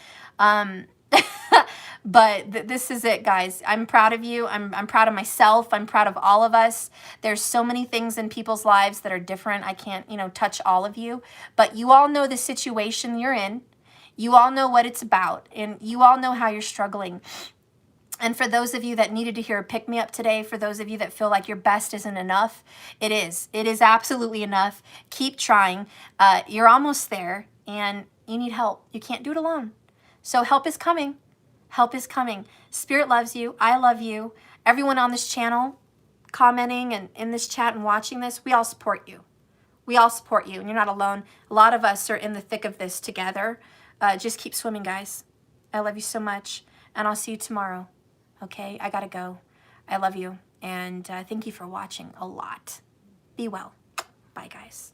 But this is it, guys. I'm proud of you. I'm proud of myself. I'm proud of all of us. There's so many things in people's lives that are different. I can't, touch all of you, but you all know the situation you're in. You all know what it's about, and you all know how you're struggling. And for those of you that needed to hear a pick-me-up today, for those of you that feel like your best isn't enough, it is. It is absolutely enough. Keep trying. You're almost there, and you need help. You can't do it alone. So help is coming. Help is coming. Spirit loves you. I love you. Everyone on this channel, commenting and in this chat and watching this, we all support you. We all support you, and you're not alone. A lot of us are in the thick of this together. Just keep swimming, guys. I love you so much, and I'll see you tomorrow. Okay, I gotta go. I love you, and thank you for watching a lot. Be well. Bye, guys.